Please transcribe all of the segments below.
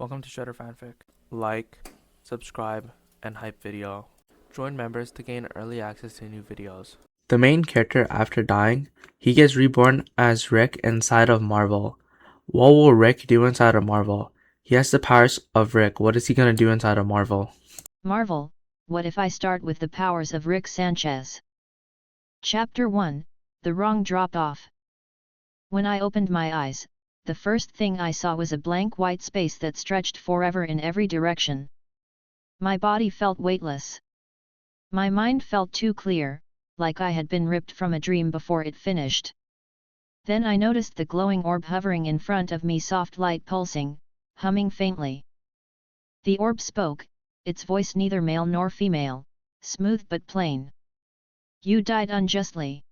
Welcome to Shredder Fanfic. Like, subscribe, and hype video. Join members to gain early access to new videos. The main character, after dying, he gets reborn as Rick inside of Marvel. What will Rick do inside of Marvel? He has the powers of Rick. What is he gonna do inside of Marvel? Marvel, what if I start with the powers of Rick Sanchez? Chapter 1, The Wrong Drop-Off. When I opened my eyes, the first thing I saw was a blank white space that stretched forever in every direction. My body felt weightless. My mind felt too clear, like I had been ripped from a dream before it finished. Then I noticed the glowing orb hovering in front of me, soft light pulsing, humming faintly. The orb spoke, its voice neither male nor female, smooth but plain. You died unjustly.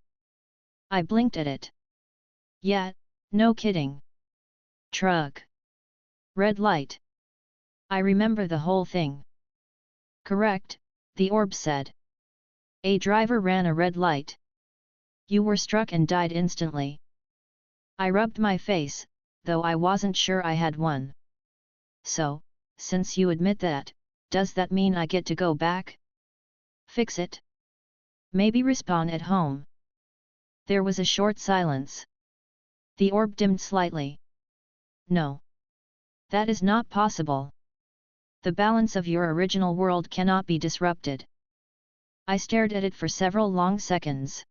I blinked at it. Yeah, no kidding. Truck. Red light. I remember the whole thing. Correct, the orb said. A driver ran a red light. You were struck and died instantly. I rubbed my face, though I wasn't sure I had one. So, since you admit that, does that mean I get to go back? Fix it? Maybe respawn at home? There was a short silence. The orb dimmed slightly. No. That is not possible. The balance of your original world cannot be disrupted. I stared at it for several long seconds.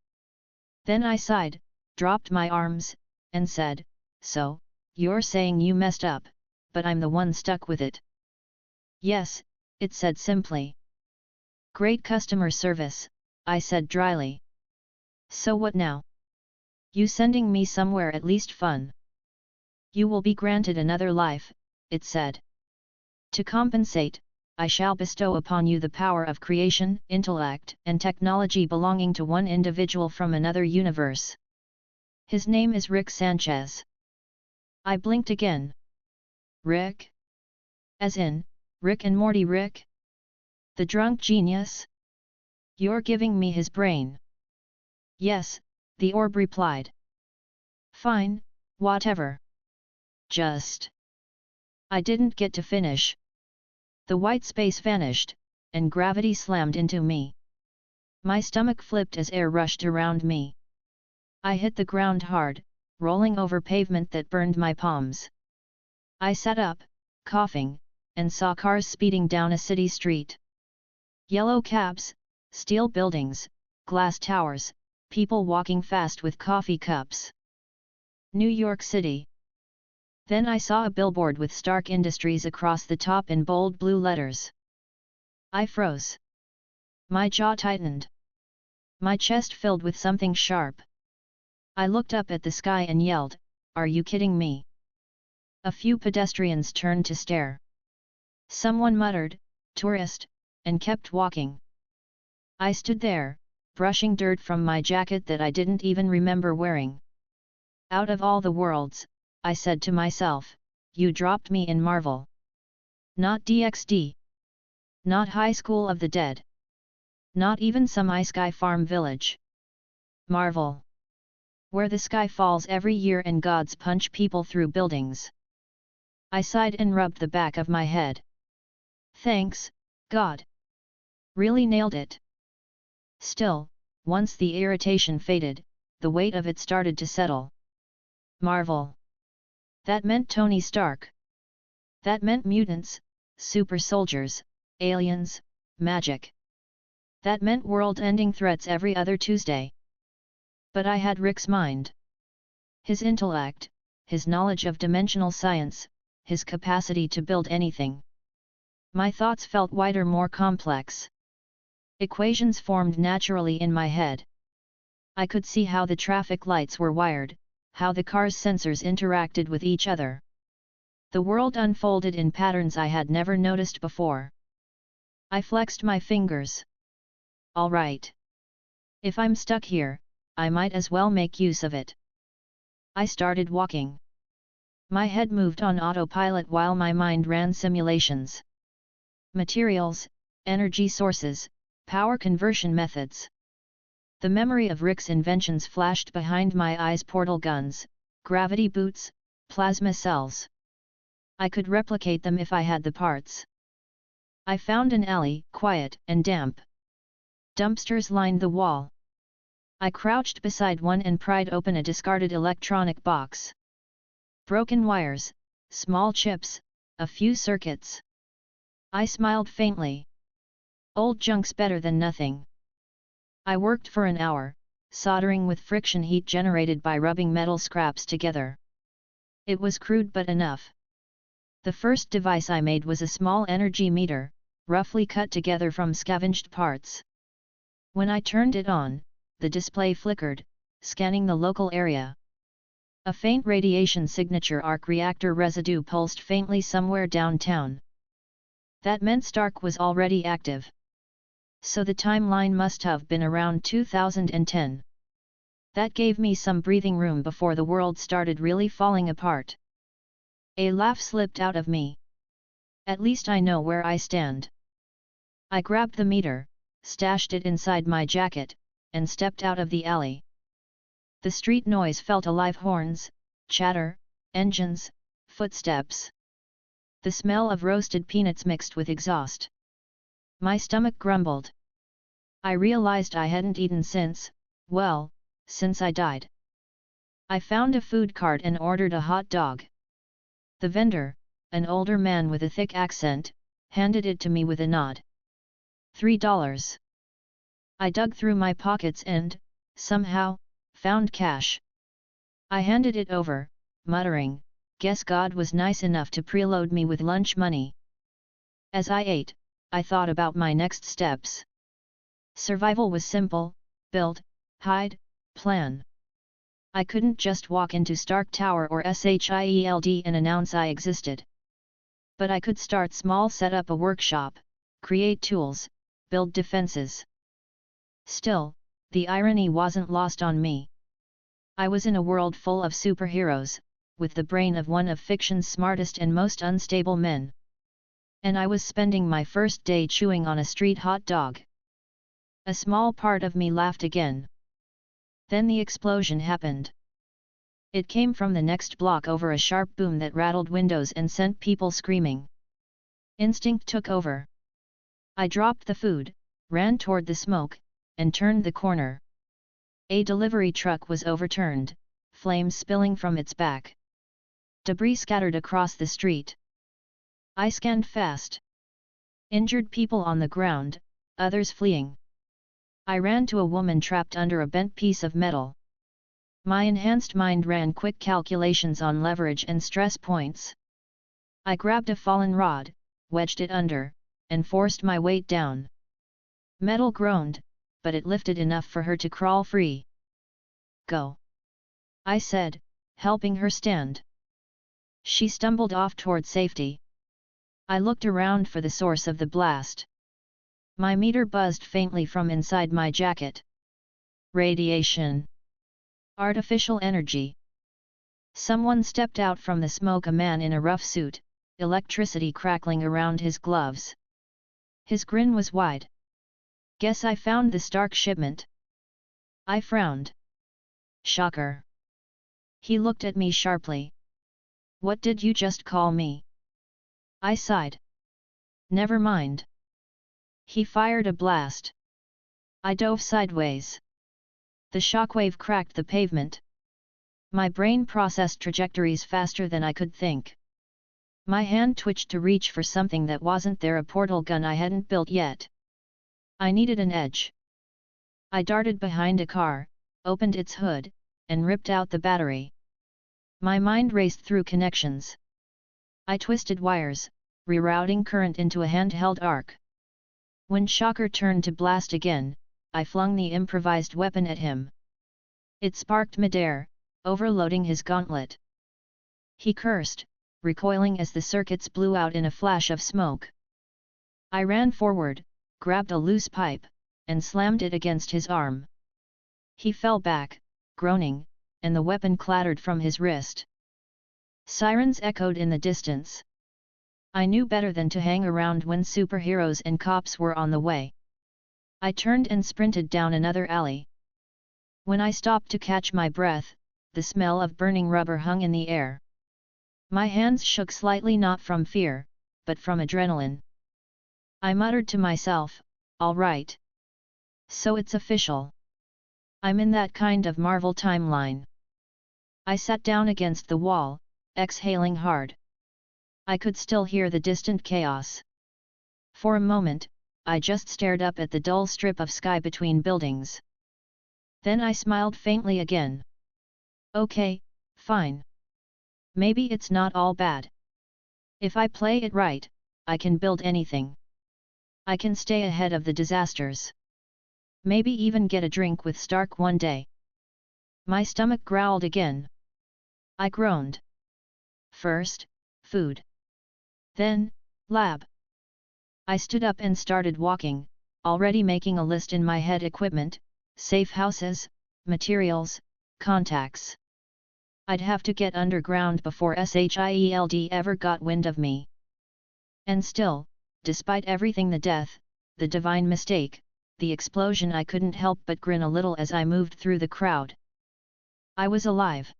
Then I sighed, dropped my arms, and said, So, you're saying you messed up, but I'm the one stuck with it. Yes, it said simply. Great customer service, I said dryly. So what now? You sending me somewhere at least fun? You will be granted another life, it said. To compensate, I shall bestow upon you the power of creation, intellect, and technology belonging to one individual from another universe. His name is Rick Sanchez. I blinked again. Rick? As in, Rick and Morty Rick? The drunk genius? You're giving me his brain. Yes, the orb replied. Fine, whatever. Just. I didn't get to finish. The white space vanished, and gravity slammed into me. My stomach flipped as air rushed around me. I hit the ground hard, rolling over pavement that burned my palms. I sat up, coughing, and saw cars speeding down a city street. Yellow cabs, steel buildings, glass towers, people walking fast with coffee cups. New York City. Then I saw a billboard with Stark Industries across the top in bold blue letters. I froze. My jaw tightened. My chest filled with something sharp. I looked up at the sky and yelled, Are you kidding me? A few pedestrians turned to stare. Someone muttered, Tourist, and kept walking. I stood there, brushing dirt from my jacket that I didn't even remember wearing. Out of all the worlds, I said to myself, you dropped me in Marvel. Not DxD. Not High School of the Dead. Not even some iSky farm village. Marvel. Where the sky falls every year and gods punch people through buildings. I sighed and rubbed the back of my head. Thanks, God. Really nailed it. Still, once the irritation faded, the weight of it started to settle. Marvel. That meant Tony Stark. That meant mutants, super soldiers, aliens, magic. That meant world-ending threats every other Tuesday. But I had Rick's mind. His intellect, his knowledge of dimensional science, his capacity to build anything. My thoughts felt wider, more complex. Equations formed naturally in my head. I could see how the traffic lights were wired, how the car's sensors interacted with each other. The world unfolded in patterns I had never noticed before. I flexed my fingers. All right. If I'm stuck here, I might as well make use of it. I started walking. My head moved on autopilot while my mind ran simulations. Materials, energy sources, power conversion methods. The memory of Rick's inventions flashed behind my eyes: portal guns, gravity boots, plasma cells. I could replicate them if I had the parts. I found an alley, quiet and damp. Dumpsters lined the wall. I crouched beside one and pried open a discarded electronic box. Broken wires, small chips, a few circuits. I smiled faintly. Old junk's better than nothing. I worked for an hour, soldering with friction heat generated by rubbing metal scraps together. It was crude but enough. The first device I made was a small energy meter, roughly cut together from scavenged parts. When I turned it on, the display flickered, scanning the local area. A faint radiation signature arc reactor residue pulsed faintly somewhere downtown. That meant Stark was already active. So the timeline must have been around 2010. That gave me some breathing room before the world started really falling apart. A laugh slipped out of me. At least I know where I stand. I grabbed the meter, stashed it inside my jacket, and stepped out of the alley. The street noise felt alive: horns, chatter, engines, footsteps. The smell of roasted peanuts mixed with exhaust. My stomach grumbled. I realized I hadn't eaten since I died. I found a food cart and ordered a hot dog. The vendor, an older man with a thick accent, handed it to me with a nod. $3. I dug through my pockets and, somehow, found cash. I handed it over, muttering, "Guess God was nice enough to preload me with lunch money." As I ate, I thought about my next steps. Survival was simple: build, hide, plan. I couldn't just walk into Stark Tower or SHIELD and announce I existed. But I could start small: set up a workshop, create tools, build defenses. Still, the irony wasn't lost on me. I was in a world full of superheroes, with the brain of one of fiction's smartest and most unstable men. And I was spending my first day chewing on a street hot dog. A small part of me laughed again. Then the explosion happened. It came from the next block over: a sharp boom that rattled windows and sent people screaming. Instinct took over. I dropped the food, ran toward the smoke, and turned the corner. A delivery truck was overturned, flames spilling from its back. Debris scattered across the street. I scanned fast. Injured people on the ground, others fleeing. I ran to a woman trapped under a bent piece of metal. My enhanced mind ran quick calculations on leverage and stress points. I grabbed a fallen rod, wedged it under, and forced my weight down. Metal groaned, but it lifted enough for her to crawl free. "Go," I said, helping her stand. She stumbled off toward safety. I looked around for the source of the blast. My meter buzzed faintly from inside my jacket. Radiation. Artificial energy. Someone stepped out from the smoke: a man in a rough suit, electricity crackling around his gloves. His grin was wide. "Guess I found the Stark shipment." I frowned. "Shocker." He looked at me sharply. "What did you just call me?" I sighed. "Never mind." He fired a blast. I dove sideways. The shockwave cracked the pavement. My brain processed trajectories faster than I could think. My hand twitched to reach for something that wasn't there: a portal gun I hadn't built yet. I needed an edge. I darted behind a car, opened its hood, and ripped out the battery. My mind raced through connections. I twisted wires, rerouting current into a handheld arc. When Shocker turned to blast again, I flung the improvised weapon at him. It sparked midair, overloading his gauntlet. He cursed, recoiling as the circuits blew out in a flash of smoke. I ran forward, grabbed a loose pipe, and slammed it against his arm. He fell back, groaning, and the weapon clattered from his wrist. Sirens echoed in the distance. I knew better than to hang around when superheroes and cops were on the way. I turned and sprinted down another alley. When I stopped to catch my breath, the smell of burning rubber hung in the air. My hands shook slightly, not from fear, but from adrenaline. I muttered to myself, all right. So it's official. I'm in that kind of Marvel timeline. I sat down against the wall, exhaling hard. I could still hear the distant chaos. For a moment, I just stared up at the dull strip of sky between buildings. Then I smiled faintly again. Okay, fine. Maybe it's not all bad. If I play it right, I can build anything. I can stay ahead of the disasters. Maybe even get a drink with Stark one day. My stomach growled again. I groaned. First, food. Then, lab. I stood up and started walking, already making a list in my head: equipment, safe houses, materials, contacts. I'd have to get underground before Shield ever got wind of me. And still, despite everything, the death, the divine mistake, the explosion, I couldn't help but grin a little as I moved through the crowd. I was alive.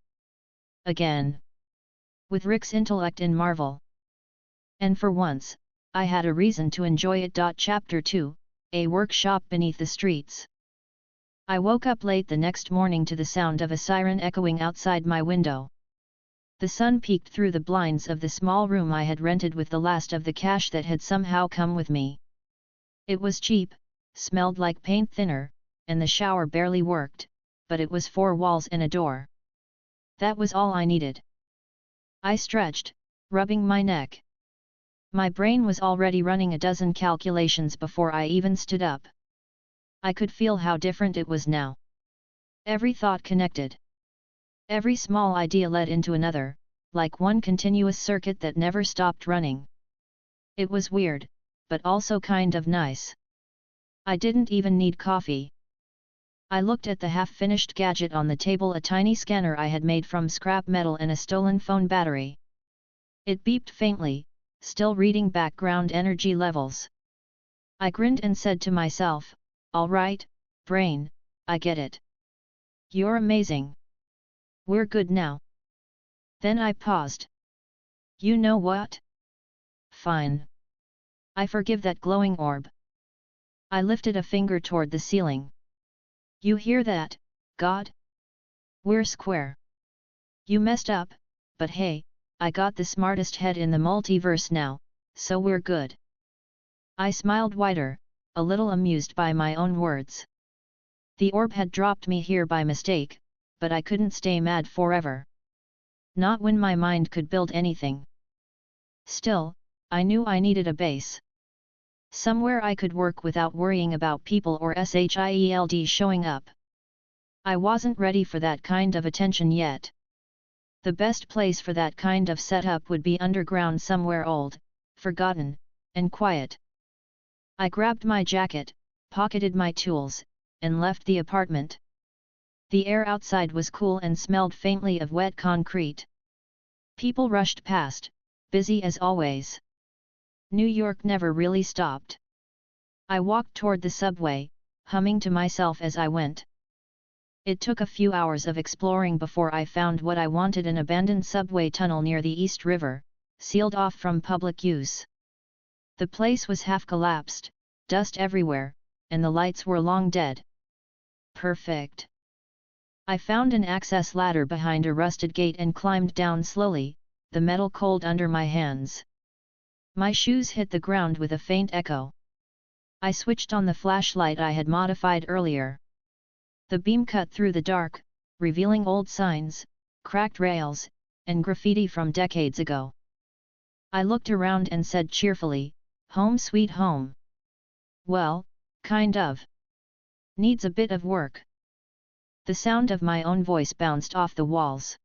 Again. With Rick's intellect in Marvel. And for once, I had a reason to enjoy it. Chapter 2, A Workshop Beneath the Streets. I woke up late the next morning to the sound of a siren echoing outside my window. The sun peeked through the blinds of the small room I had rented with the last of the cash that had somehow come with me. It was cheap, smelled like paint thinner, and the shower barely worked, but it was 4 walls and a door. That was all I needed. I stretched, rubbing my neck. My brain was already running a dozen calculations before I even stood up. I could feel how different it was now. Every thought connected. Every small idea led into another, like one continuous circuit that never stopped running. It was weird, but also kind of nice. I didn't even need coffee. I looked at the half-finished gadget on the table, a tiny scanner I had made from scrap metal and a stolen phone battery. It beeped faintly, still reading background energy levels. I grinned and said to myself, all right, brain, I get it. You're amazing. We're good now. Then I paused. You know what? Fine. I forgive that glowing orb. I lifted a finger toward the ceiling. You hear that, God? We're square. You messed up, but hey, I got the smartest head in the multiverse now, so we're good. I smiled wider, a little amused by my own words. The orb had dropped me here by mistake, but I couldn't stay mad forever. Not when my mind could build anything. Still, I knew I needed a base. Somewhere I could work without worrying about people or Shield showing up. I wasn't ready for that kind of attention yet. The best place for that kind of setup would be underground, somewhere old, forgotten, and quiet. I grabbed my jacket, pocketed my tools, and left the apartment. The air outside was cool and smelled faintly of wet concrete. People rushed past, busy as always. New York never really stopped. I walked toward the subway, humming to myself as I went. It took a few hours of exploring before I found what I wanted: an abandoned subway tunnel near the East River, sealed off from public use. The place was half collapsed, dust everywhere, and the lights were long dead. Perfect. I found an access ladder behind a rusted gate and climbed down slowly, the metal cold under my hands. My shoes hit the ground with a faint echo. I switched on the flashlight I had modified earlier. The beam cut through the dark, revealing old signs, cracked rails, and graffiti from decades ago. I looked around and said cheerfully, "Home sweet home." Well, kind of. Needs a bit of work. The sound of my own voice bounced off the walls.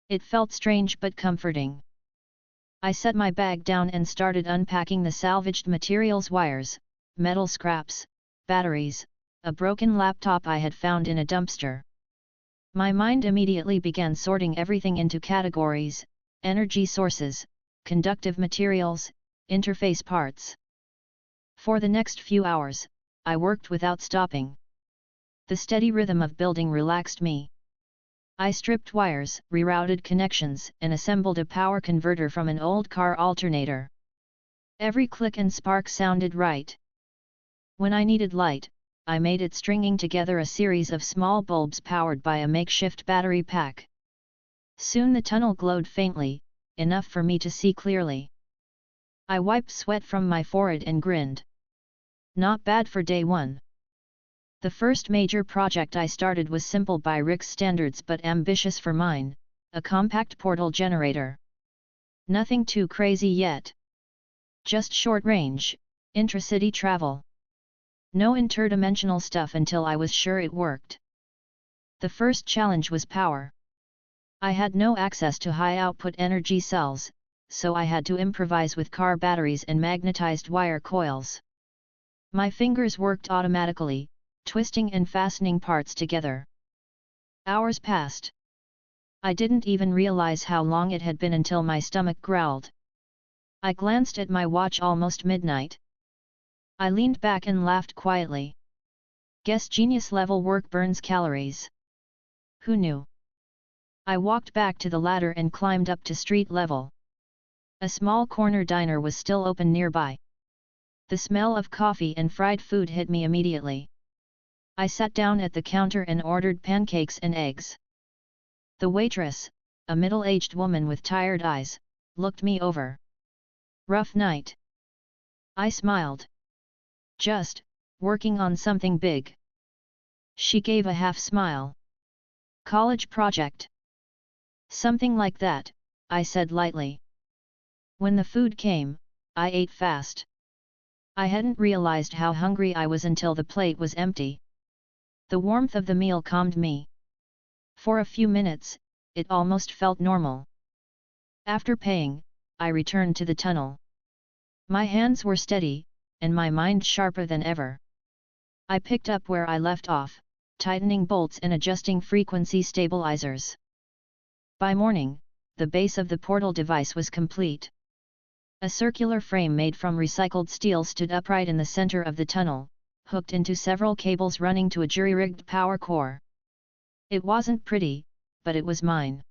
It felt strange but comforting. I set my bag down and started unpacking the salvaged materials: wires, metal scraps, batteries, a broken laptop I had found in a dumpster. My mind immediately began sorting everything into categories: energy sources, conductive materials, interface parts. For the next few hours, I worked without stopping. The steady rhythm of building relaxed me. I stripped wires, rerouted connections, and assembled a power converter from an old car alternator. Every click and spark sounded right. When I needed light, I made it, stringing together a series of small bulbs powered by a makeshift battery pack. Soon the tunnel glowed faintly, enough for me to see clearly. I wiped sweat from my forehead and grinned. Not bad for day one. The first major project I started was simple by Rick's standards but ambitious for mine, a compact portal generator. Nothing too crazy yet. Just short range, intracity travel. No interdimensional stuff until I was sure it worked. The first challenge was power. I had no access to high-output energy cells, so I had to improvise with car batteries and magnetized wire coils. My fingers worked automatically, twisting and fastening parts together. Hours passed. I didn't even realize how long it had been until my stomach growled. I glanced at my watch, almost midnight. I leaned back and laughed quietly. Guess genius level work burns calories. Who knew? I walked back to the ladder and climbed up to street level. A small corner diner was still open nearby. The smell of coffee and fried food hit me immediately. I sat down at the counter and ordered pancakes and eggs. The waitress, a middle-aged woman with tired eyes, looked me over. Rough night? I smiled. Just, working on something big. She gave a half smile. College project? Something like that, I said lightly. When the food came, I ate fast. I hadn't realized how hungry I was until the plate was empty. The warmth of the meal calmed me. For a few minutes, it almost felt normal. After paying, I returned to the tunnel. My hands were steady, and my mind sharper than ever. I picked up where I left off, tightening bolts and adjusting frequency stabilizers. By morning, the base of the portal device was complete. A circular frame made from recycled steel stood upright in the center of the tunnel, hooked into several cables running to a jury-rigged power core. It wasn't pretty, but it was mine.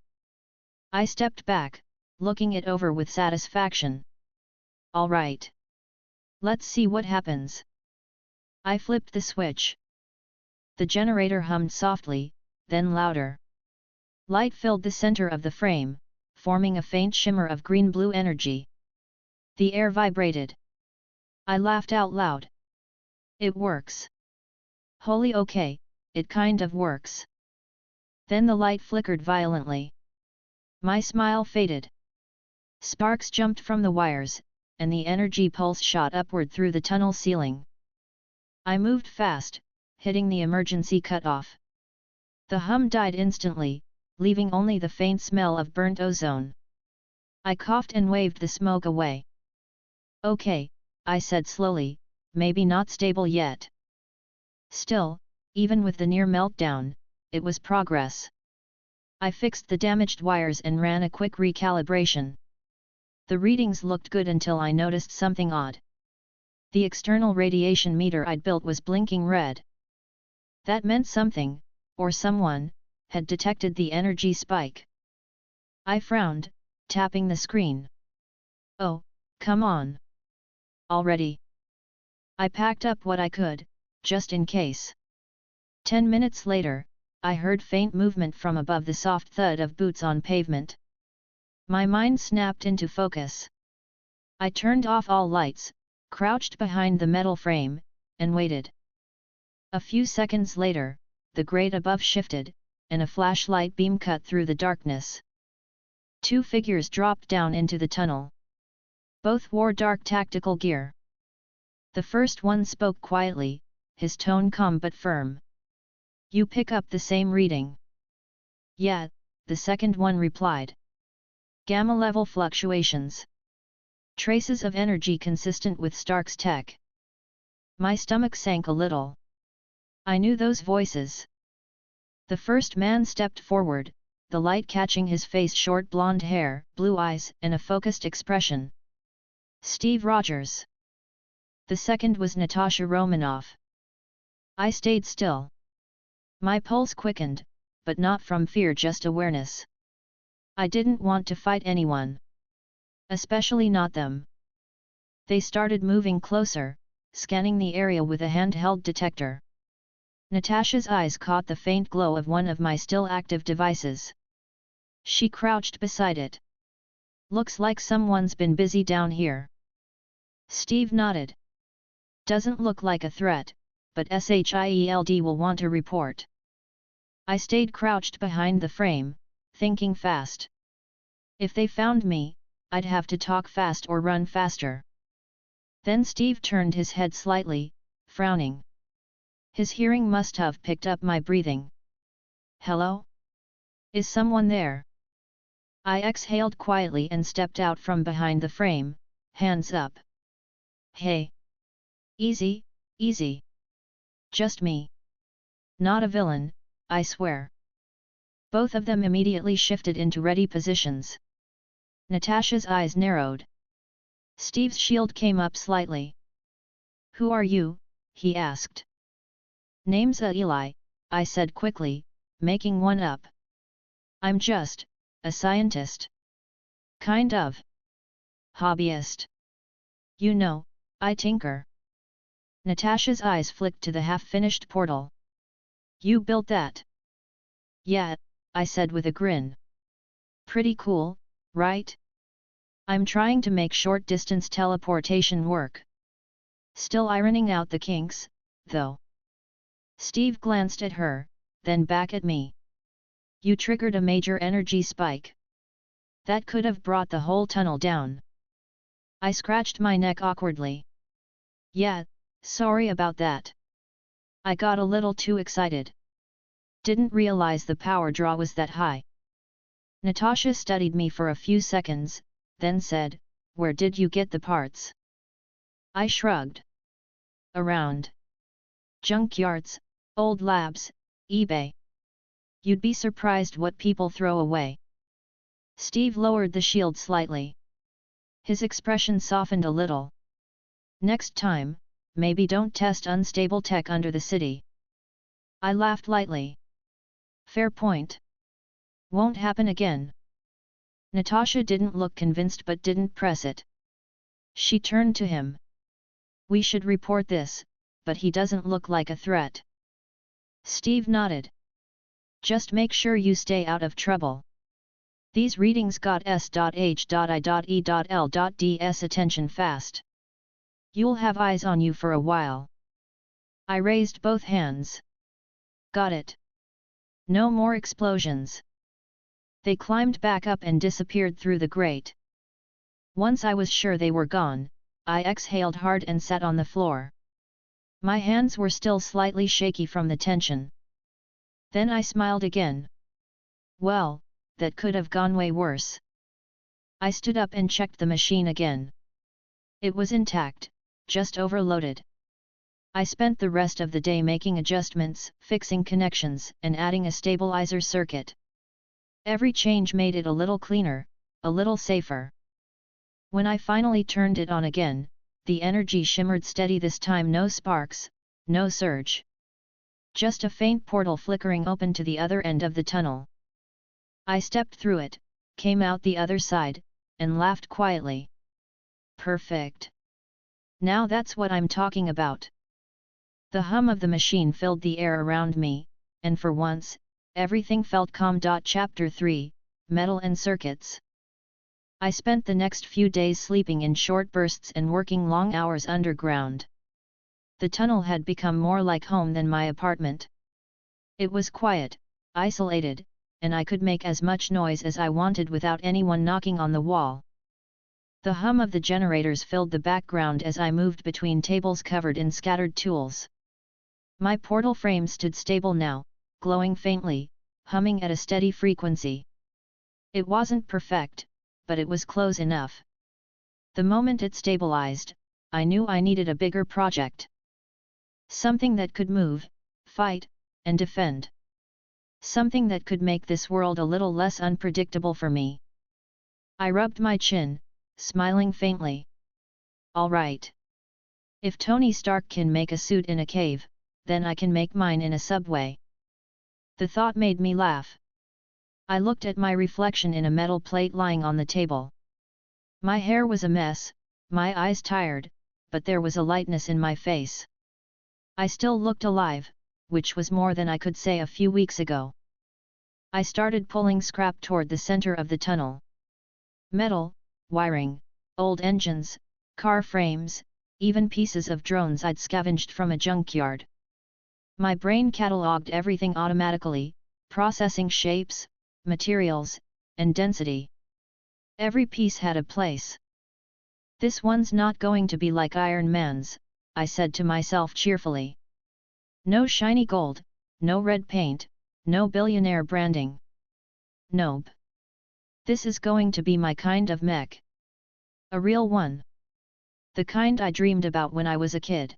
I stepped back, looking it over with satisfaction. All right. Let's see what happens. I flipped the switch. The generator hummed softly, then louder. Light filled the center of the frame, forming a faint shimmer of green-blue energy. The air vibrated. I laughed out loud. It works. Holy okay, it kind of works. Then the light flickered violently. My smile faded. Sparks jumped from the wires, and the energy pulse shot upward through the tunnel ceiling. I moved fast, hitting the emergency cutoff. The hum died instantly, leaving only the faint smell of burnt ozone. I coughed and waved the smoke away. Okay, I said slowly, maybe not stable yet. Still, even with the near meltdown, it was progress. I fixed the damaged wires and ran a quick recalibration. The readings looked good until I noticed something odd. The external radiation meter I'd built was blinking red. That meant something, or someone, had detected the energy spike. I frowned, tapping the screen. Oh, come on. Already. I packed up what I could, just in case. 10 minutes later, I heard faint movement from above, the soft thud of boots on pavement. My mind snapped into focus. I turned off all lights, crouched behind the metal frame, and waited. A few seconds later, the grate above shifted, and a flashlight beam cut through the darkness. Two figures dropped down into the tunnel. Both wore dark tactical gear. The first one spoke quietly, his tone calm but firm. You pick up the same reading? Yeah, the second one replied. Gamma level fluctuations. Traces of energy consistent with Stark's tech. My stomach sank a little. I knew those voices. The first man stepped forward, the light catching his face, short blonde hair, blue eyes, and a focused expression. Steve Rogers. The second was Natasha Romanoff. I stayed still. My pulse quickened, but not from fear, just awareness. I didn't want to fight anyone. Especially not them. They started moving closer, scanning the area with a handheld detector. Natasha's eyes caught the faint glow of one of my still active devices. She crouched beside it. Looks like someone's been busy down here. Steve nodded. Doesn't look like a threat, but SHIELD will want to report. I stayed crouched behind the frame, thinking fast. If they found me, I'd have to talk fast or run faster. Then Steve turned his head slightly, frowning. His hearing must have picked up my breathing. Hello? Is someone there? I exhaled quietly and stepped out from behind the frame, hands up. Hey! Easy, easy. Just me. Not a villain, I swear. Both of them immediately shifted into ready positions. Natasha's eyes narrowed. Steve's shield came up slightly. Who are you? He asked. Name's Eli, I said quickly, making one up. I'm just a scientist. Kind of. Hobbyist. You know, I tinker. Natasha's eyes flicked to the half-finished portal. You built that? Yeah, I said with a grin. Pretty cool, right? I'm trying to make short-distance teleportation work. Still ironing out the kinks, though. Steve glanced at her, then back at me. You triggered a major energy spike. That could have brought the whole tunnel down. I scratched my neck awkwardly. Yeah, sorry about that. I got a little too excited. Didn't realize the power draw was that high. Natasha studied me for a few seconds, then said, Where did you get the parts? I shrugged. Around. Junkyards, old labs, eBay. You'd be surprised what people throw away. Steve lowered the shield slightly. His expression softened a little. Next time, maybe don't test unstable tech under the city. I laughed lightly. Fair point. Won't happen again. Natasha didn't look convinced but didn't press it. She turned to him. We should report this, but he doesn't look like a threat. Steve nodded. Just make sure you stay out of trouble. These readings got S.H.I.E.L.D's attention fast. You'll have eyes on you for a while. I raised both hands. Got it. No more explosions. They climbed back up and disappeared through the grate. Once I was sure they were gone, I exhaled hard and sat on the floor. My hands were still slightly shaky from the tension. Then I smiled again. Well, that could have gone way worse. I stood up and checked the machine again. It was intact, just overloaded. I spent the rest of the day making adjustments, fixing connections, and adding a stabilizer circuit. Every change made it a little cleaner, a little safer. When I finally turned it on again, the energy shimmered steady this time, no sparks, no surge. Just a faint portal flickering open to the other end of the tunnel. I stepped through it, came out the other side, and laughed quietly. Perfect. Now that's what I'm talking about. The hum of the machine filled the air around me, and for once, everything felt calm. Chapter 3, Metal and Circuits. I spent the next few days sleeping in short bursts and working long hours underground. The tunnel had become more like home than my apartment. It was quiet, isolated, and I could make as much noise as I wanted without anyone knocking on the wall. The hum of the generators filled the background as I moved between tables covered in scattered tools. My portal frame stood stable now, glowing faintly, humming at a steady frequency. It wasn't perfect, but it was close enough. The moment it stabilized, I knew I needed a bigger project. Something that could move, fight, and defend. Something that could make this world a little less unpredictable for me. I rubbed my chin, smiling faintly. All right. If Tony Stark can make a suit in a cave, then I can make mine in a subway. The thought made me laugh. I looked at my reflection in a metal plate lying on the table. My hair was a mess, my eyes tired, but there was a lightness in my face. I still looked alive, which was more than I could say a few weeks ago. I started pulling scrap toward the center of the tunnel. Metal, wiring, old engines, car frames, even pieces of drones I'd scavenged from a junkyard. My brain catalogued everything automatically, processing shapes, materials, and density. Every piece had a place. This one's not going to be like Iron Man's, I said to myself cheerfully. No shiny gold, no red paint, no billionaire branding. Nope. This is going to be my kind of mech. A real one. The kind I dreamed about when I was a kid.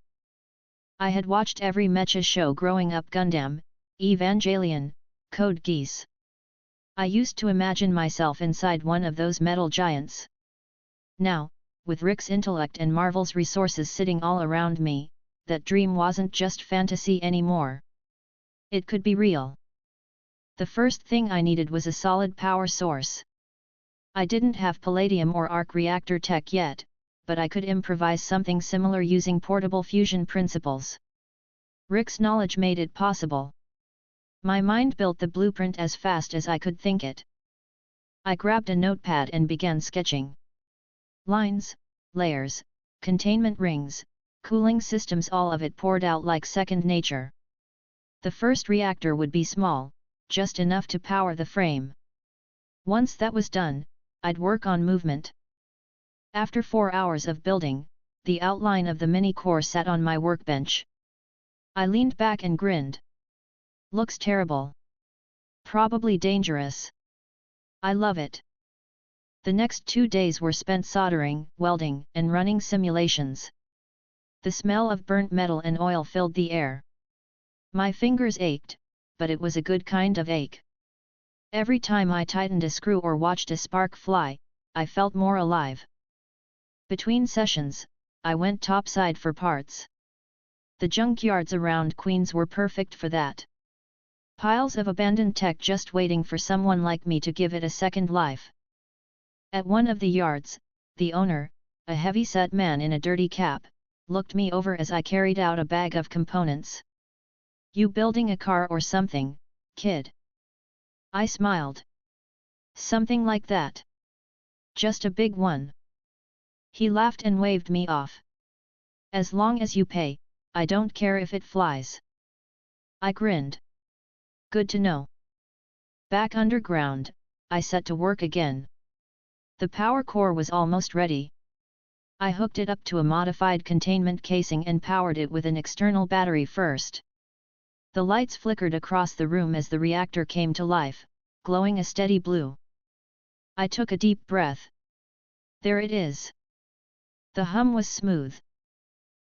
I had watched every mecha show growing up: Gundam, Evangelion, Code Geass. I used to imagine myself inside one of those metal giants. Now, with Rick's intellect and Marvel's resources sitting all around me, that dream wasn't just fantasy anymore. It could be real. The first thing I needed was a solid power source. I didn't have palladium or arc reactor tech yet, but I could improvise something similar using portable fusion principles. Rick's knowledge made it possible. My mind built the blueprint as fast as I could think it. I grabbed a notepad and began sketching. Lines, layers, containment rings, cooling systems, all of it poured out like second nature. The first reactor would be small, just enough to power the frame. Once that was done, I'd work on movement. After 4 hours of building, the outline of the mini-core sat on my workbench. I leaned back and grinned. Looks terrible. Probably dangerous. I love it. The next 2 days were spent soldering, welding, and running simulations. The smell of burnt metal and oil filled the air. My fingers ached, but it was a good kind of ache. Every time I tightened a screw or watched a spark fly, I felt more alive. Between sessions, I went topside for parts. The junkyards around Queens were perfect for that. Piles of abandoned tech just waiting for someone like me to give it a second life. At one of the yards, the owner, a heavy-set man in a dirty cap, looked me over as I carried out a bag of components. "You building a car or something, kid?" I smiled. "Something like that. Just a big one." He laughed and waved me off. "As long as you pay, I don't care if it flies." I grinned. Good to know. Back underground, I set to work again. The power core was almost ready. I hooked it up to a modified containment casing and powered it with an external battery first. The lights flickered across the room as the reactor came to life, glowing a steady blue. I took a deep breath. There it is. The hum was smooth.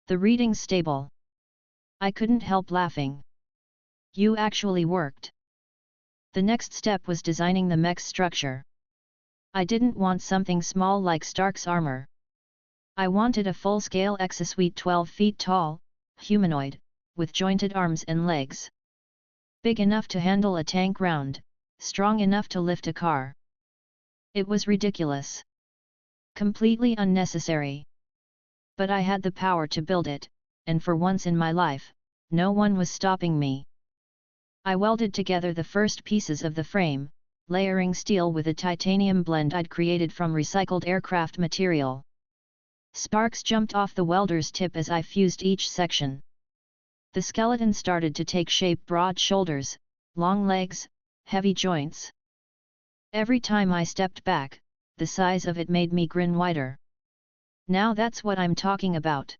The readings stable. I couldn't help laughing. You actually worked. The next step was designing the mech's structure. I didn't want something small like Stark's armor. I wanted a full-scale exosuit 12 feet tall, humanoid, with jointed arms and legs. Big enough to handle a tank round, strong enough to lift a car. It was ridiculous. Completely unnecessary. But I had the power to build it, and for once in my life, no one was stopping me. I welded together the first pieces of the frame, layering steel with a titanium blend I'd created from recycled aircraft material. Sparks jumped off the welder's tip as I fused each section. The skeleton started to take shape: broad shoulders, long legs, heavy joints. Every time I stepped back, the size of it made me grin wider. Now that's what I'm talking about.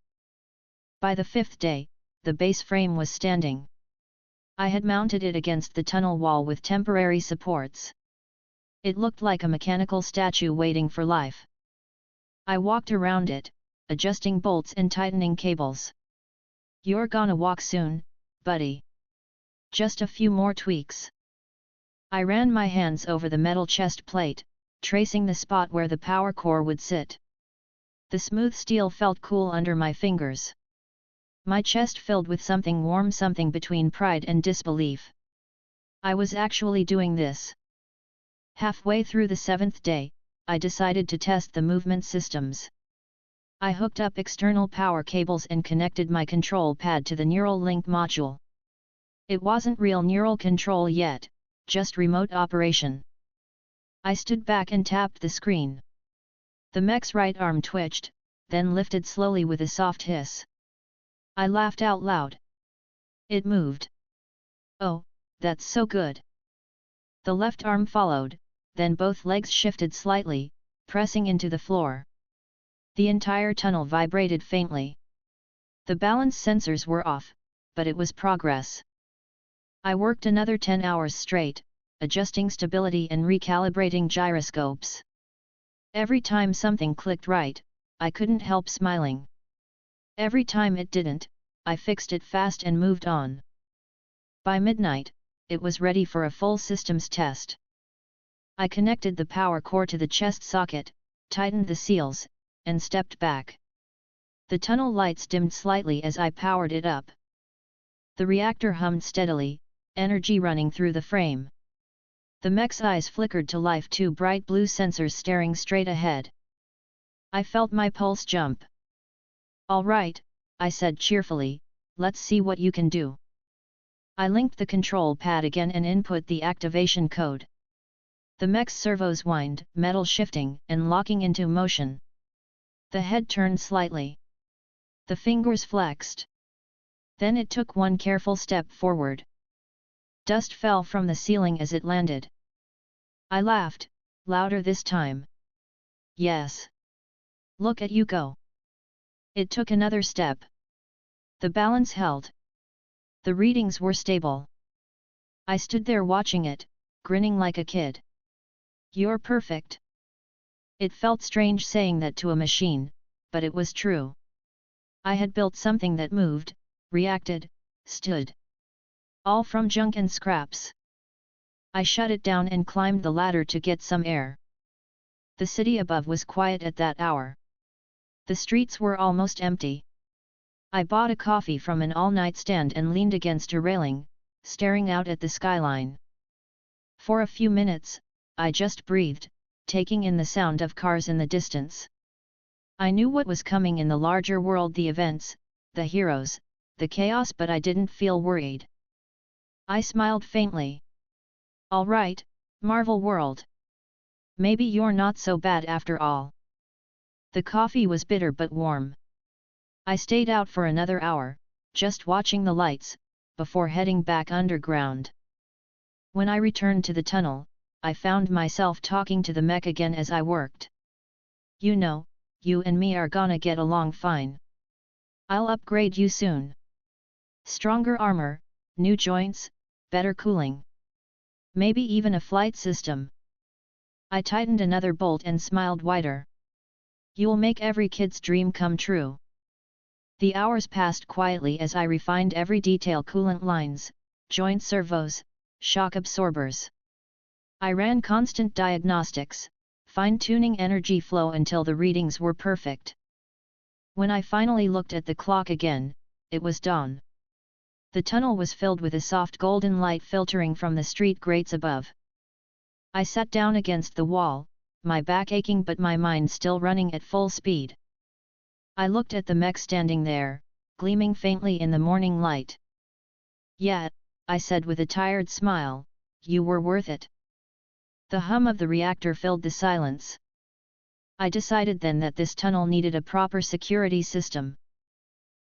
By the 5th day, the base frame was standing. I had mounted it against the tunnel wall with temporary supports. It looked like a mechanical statue waiting for life. I walked around it, adjusting bolts and tightening cables. "You're gonna walk soon, buddy. Just a few more tweaks." I ran my hands over the metal chest plate, tracing the spot where the power core would sit. The smooth steel felt cool under my fingers. My chest filled with something warm, something between pride and disbelief. I was actually doing this. Halfway through the 7th day, I decided to test the movement systems. I hooked up external power cables and connected my control pad to the neural link module. It wasn't real neural control yet, just remote operation. I stood back and tapped the screen. The mech's right arm twitched, then lifted slowly with a soft hiss. I laughed out loud. It moved. Oh, that's so good. The left arm followed, then both legs shifted slightly, pressing into the floor. The entire tunnel vibrated faintly. The balance sensors were off, but it was progress. I worked another 10 hours straight, adjusting stability and recalibrating gyroscopes. Every time something clicked right, I couldn't help smiling. Every time it didn't, I fixed it fast and moved on. By midnight, it was ready for a full systems test. I connected the power core to the chest socket, tightened the seals, and stepped back. The tunnel lights dimmed slightly as I powered it up. The reactor hummed steadily, energy running through the frame. The mech's eyes flickered to life, two bright blue sensors staring straight ahead. I felt my pulse jump. "All right," I said cheerfully, "let's see what you can do." I linked the control pad again and input the activation code. The mech's servos whined, metal shifting and locking into motion. The head turned slightly. The fingers flexed. Then it took one careful step forward. Dust fell from the ceiling as it landed. I laughed, louder this time. "Yes. Look at you go." It took another step. The balance held. The readings were stable. I stood there watching it, grinning like a kid. "You're perfect." It felt strange saying that to a machine, but it was true. I had built something that moved, reacted, stood. All from junk and scraps. I shut it down and climbed the ladder to get some air. The city above was quiet at that hour. The streets were almost empty. I bought a coffee from an all-night stand and leaned against a railing, staring out at the skyline. For a few minutes, I just breathed, taking in the sound of cars in the distance. I knew what was coming in the larger world, the events, the heroes, the chaos, but I didn't feel worried. I smiled faintly. "All right, Marvel World. Maybe you're not so bad after all." The coffee was bitter but warm. I stayed out for another hour, just watching the lights, before heading back underground. When I returned to the tunnel, I found myself talking to the mech again as I worked. "You know, you and me are gonna get along fine. I'll upgrade you soon. Stronger armor, new joints, better cooling. Maybe even a flight system." I tightened another bolt and smiled wider. "You'll make every kid's dream come true." The hours passed quietly as I refined every detail: coolant lines, joint servos, shock absorbers. I ran constant diagnostics, fine-tuning energy flow until the readings were perfect. When I finally looked at the clock again, it was dawn. The tunnel was filled with a soft golden light filtering from the street grates above. I sat down against the wall, my back aching but my mind still running at full speed. I looked at the mech standing there, gleaming faintly in the morning light. "Yeah," I said with a tired smile, "you were worth it." The hum of the reactor filled the silence. I decided then that this tunnel needed a proper security system.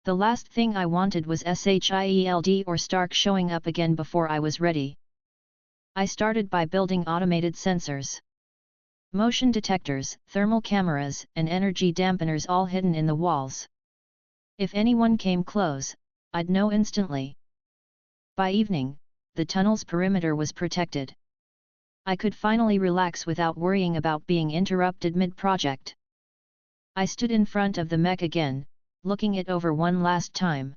The last thing I wanted was SHIELD or Stark showing up again before I was ready. I started by building automated sensors. Motion detectors, thermal cameras, and energy dampeners all hidden in the walls. If anyone came close, I'd know instantly. By evening, the tunnel's perimeter was protected. I could finally relax without worrying about being interrupted mid-project. I stood in front of the mech again, looking it over one last time.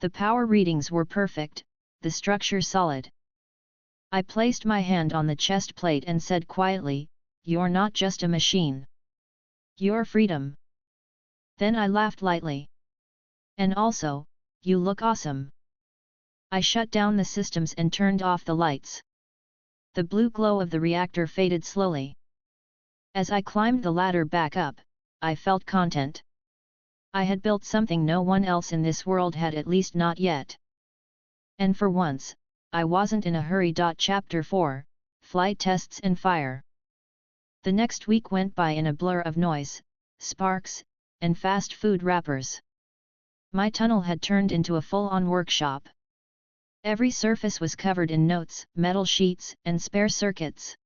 The power readings were perfect, the structure solid. I placed my hand on the chest plate and said quietly, "You're not just a machine. You're freedom." Then I laughed lightly. "And also, you look awesome." I shut down the systems and turned off the lights. The blue glow of the reactor faded slowly. As I climbed the ladder back up, I felt content. I had built something no one else in this world had, at least not yet. And for once, I wasn't in a hurry. Chapter 4, Flight Tests and Fire. The next week went by in a blur of noise, sparks, and fast food wrappers. My tunnel had turned into a full-on workshop. Every surface was covered in notes, metal sheets, and spare circuits.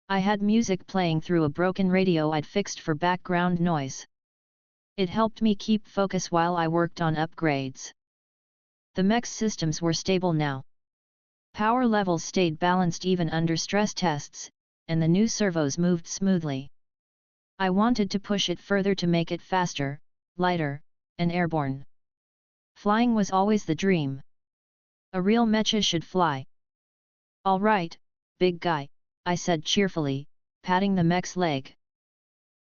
I had music playing through a broken radio I'd fixed for background noise. It helped me keep focus while I worked on upgrades. The mech's systems were stable now. Power levels stayed balanced even under stress tests, and the new servos moved smoothly. I wanted to push it further to make it faster, lighter, and airborne. Flying was always the dream. A real mecha should fly. "All right, big guy," I said cheerfully, patting the mech's leg.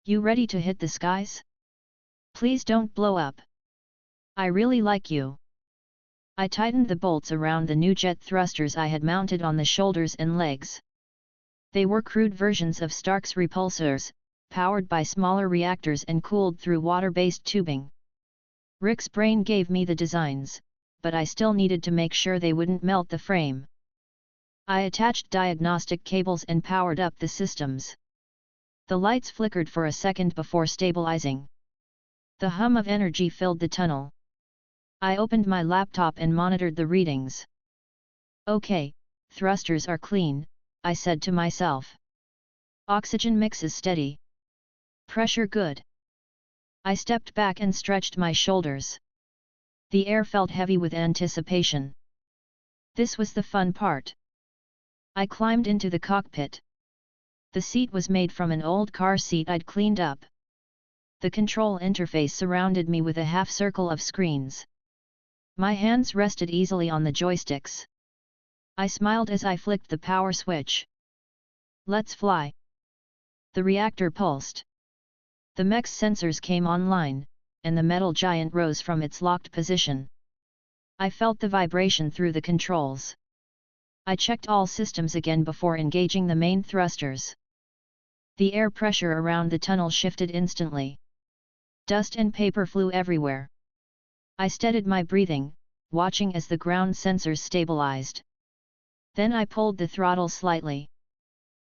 "You ready to hit the skies? Please don't blow up. I really like you." I tightened the bolts around the new jet thrusters I had mounted on the shoulders and legs. They were crude versions of Stark's repulsors, powered by smaller reactors and cooled through water-based tubing. Rick's brain gave me the designs, but I still needed to make sure they wouldn't melt the frame. I attached diagnostic cables and powered up the systems. The lights flickered for a second before stabilizing. The hum of energy filled the tunnel. I opened my laptop and monitored the readings. "Okay, thrusters are clean," I said to myself. "Oxygen mix is steady. Pressure good." I stepped back and stretched my shoulders. The air felt heavy with anticipation. This was the fun part. I climbed into the cockpit. The seat was made from an old car seat I'd cleaned up. The control interface surrounded me with a half-circle of screens. My hands rested easily on the joysticks. I smiled as I flicked the power switch. "Let's fly." The reactor pulsed. The mech's sensors came online, and the metal giant rose from its locked position. I felt the vibration through the controls. I checked all systems again before engaging the main thrusters. The air pressure around the tunnel shifted instantly. Dust and paper flew everywhere. I steadied my breathing, watching as the ground sensors stabilized. Then I pulled the throttle slightly.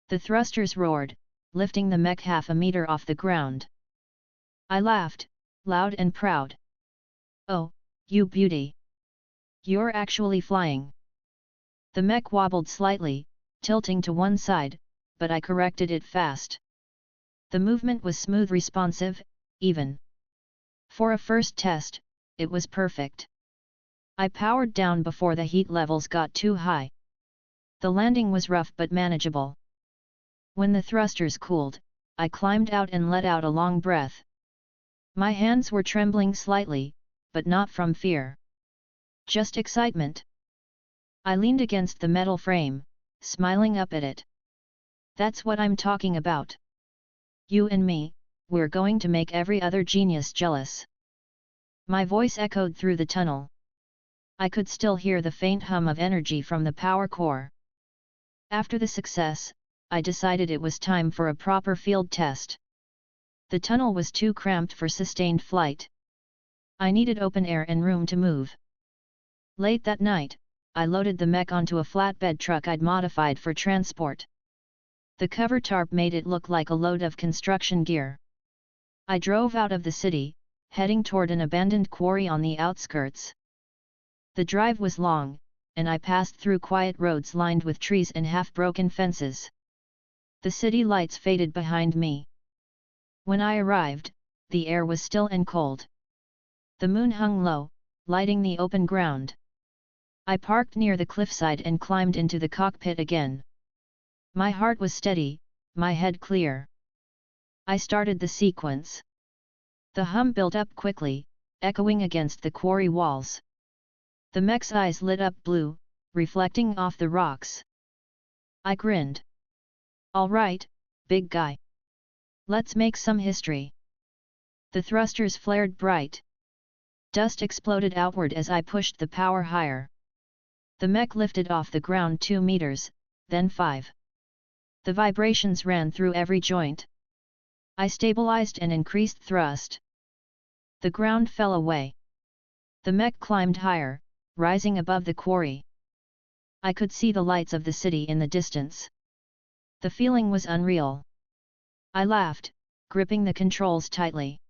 The thrusters roared, lifting the mech half a meter off the ground. I laughed, loud and proud. "Oh, you beauty! You're actually flying." The mech wobbled slightly, tilting to one side, but I corrected it fast. The movement was smooth, responsive, even. For a first test, it was perfect. I powered down before the heat levels got too high. The landing was rough but manageable. When the thrusters cooled, I climbed out and let out a long breath. My hands were trembling slightly, but not from fear. Just excitement. I leaned against the metal frame, smiling up at it. "That's what I'm talking about. You and me, we're going to make every other genius jealous." My voice echoed through the tunnel. I could still hear the faint hum of energy from the power core. After the success, I decided it was time for a proper field test. The tunnel was too cramped for sustained flight. I needed open air and room to move. Late that night, I loaded the mech onto a flatbed truck I'd modified for transport. The cover tarp made it look like a load of construction gear. I drove out of the city, heading toward an abandoned quarry on the outskirts. The drive was long, and I passed through quiet roads lined with trees and half-broken fences. The city lights faded behind me. When I arrived, the air was still and cold. The moon hung low, lighting the open ground. I parked near the cliffside and climbed into the cockpit again. My heart was steady, my head clear. I started the sequence. The hum built up quickly, echoing against the quarry walls. The mech's eyes lit up blue, reflecting off the rocks. I grinned. "All right, big guy. Let's make some history." The thrusters flared bright. Dust exploded outward as I pushed the power higher. The mech lifted off the ground 2 meters, then 5. The vibrations ran through every joint. I stabilized and increased thrust. The ground fell away. The mech climbed higher, rising above the quarry. I could see the lights of the city in the distance. The feeling was unreal. I laughed, gripping the controls tightly.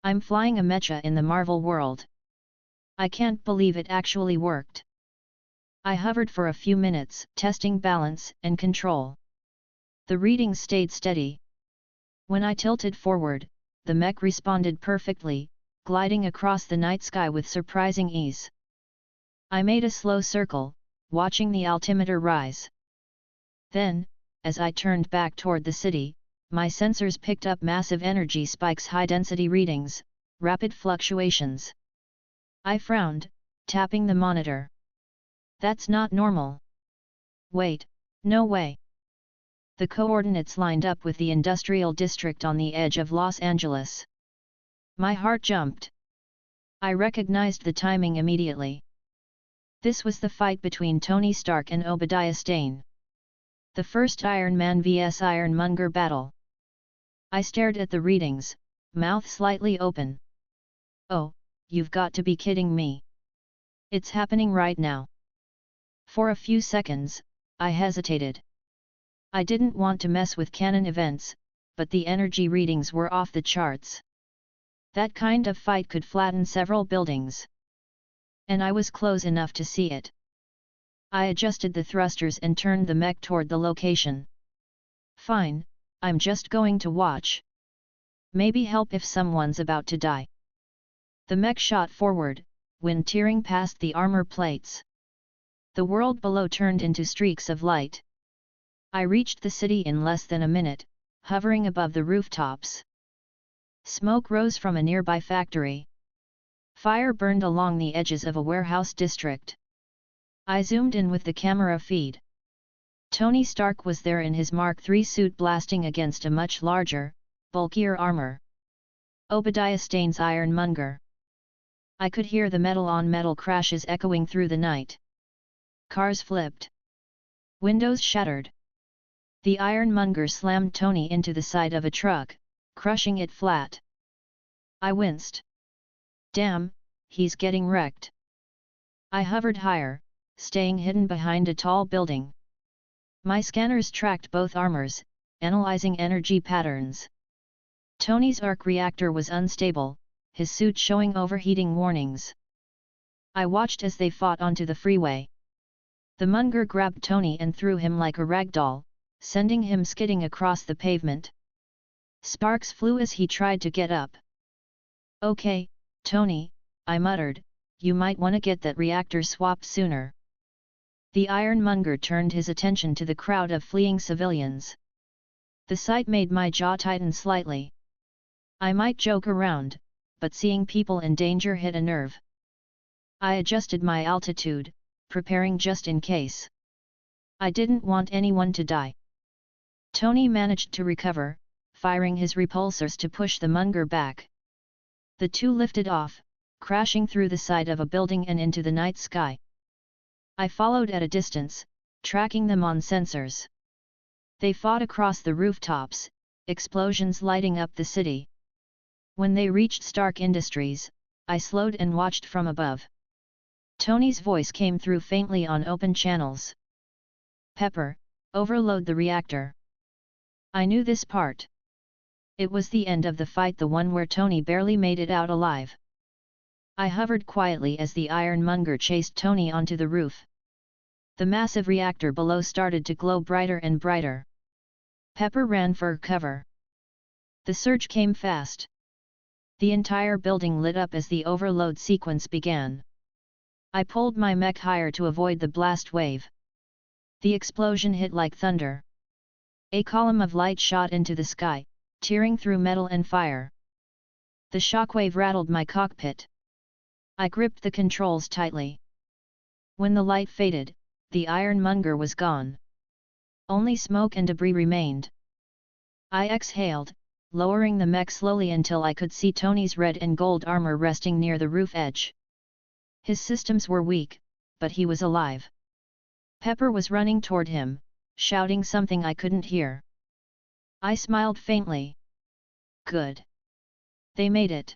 I'm flying a mecha in the Marvel world. I can't believe it actually worked. I hovered for a few minutes, testing balance and control. The readings stayed steady. When I tilted forward, the mech responded perfectly, gliding across the night sky with surprising ease. I made a slow circle, watching the altimeter rise. Then, as I turned back toward the city, my sensors picked up massive energy spikes, high-density readings, rapid fluctuations. I frowned, tapping the monitor. That's not normal. Wait, no way. The coordinates lined up with the industrial district on the edge of Los Angeles. My heart jumped. I recognized the timing immediately. This was the fight between Tony Stark and Obadiah Stane. The first Iron Man vs Ironmonger battle. I stared at the readings, mouth slightly open. Oh, you've got to be kidding me. It's happening right now. For a few seconds, I hesitated. I didn't want to mess with canon events, but the energy readings were off the charts. That kind of fight could flatten several buildings. And I was close enough to see it. I adjusted the thrusters and turned the mech toward the location. Fine, I'm just going to watch. Maybe help if someone's about to die. The mech shot forward, wind tearing past the armor plates. The world below turned into streaks of light. I reached the city in less than a minute, hovering above the rooftops. Smoke rose from a nearby factory. Fire burned along the edges of a warehouse district. I zoomed in with the camera feed. Tony Stark was there in his Mark III suit, blasting against a much larger, bulkier armor. Obadiah Stane's Ironmonger. I could hear the metal-on-metal crashes echoing through the night. Cars flipped. Windows shattered. The Ironmonger slammed Tony into the side of a truck, crushing it flat. I winced. Damn, he's getting wrecked. I hovered higher, staying hidden behind a tall building. My scanners tracked both armors, analyzing energy patterns. Tony's arc reactor was unstable, his suit showing overheating warnings. I watched as they fought onto the freeway. The Munger grabbed Tony and threw him like a rag doll, sending him skidding across the pavement. Sparks flew as he tried to get up. Okay, Tony, I muttered, you might want to get that reactor swapped sooner. The Ironmonger turned his attention to the crowd of fleeing civilians. The sight made my jaw tighten slightly. I might joke around, but seeing people in danger hit a nerve. I adjusted my altitude, preparing just in case. I didn't want anyone to die. Tony managed to recover, firing his repulsors to push the Munger back. The two lifted off, crashing through the side of a building and into the night sky. I followed at a distance, tracking them on sensors. They fought across the rooftops, explosions lighting up the city. When they reached Stark Industries, I slowed and watched from above. Tony's voice came through faintly on open channels. Pepper, overload the reactor. I knew this part. It was the end of the fight, the one where Tony barely made it out alive. I hovered quietly as the Ironmonger chased Tony onto the roof. The massive reactor below started to glow brighter and brighter. Pepper ran for cover. The surge came fast. The entire building lit up as the overload sequence began. I pulled my mech higher to avoid the blast wave. The explosion hit like thunder. A column of light shot into the sky, tearing through metal and fire. The shockwave rattled my cockpit. I gripped the controls tightly. When the light faded, the Ironmonger was gone. Only smoke and debris remained. I exhaled, lowering the mech slowly until I could see Tony's red and gold armor resting near the roof edge. His systems were weak, but he was alive. Pepper was running toward him, shouting something I couldn't hear. I smiled faintly. Good. They made it.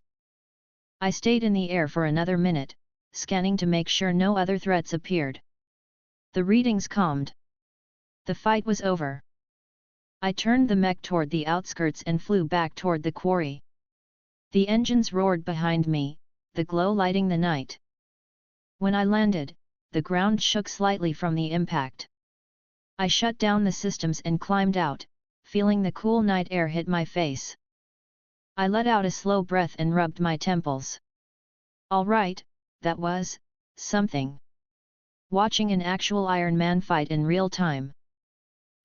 I stayed in the air for another minute, scanning to make sure no other threats appeared. The readings calmed. The fight was over. I turned the mech toward the outskirts and flew back toward the quarry. The engines roared behind me, the glow lighting the night. When I landed, the ground shook slightly from the impact. I shut down the systems and climbed out, feeling the cool night air hit my face. I let out a slow breath and rubbed my temples. All right, that was something. Watching an actual Iron Man fight in real time.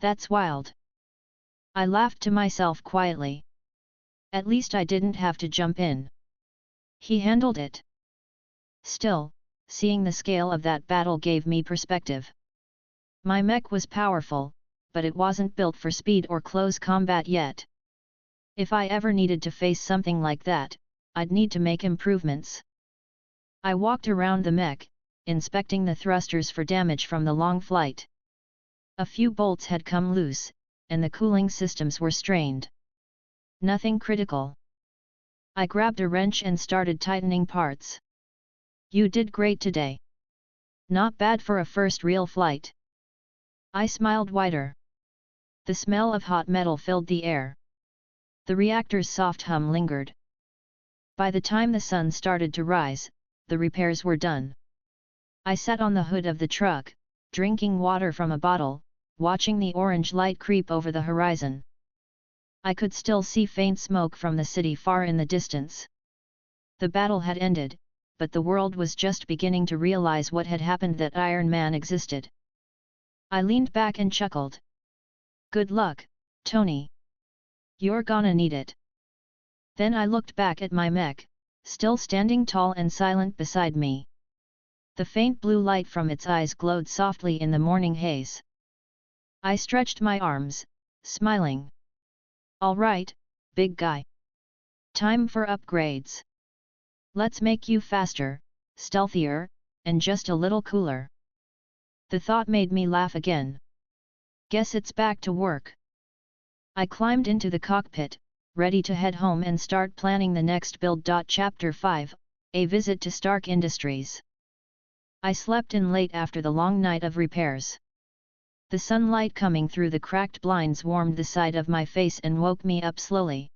That's wild. I laughed to myself quietly. At least I didn't have to jump in. He handled it. Still, seeing the scale of that battle gave me perspective. My mech was powerful, but it wasn't built for speed or close combat yet. If I ever needed to face something like that, I'd need to make improvements. I walked around the mech, inspecting the thrusters for damage from the long flight. A few bolts had come loose, and the cooling systems were strained. Nothing critical. I grabbed a wrench and started tightening parts. You did great today. Not bad for a first real flight. I smiled wider. The smell of hot metal filled the air. The reactor's soft hum lingered. By the time the sun started to rise, the repairs were done. I sat on the hood of the truck, drinking water from a bottle, watching the orange light creep over the horizon. I could still see faint smoke from the city far in the distance. The battle had ended, but the world was just beginning to realize what had happened, that Iron Man existed. I leaned back and chuckled. Good luck, Tony. You're gonna need it. Then I looked back at my mech, still standing tall and silent beside me. The faint blue light from its eyes glowed softly in the morning haze. I stretched my arms, smiling. All right, big guy. Time for upgrades. Let's make you faster, stealthier, and just a little cooler. The thought made me laugh again. Guess it's back to work. I climbed into the cockpit, ready to head home and start planning the next build. Chapter 5, A Visit to Stark Industries. I slept in late after the long night of repairs. The sunlight coming through the cracked blinds warmed the side of my face and woke me up slowly.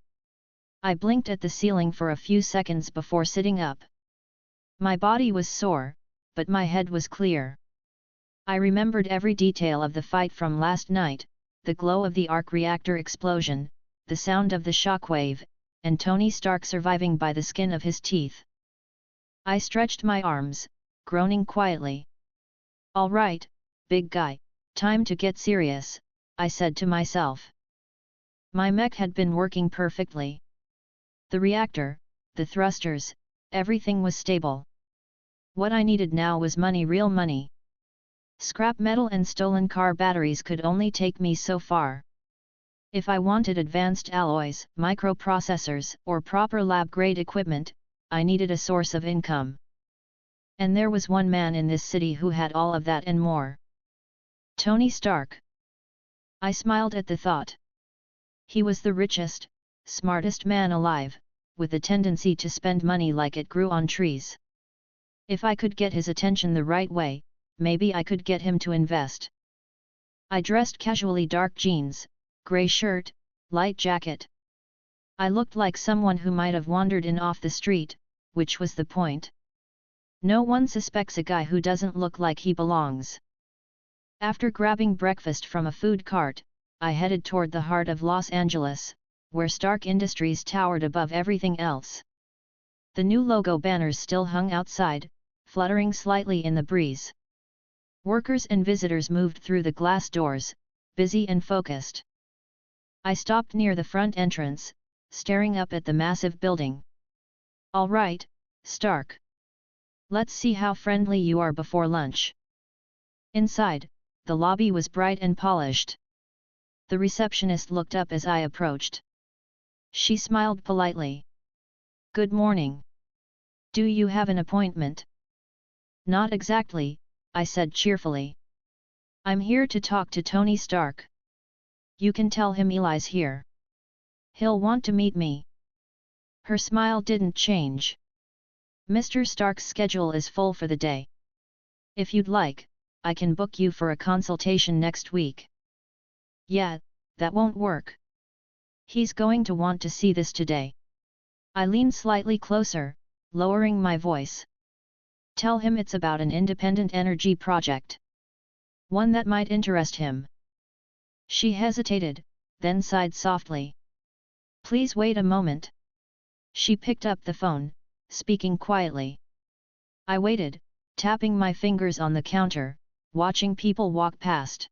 I blinked at the ceiling for a few seconds before sitting up. My body was sore, but my head was clear. I remembered every detail of the fight from last night, the glow of the arc reactor explosion, the sound of the shockwave, and Tony Stark surviving by the skin of his teeth. I stretched my arms, groaning quietly. All right, big guy, time to get serious, I said to myself. My mech had been working perfectly. The reactor, the thrusters, everything was stable. What I needed now was money, real money. Scrap metal and stolen car batteries could only take me so far. If I wanted advanced alloys, microprocessors, or proper lab-grade equipment, I needed a source of income. And there was one man in this city who had all of that and more. Tony Stark. I smiled at the thought. He was the richest, smartest man alive, with a tendency to spend money like it grew on trees. If I could get his attention the right way, maybe I could get him to invest. I dressed casually, dark jeans, grey shirt, light jacket. I looked like someone who might have wandered in off the street, which was the point. No one suspects a guy who doesn't look like he belongs. After grabbing breakfast from a food cart, I headed toward the heart of Los Angeles, where Stark Industries towered above everything else. The new logo banners still hung outside, fluttering slightly in the breeze. Workers and visitors moved through the glass doors, busy and focused. I stopped near the front entrance, staring up at the massive building. All right, Stark. Let's see how friendly you are before lunch. Inside, the lobby was bright and polished. The receptionist looked up as I approached. She smiled politely. Good morning. Do you have an appointment? Not exactly, I said cheerfully. I'm here to talk to Tony Stark. You can tell him Eli's here. He'll want to meet me. Her smile didn't change. Mr. Stark's schedule is full for the day. If you'd like, I can book you for a consultation next week. Yeah, that won't work. He's going to want to see this today. I leaned slightly closer, lowering my voice. Tell him it's about an independent energy project. One that might interest him. She hesitated, then sighed softly. Please wait a moment. She picked up the phone, speaking quietly. I waited, tapping my fingers on the counter, watching people walk past.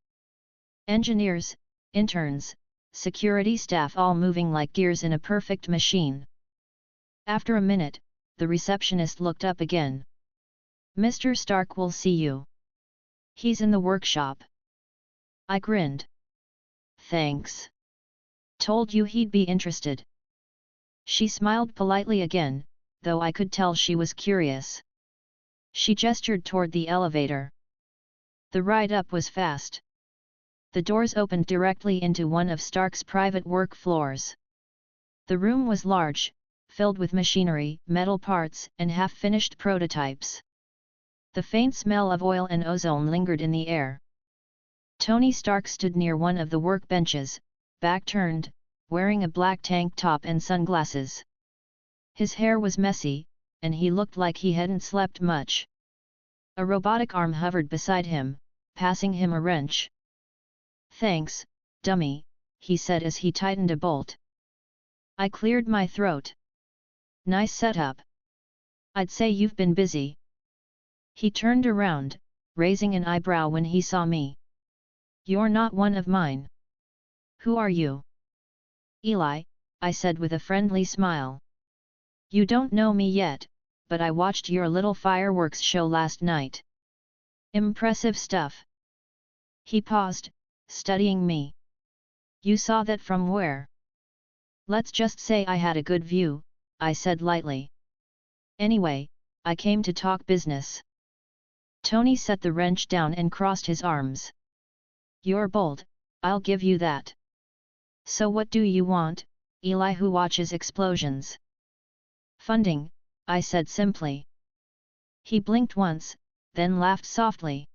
Engineers, interns, security staff all moving like gears in a perfect machine. After a minute, the receptionist looked up again. Mr. Stark will see you. He's in the workshop. I grinned. Thanks. Told you he'd be interested. She smiled politely again, though I could tell she was curious. She gestured toward the elevator. The ride up was fast. The doors opened directly into one of Stark's private work floors. The room was large, filled with machinery, metal parts, and half-finished prototypes. The faint smell of oil and ozone lingered in the air. Tony Stark stood near one of the workbenches, back turned, wearing a black tank top and sunglasses. His hair was messy, and he looked like he hadn't slept much. A robotic arm hovered beside him, passing him a wrench. Thanks, dummy, he said as he tightened a bolt. I cleared my throat. Nice setup. I'd say you've been busy. He turned around, raising an eyebrow when he saw me. You're not one of mine. Who are you? Eli, I said with a friendly smile. You don't know me yet, but I watched your little fireworks show last night. Impressive stuff. He paused, studying me. You saw that from where? Let's just say I had a good view, I said lightly. Anyway, I came to talk business. Tony set the wrench down and crossed his arms. You're bold, I'll give you that. So what do you want, Eli who watches explosions? Funding, I said simply. He blinked once, then laughed softly.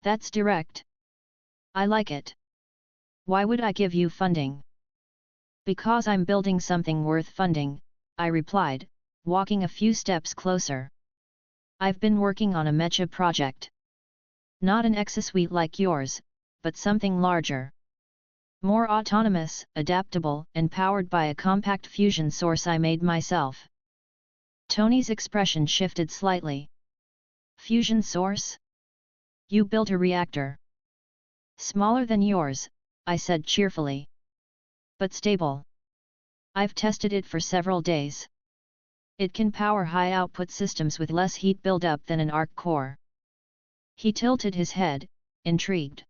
That's direct. I like it. Why would I give you funding? Because I'm building something worth funding, I replied, walking a few steps closer. I've been working on a mecha project. Not an exosuite like yours, but something larger. More autonomous, adaptable, and powered by a compact fusion source I made myself. Tony's expression shifted slightly. Fusion source? You built a reactor. Smaller than yours, I said cheerfully. But stable. I've tested it for several days. It can power high-output systems with less heat buildup than an arc core. He tilted his head, intrigued.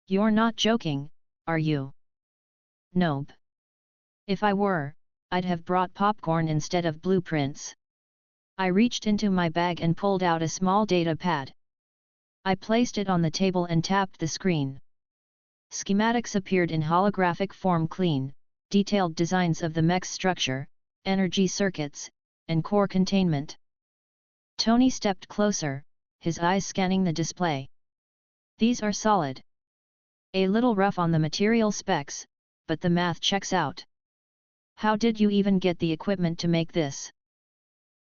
You're not joking, are you? Nope. If I were, I'd have brought popcorn instead of blueprints. I reached into my bag and pulled out a small data pad. I placed it on the table and tapped the screen. Schematics appeared in holographic form, clean, detailed designs of the mech's structure, energy circuits, and core containment. Tony stepped closer, his eyes scanning the display. These are solid. A little rough on the material specs, but the math checks out. How did you even get the equipment to make this?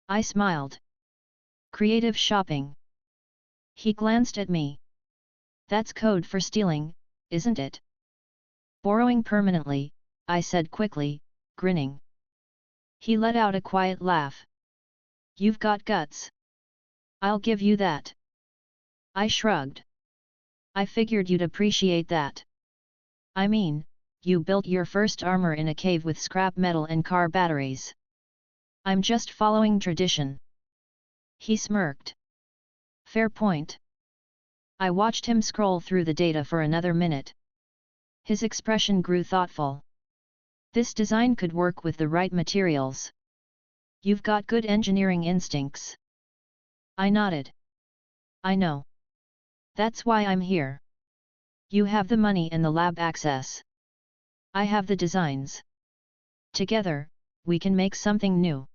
I smiled. Creative shopping. He glanced at me. That's code for stealing, isn't it? Borrowing permanently, I said quickly, grinning. He let out a quiet laugh. You've got guts. I'll give you that. I shrugged. I figured you'd appreciate that. I mean, you built your first armor in a cave with scrap metal and car batteries. I'm just following tradition. He smirked. Fair point. I watched him scroll through the data for another minute. His expression grew thoughtful. This design could work with the right materials. You've got good engineering instincts. I nodded. I know. That's why I'm here. You have the money and the lab access. I have the designs. Together, we can make something new.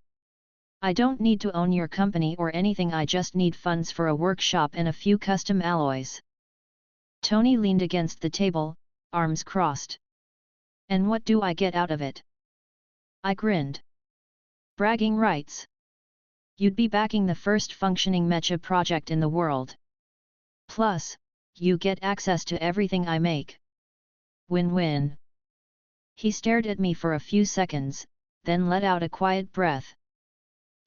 I don't need to own your company or anything, I just need funds for a workshop and a few custom alloys. Tony leaned against the table, arms crossed. And what do I get out of it? I grinned. Bragging rights. You'd be backing the first functioning mecha project in the world. Plus, you get access to everything I make. Win-win. He stared at me for a few seconds, then let out a quiet breath.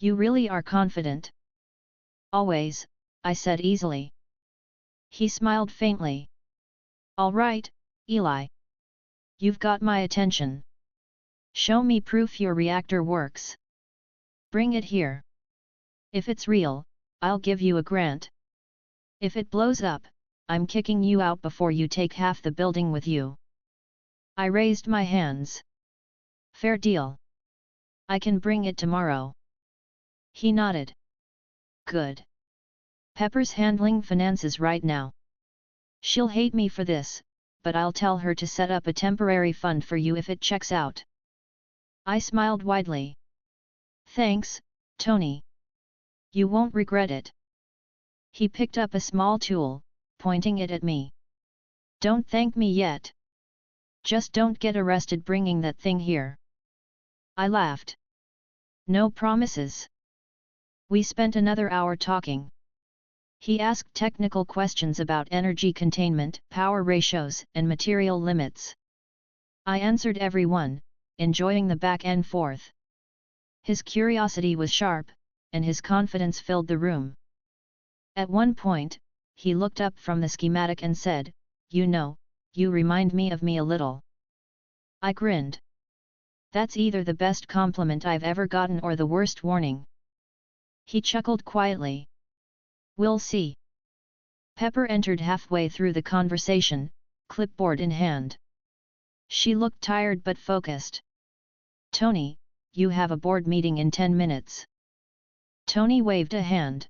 You really are confident? Always, I said easily. He smiled faintly. All right, Eli. You've got my attention. Show me proof your reactor works. Bring it here. If it's real, I'll give you a grant. If it blows up, I'm kicking you out before you take half the building with you. I raised my hands. Fair deal. I can bring it tomorrow. He nodded. Good. Pepper's handling finances right now. She'll hate me for this, but I'll tell her to set up a temporary fund for you if it checks out. I smiled widely. Thanks, Tony. You won't regret it. He picked up a small tool, pointing it at me. Don't thank me yet. Just don't get arrested bringing that thing here. I laughed. No promises. We spent another hour talking. He asked technical questions about energy containment, power ratios, and material limits. I answered every one, enjoying the back and forth. His curiosity was sharp, and his confidence filled the room. At one point, he looked up from the schematic and said, "You know, you remind me of me a little." I grinned. That's either the best compliment I've ever gotten or the worst warning. He chuckled quietly. We'll see. Pepper entered halfway through the conversation, clipboard in hand. She looked tired but focused. Tony, you have a board meeting in 10 minutes. Tony waved a hand.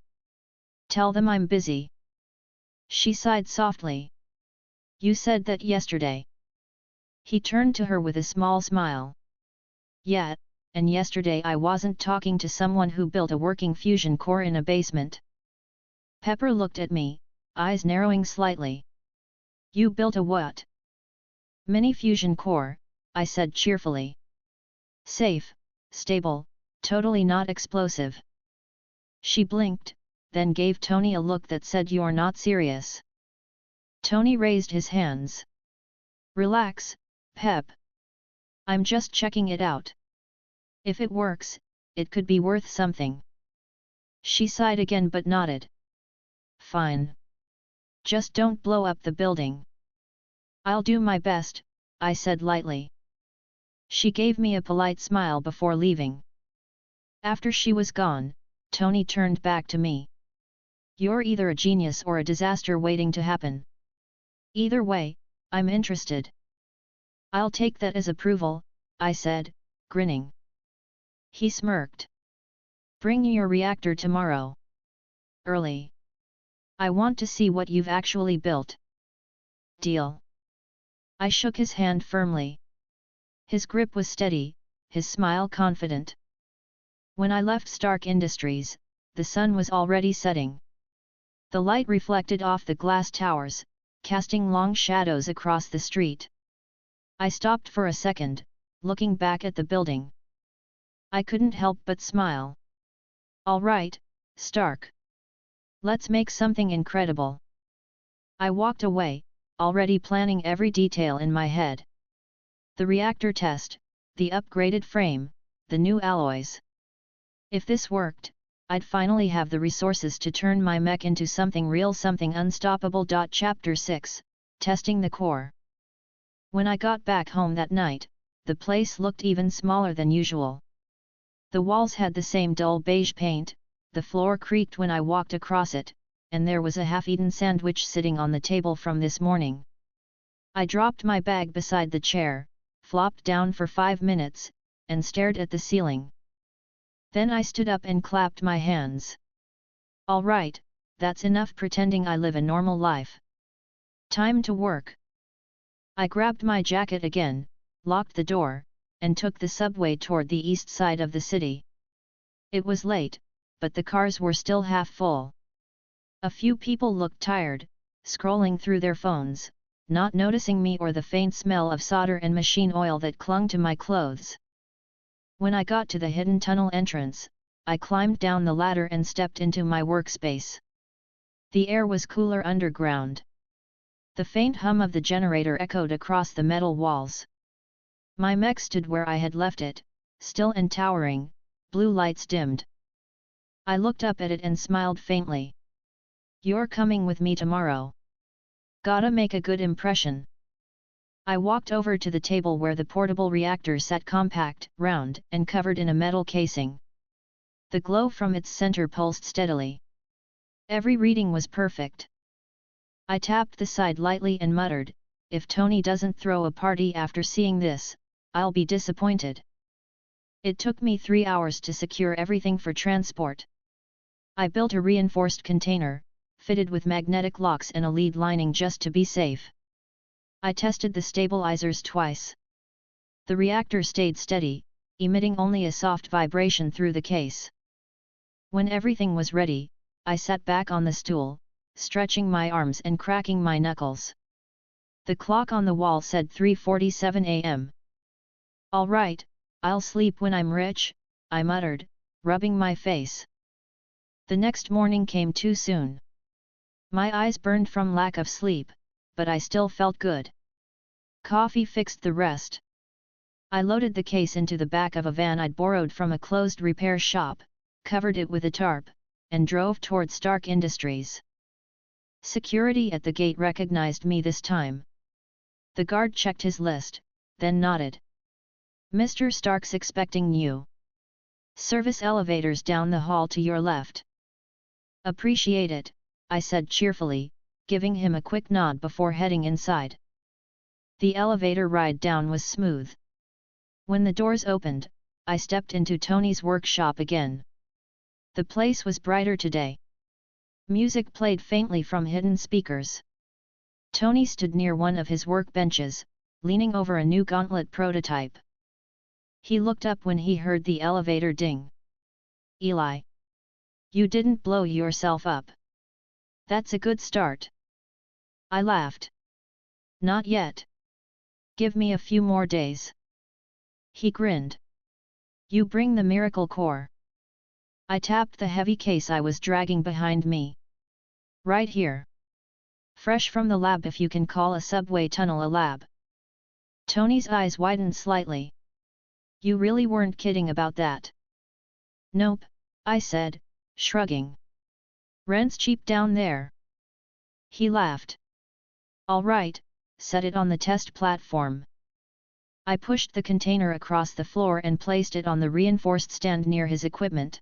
Tell them I'm busy. She sighed softly. You said that yesterday. He turned to her with a small smile. Yeah, and yesterday I wasn't talking to someone who built a working fusion core in a basement. Pepper looked at me, eyes narrowing slightly. You built a what? Mini fusion core, I said cheerfully. Safe, stable, totally not explosive. She blinked, then gave Tony a look that said you're not serious. Tony raised his hands. Relax, Pep. I'm just checking it out. If it works, it could be worth something. She sighed again but nodded. Fine. Just don't blow up the building. I'll do my best, I said lightly. She gave me a polite smile before leaving. After she was gone, Tony turned back to me. You're either a genius or a disaster waiting to happen. Either way, I'm interested. I'll take that as approval, I said, grinning. He smirked. Bring your reactor tomorrow. Early. I want to see what you've actually built. Deal. I shook his hand firmly. His grip was steady, his smile confident. When I left Stark Industries, the sun was already setting. The light reflected off the glass towers, casting long shadows across the street. I stopped for a second, looking back at the building. I couldn't help but smile. All right, Stark. Let's make something incredible. I walked away, already planning every detail in my head. The reactor test, the upgraded frame, the new alloys. If this worked, I'd finally have the resources to turn my mech into something real, something unstoppable. Chapter 6, Testing the Core. When I got back home that night, the place looked even smaller than usual. The walls had the same dull beige paint, the floor creaked when I walked across it, and there was a half-eaten sandwich sitting on the table from this morning. I dropped my bag beside the chair, flopped down for 5 minutes, and stared at the ceiling. Then I stood up and clapped my hands. All right, that's enough pretending I live a normal life. Time to work. I grabbed my jacket again, locked the door, and took the subway toward the east side of the city. It was late, but the cars were still half full. A few people looked tired, scrolling through their phones, not noticing me or the faint smell of solder and machine oil that clung to my clothes. When I got to the hidden tunnel entrance, I climbed down the ladder and stepped into my workspace. The air was cooler underground. The faint hum of the generator echoed across the metal walls. My mech stood where I had left it, still and towering, blue lights dimmed. I looked up at it and smiled faintly. "You're coming with me tomorrow. Gotta make a good impression." I walked over to the table where the portable reactor sat compact, round, and covered in a metal casing. The glow from its center pulsed steadily. Every reading was perfect. I tapped the side lightly and muttered, "If Tony doesn't throw a party after seeing this, I'll be disappointed." It took me 3 hours to secure everything for transport. I built a reinforced container, fitted with magnetic locks and a lead lining just to be safe. I tested the stabilizers twice. The reactor stayed steady, emitting only a soft vibration through the case. When everything was ready, I sat back on the stool, stretching my arms and cracking my knuckles. The clock on the wall said 3:47 a.m. "All right, I'll sleep when I'm rich," I muttered, rubbing my face. The next morning came too soon. My eyes burned from lack of sleep, but I still felt good. Coffee fixed the rest. I loaded the case into the back of a van I'd borrowed from a closed repair shop, covered it with a tarp, and drove toward Stark Industries. Security at the gate recognized me this time. The guard checked his list, then nodded. "Mr. Stark's expecting you. Service elevators down the hall to your left." "Appreciate it," I said cheerfully, giving him a quick nod before heading inside. The elevator ride down was smooth. When the doors opened, I stepped into Tony's workshop again. The place was brighter today. Music played faintly from hidden speakers. Tony stood near one of his workbenches, leaning over a new gauntlet prototype. He looked up when he heard the elevator ding. "Eli, you didn't blow yourself up. That's a good start." I laughed. "Not yet. Give me a few more days." He grinned. "You bring the miracle core." I tapped the heavy case I was dragging behind me. "Right here. Fresh from the lab, if you can call a subway tunnel a lab." Tony's eyes widened slightly. "You really weren't kidding about that?" "Nope," I said, shrugging. "Rent's cheap down there." He laughed. "All right, set it on the test platform." I pushed the container across the floor and placed it on the reinforced stand near his equipment.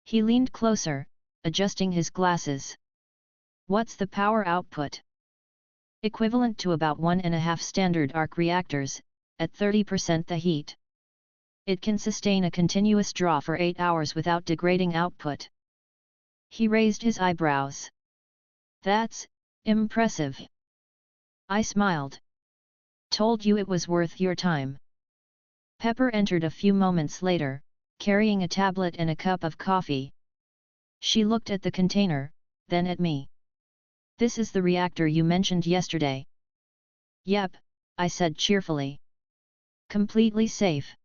He leaned closer, adjusting his glasses. "What's the power output?" "Equivalent to about 1.5 standard arc reactors, at 30% the heat. It can sustain a continuous draw for 8 hours without degrading output." He raised his eyebrows. "That's impressive." I smiled. "Told you it was worth your time." Pepper entered a few moments later, carrying a tablet and a cup of coffee. She looked at the container, then at me. "This is the reactor you mentioned yesterday." "Yep," I said cheerfully. "Completely safe?"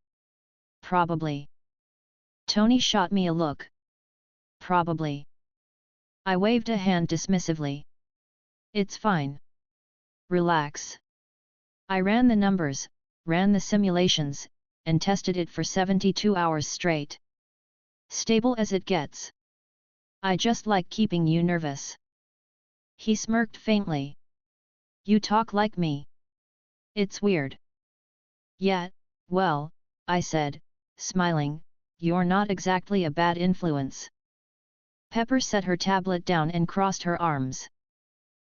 "Probably." Tony shot me a look. "Probably." I waved a hand dismissively. "It's fine. Relax." I ran the numbers, ran the simulations, and tested it for 72 hours straight. "Stable as it gets. I just like keeping you nervous." He smirked faintly. "You talk like me. It's weird." "Yeah, well," I said, smiling, "you're not exactly a bad influence." Pepper set her tablet down and crossed her arms.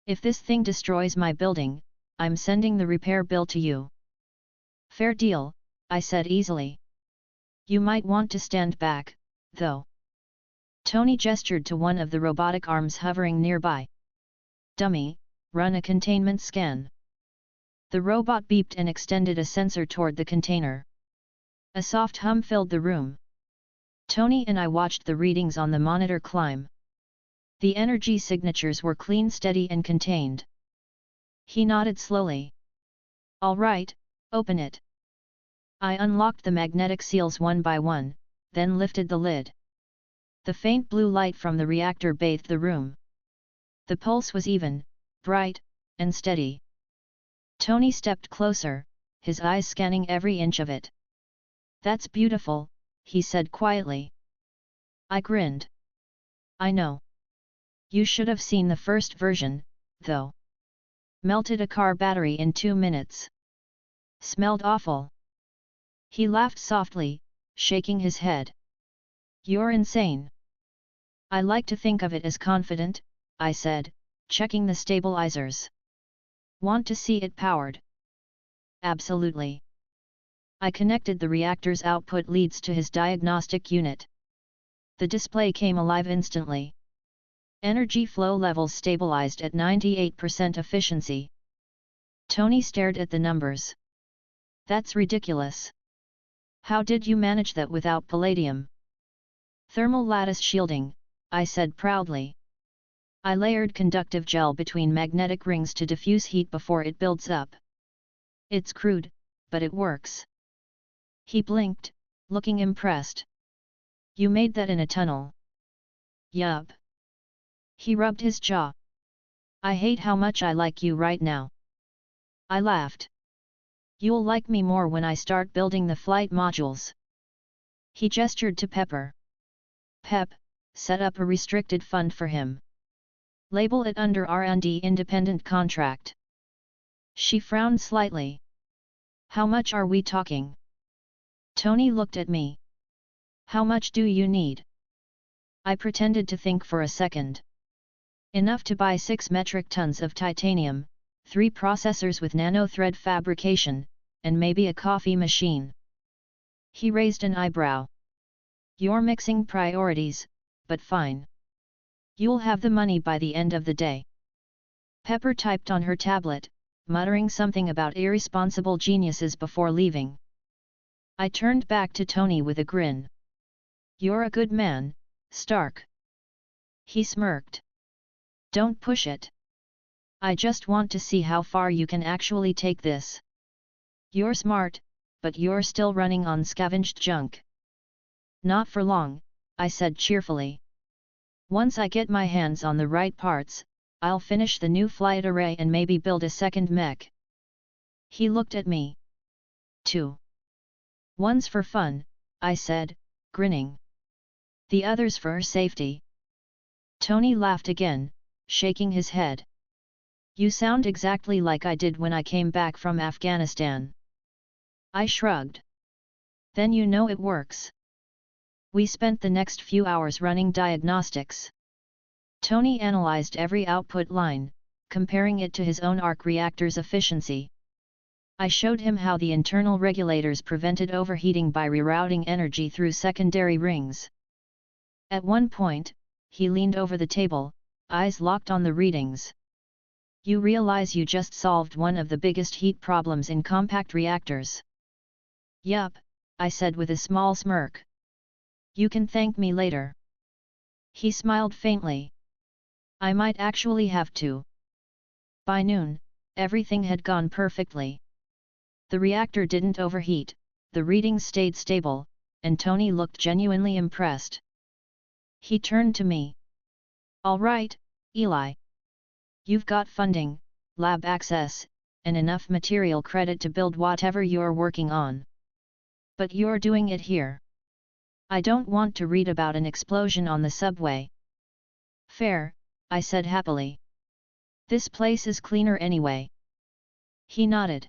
"If this thing destroys my building, I'm sending the repair bill to you." "Fair deal," I said easily. "You might want to stand back, though." Tony gestured to one of the robotic arms hovering nearby. Dummy, run a containment scan. The robot beeped and extended a sensor toward the container. A soft hum filled the room. Tony and I watched the readings on the monitor climb. The energy signatures were clean, steady and contained. He nodded slowly. All right, open it. I unlocked the magnetic seals one by one, then lifted the lid. The faint blue light from the reactor bathed the room. The pulse was even, bright, and steady. Tony stepped closer, his eyes scanning every inch of it. That's beautiful, he said quietly. I grinned. I know. You should have seen the first version, though. Melted a car battery in 2 minutes. Smelled awful. He laughed softly, shaking his head. You're insane. I like to think of it as confident, I said, checking the stabilizers. Want to see it powered? Absolutely. I connected the reactor's output leads to his diagnostic unit. The display came alive instantly. Energy flow levels stabilized at 98% efficiency. Tony stared at the numbers. That's ridiculous. How did you manage that without palladium? Thermal lattice shielding, I said proudly. I layered conductive gel between magnetic rings to diffuse heat before it builds up. It's crude, but it works. He blinked, looking impressed. You made that in a tunnel. Yup. He rubbed his jaw. I hate how much I like you right now. I laughed. You'll like me more when I start building the flight modules. He gestured to Pepper. Pep, set up a restricted fund for him. Label it under R&D independent contract. She frowned slightly. How much are we talking? Tony looked at me. How much do you need? I pretended to think for a second. Enough to buy 6 metric tons of titanium, 3 processors with nanothread fabrication, and maybe a coffee machine. He raised an eyebrow. You're mixing priorities, but fine. You'll have the money by the end of the day. Pepper typed on her tablet, muttering something about irresponsible geniuses before leaving. I turned back to Tony with a grin. You're a good man, Stark. He smirked. Don't push it. I just want to see how far you can actually take this. You're smart, but you're still running on scavenged junk. Not for long, I said cheerfully. Once I get my hands on the right parts, I'll finish the new flight array and maybe build a second mech. He looked at me. 2. One's for fun, I said, grinning. The other's for safety. Tony laughed again, shaking his head. You sound exactly like I did when I came back from Afghanistan. I shrugged. Then you know it works. We spent the next few hours running diagnostics. Tony analyzed every output line, comparing it to his own arc reactor's efficiency. I showed him how the internal regulators prevented overheating by rerouting energy through secondary rings. At one point, he leaned over the table, eyes locked on the readings. You realize you just solved one of the biggest heat problems in compact reactors. Yup, I said with a small smirk. You can thank me later. He smiled faintly. I might actually have to. By noon, everything had gone perfectly. The reactor didn't overheat, the readings stayed stable, and Tony looked genuinely impressed. He turned to me. All right, Eli. You've got funding, lab access, and enough material credit to build whatever you're working on. But you're doing it here. I don't want to read about an explosion on the subway. Fair, I said happily. This place is cleaner anyway. He nodded.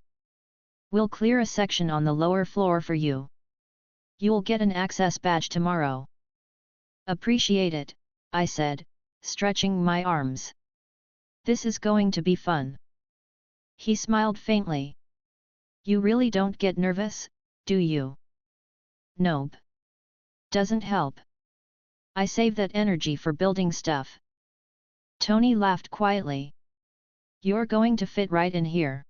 We'll clear a section on the lower floor for you. You'll get an access badge tomorrow. Appreciate it, I said, stretching my arms. This is going to be fun. He smiled faintly. You really don't get nervous, do you? Nope. Doesn't help. I save that energy for building stuff. Tony laughed quietly. You're going to fit right in here.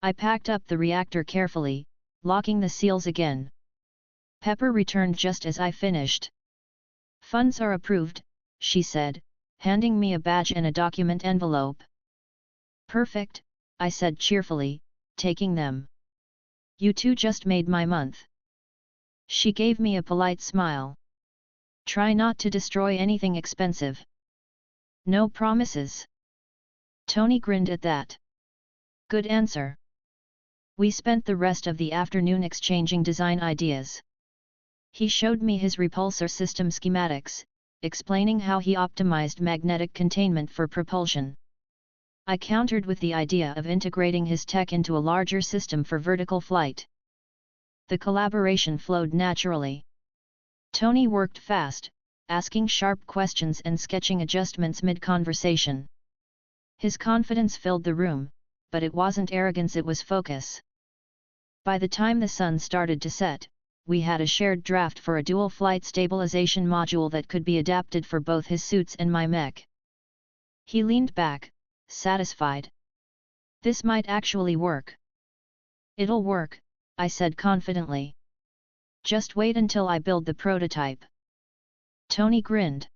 I packed up the reactor carefully, locking the seals again. Pepper returned just as I finished. Funds are approved, she said, handing me a badge and a document envelope. Perfect, I said cheerfully, taking them. You two just made my month. She gave me a polite smile. Try not to destroy anything expensive. No promises. Tony grinned at that. Good answer. We spent the rest of the afternoon exchanging design ideas. He showed me his repulsor system schematics, explaining how he optimized magnetic containment for propulsion. I countered with the idea of integrating his tech into a larger system for vertical flight. The collaboration flowed naturally. Tony worked fast, asking sharp questions and sketching adjustments mid-conversation. His confidence filled the room, but it wasn't arrogance, it was focus. By the time the sun started to set, we had a shared draft for a dual flight stabilization module that could be adapted for both his suits and my mech. He leaned back, satisfied. This might actually work. It'll work, I said confidently. Just wait until I build the prototype. Tony grinned.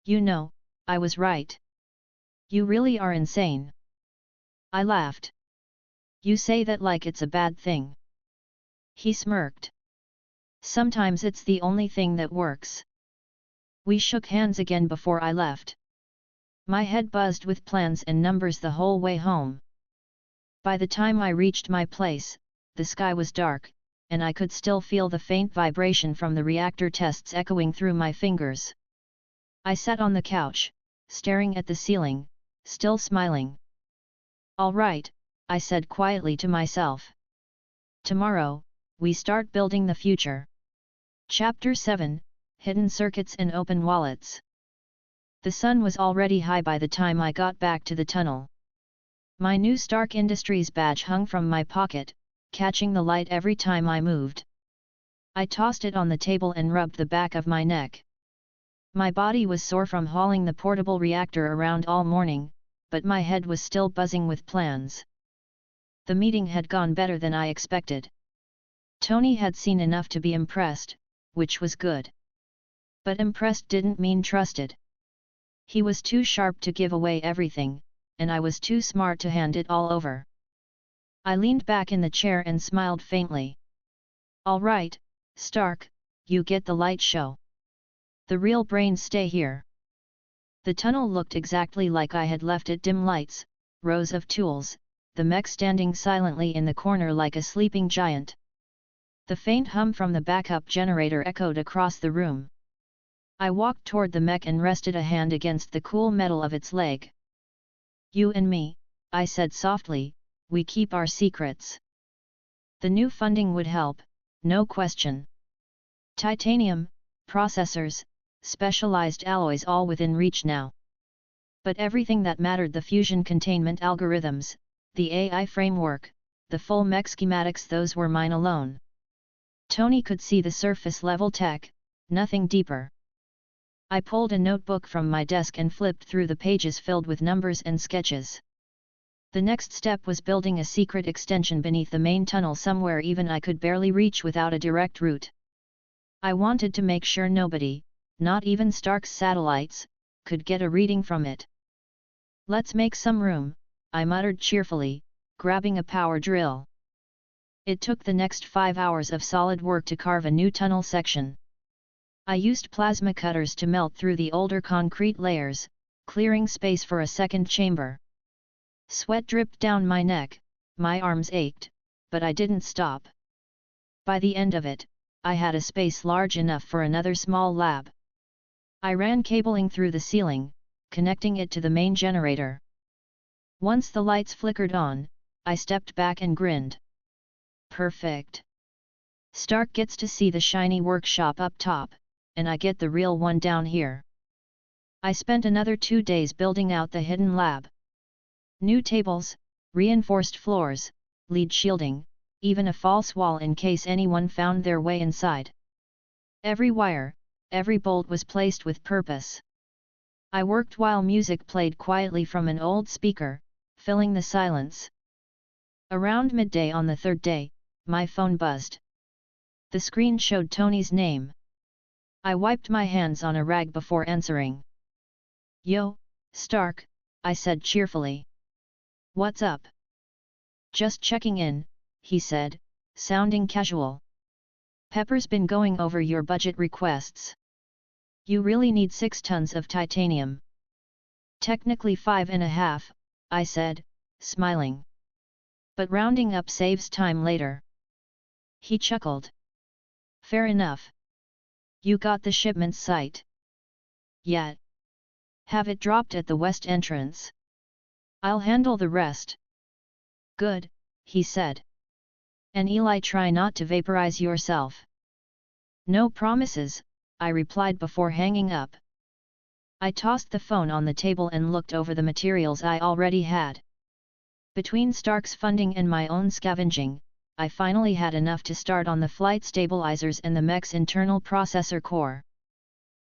You know, I was right. You really are insane. I laughed. You say that like it's a bad thing. He smirked. Sometimes it's the only thing that works. We shook hands again before I left. My head buzzed with plans and numbers the whole way home. By the time I reached my place, the sky was dark, and I could still feel the faint vibration from the reactor tests echoing through my fingers. I sat on the couch, staring at the ceiling, still smiling. All right, I said quietly to myself. Tomorrow, we start building the future. Chapter 7, Hidden Circuits and Open Wallets. The sun was already high by the time I got back to the tunnel. My new Stark Industries badge hung from my pocket, catching the light every time I moved. I tossed it on the table and rubbed the back of my neck. My body was sore from hauling the portable reactor around all morning, but my head was still buzzing with plans. The meeting had gone better than I expected. Tony had seen enough to be impressed, which was good. But impressed didn't mean trusted. He was too sharp to give away everything, and I was too smart to hand it all over. I leaned back in the chair and smiled faintly. All right, Stark, you get the light show. The real brains stay here. The tunnel looked exactly like I had left it, dim lights, rows of tools, the mech standing silently in the corner like a sleeping giant. The faint hum from the backup generator echoed across the room. I walked toward the mech and rested a hand against the cool metal of its leg. You and me, I said softly, we keep our secrets. The new funding would help, no question. Titanium, processors, specialized alloys all within reach now. But everything that mattered, the fusion containment algorithms, the AI framework, the full mech schematics, those were mine alone. Tony could see the surface level tech, nothing deeper. I pulled a notebook from my desk and flipped through the pages filled with numbers and sketches. The next step was building a secret extension beneath the main tunnel somewhere even I could barely reach without a direct route. I wanted to make sure nobody, not even Stark's satellites, could get a reading from it. Let's make some room, I muttered cheerfully, grabbing a power drill. It took the next 5 hours of solid work to carve a new tunnel section. I used plasma cutters to melt through the older concrete layers, clearing space for a second chamber. Sweat dripped down my neck, my arms ached, but I didn't stop. By the end of it, I had a space large enough for another small lab. I ran cabling through the ceiling, connecting it to the main generator. Once the lights flickered on, I stepped back and grinned. Perfect. Stark gets to see the shiny workshop up top, and I get the real one down here. I spent another 2 days building out the hidden lab. New tables, reinforced floors, lead shielding, even a false wall in case anyone found their way inside. Every wire, every bolt was placed with purpose. I worked while music played quietly from an old speaker, filling the silence. Around midday on the third day, my phone buzzed. The screen showed Tony's name. I wiped my hands on a rag before answering. "Yo, Stark," I said cheerfully. "What's up?" "Just checking in," he said, sounding casual. "Pepper's been going over your budget requests. You really need 6 tons of titanium." "Technically 5.5, I said, smiling. "But rounding up saves time later." He chuckled. "Fair enough. You got the shipment's site?" "Yeah. Have it dropped at the west entrance. I'll handle the rest." "Good," he said. "And Eli, try not to vaporize yourself." "No promises," I replied before hanging up. I tossed the phone on the table and looked over the materials I already had. Between Stark's funding and my own scavenging, I finally had enough to start on the flight stabilizers and the mech's internal processor core.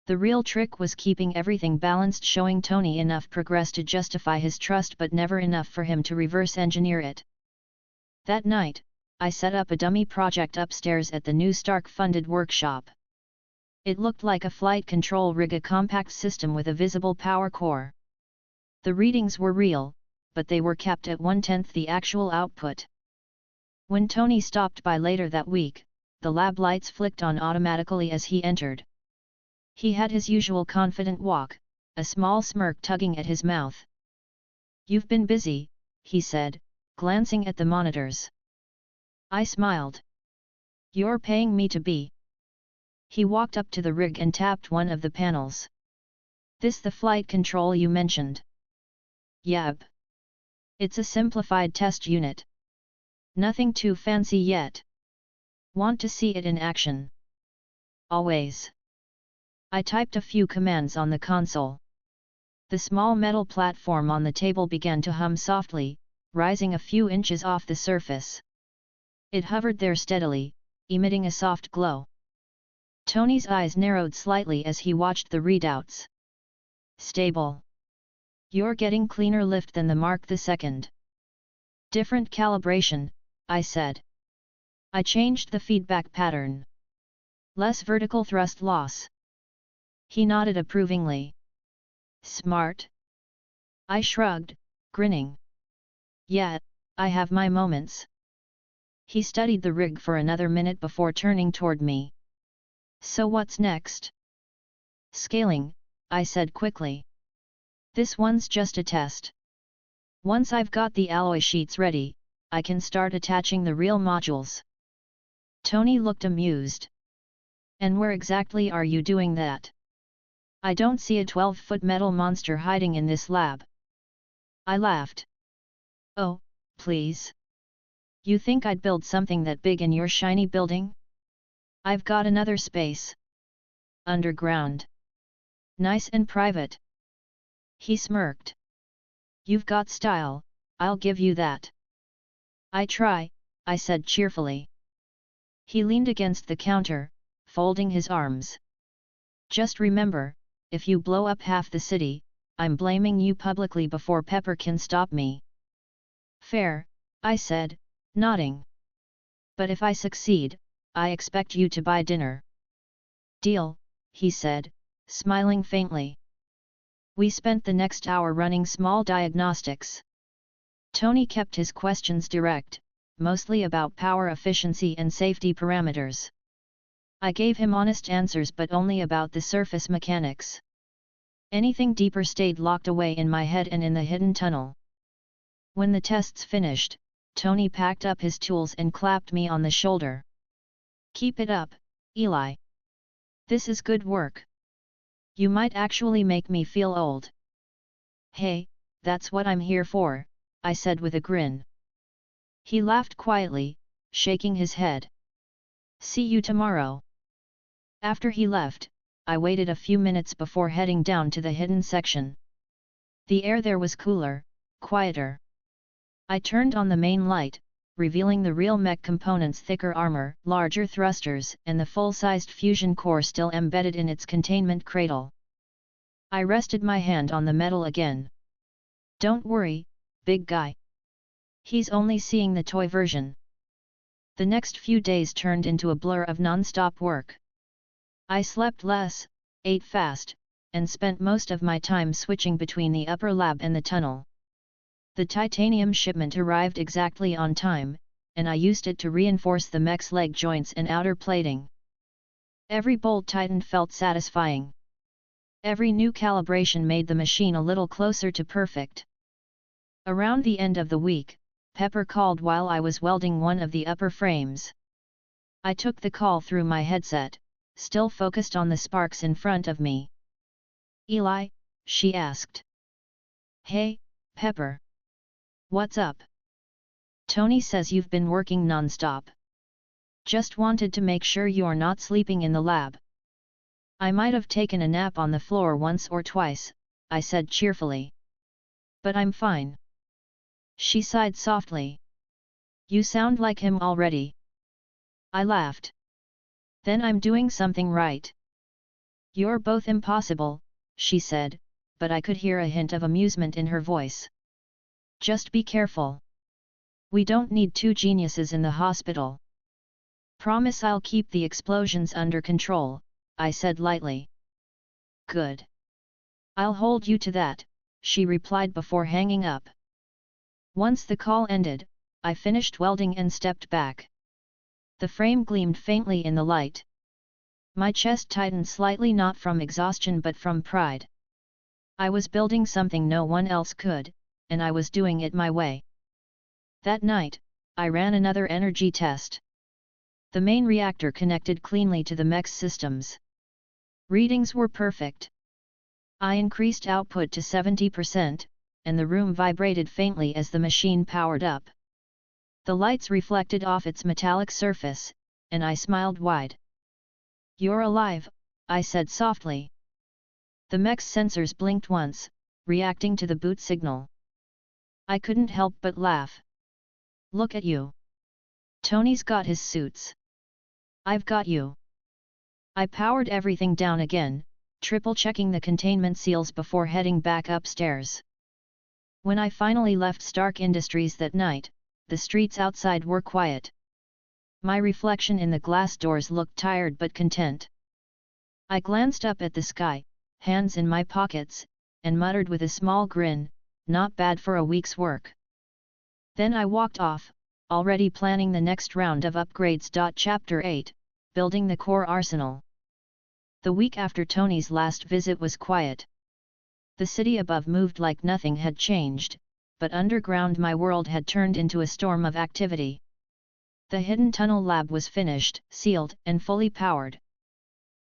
The real trick was keeping everything balanced, showing Tony enough progress to justify his trust but never enough for him to reverse engineer it. That night, I set up a dummy project upstairs at the new Stark-funded workshop. It looked like a flight control rig, a compact system with a visible power core. The readings were real, but they were capped at 1/10 the actual output. When Tony stopped by later that week, the lab lights flicked on automatically as he entered. He had his usual confident walk, a small smirk tugging at his mouth. "You've been busy," he said, glancing at the monitors. I smiled. "You're paying me to be." He walked up to the rig and tapped one of the panels. "This the flight control you mentioned?" "Yep. It's a simplified test unit. Nothing too fancy yet. Want to see it in action?" "Always." I typed a few commands on the console. The small metal platform on the table began to hum softly, rising a few inches off the surface. It hovered there steadily, emitting a soft glow. Tony's eyes narrowed slightly as he watched the readouts. "Stable. You're getting cleaner lift than the Mark II. "Different calibration," I said. I changed the feedback pattern. "Less vertical thrust loss." He nodded approvingly. "Smart." I shrugged, grinning. "Yeah, I have my moments." He studied the rig for another minute before turning toward me. "So what's next?" "Scaling," I said quickly. "This one's just a test. Once I've got the alloy sheets ready, I can start attaching the real modules." Tony looked amused. "And where exactly are you doing that? I don't see a 12-foot metal monster hiding in this lab." I laughed. "Oh, please. You think I'd build something that big in your shiny building? I've got another space. Underground. Nice and private." He smirked. "You've got style, I'll give you that." "I try," I said cheerfully. He leaned against the counter, folding his arms. "Just remember, if you blow up half the city, I'm blaming you publicly before Pepper can stop me." "Fair," I said, nodding. "But if I succeed, I expect you to buy dinner." "Deal," he said, smiling faintly. We spent the next hour running small diagnostics. Tony kept his questions direct, mostly about power efficiency and safety parameters. I gave him honest answers but only about the surface mechanics. Anything deeper stayed locked away in my head and in the hidden tunnel. When the tests finished, Tony packed up his tools and clapped me on the shoulder. "Keep it up, Eli. This is good work. You might actually make me feel old." "Hey, that's what I'm here for," I said with a grin. He laughed quietly, shaking his head. "See you tomorrow." After he left, I waited a few minutes before heading down to the hidden section. The air there was cooler, quieter. I turned on the main light, revealing the real mech components: thicker armor, larger thrusters, and the full-sized fusion core still embedded in its containment cradle. I rested my hand on the metal again. Don't worry, big guy. He's only seeing the toy version. The next few days turned into a blur of non-stop work. I slept less, ate fast, and spent most of my time switching between the upper lab and the tunnel. The titanium shipment arrived exactly on time, and I used it to reinforce the mech's leg joints and outer plating. Every bolt tightened felt satisfying. Every new calibration made the machine a little closer to perfect. Around the end of the week, Pepper called while I was welding one of the upper frames. I took the call through my headset, still focused on the sparks in front of me. "Eli," she asked. "Hey, Pepper. What's up?" "Tony says you've been working non-stop. Just wanted to make sure you're not sleeping in the lab." "I might have taken a nap on the floor once or twice," I said cheerfully. "But I'm fine." She sighed softly. "You sound like him already." I laughed. "Then I'm doing something right." "You're both impossible," she said, but I could hear a hint of amusement in her voice. "Just be careful. We don't need two geniuses in the hospital." "Promise I'll keep the explosions under control," I said lightly. "Good. I'll hold you to that," she replied before hanging up. Once the call ended, I finished welding and stepped back. The frame gleamed faintly in the light. My chest tightened slightly, not from exhaustion but from pride. I was building something no one else could, and I was doing it my way. That night, I ran another energy test. The main reactor connected cleanly to the mech's systems. Readings were perfect. I increased output to 70%, and the room vibrated faintly as the machine powered up. The lights reflected off its metallic surface, and I smiled wide. "You're alive," I said softly. The mech's sensors blinked once, reacting to the boot signal. I couldn't help but laugh. "Look at you. Tony's got his suits. I've got you." I powered everything down again, triple-checking the containment seals before heading back upstairs. When I finally left Stark Industries that night, the streets outside were quiet. My reflection in the glass doors looked tired but content. I glanced up at the sky, hands in my pockets, and muttered with a small grin, "Not bad for a week's work." Then I walked off, already planning the next round of upgrades. Chapter 8, Building the Core Arsenal. The week after Tony's last visit was quiet. The city above moved like nothing had changed, but underground my world had turned into a storm of activity. The hidden tunnel lab was finished, sealed, and fully powered.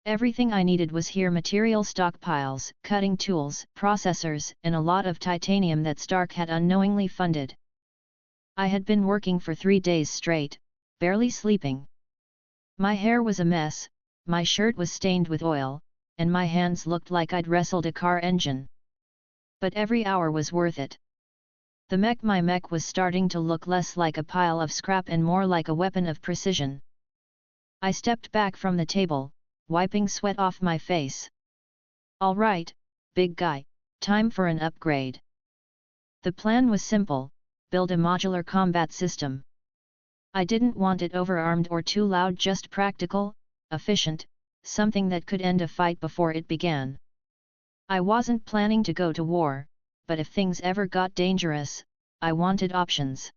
Everything I needed was here: material stockpiles, cutting tools, processors, and a lot of titanium that Stark had unknowingly funded. I had been working for 3 days straight, barely sleeping. My hair was a mess, my shirt was stained with oil, and my hands looked like I'd wrestled a car engine. But every hour was worth it. My mech was starting to look less like a pile of scrap and more like a weapon of precision. I stepped back from the table, wiping sweat off my face. "All right, big guy, time for an upgrade." The plan was simple: build a modular combat system. I didn't want it overarmed or too loud, just practical, efficient, something that could end a fight before it began. I wasn't planning to go to war, but if things ever got dangerous, I wanted options.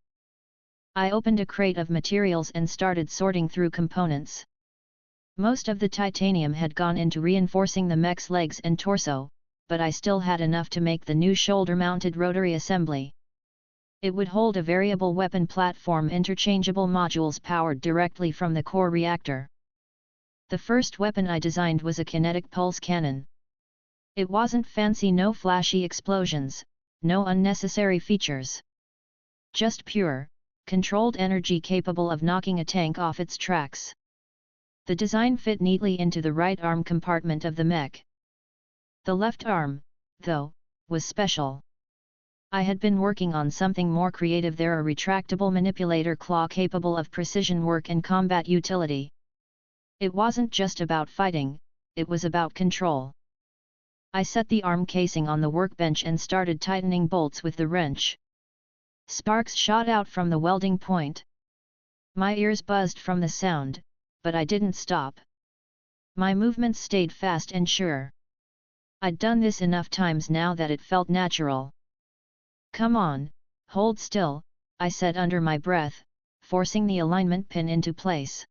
I opened a crate of materials and started sorting through components. Most of the titanium had gone into reinforcing the mech's legs and torso, but I still had enough to make the new shoulder-mounted rotary assembly. It would hold a variable weapon platform, interchangeable modules powered directly from the core reactor. The first weapon I designed was a kinetic pulse cannon. It wasn't fancy, no flashy explosions, no unnecessary features. Just pure, controlled energy capable of knocking a tank off its tracks. The design fit neatly into the right arm compartment of the mech. The left arm, though, was special. I had been working on something more creative there, a retractable manipulator claw capable of precision work and combat utility. It wasn't just about fighting, it was about control. I set the arm casing on the workbench and started tightening bolts with the wrench. Sparks shot out from the welding point. My ears buzzed from the sound, but I didn't stop. My movements stayed fast and sure. I'd done this enough times now that it felt natural. "Come on, hold still," I said under my breath, forcing the alignment pin into place.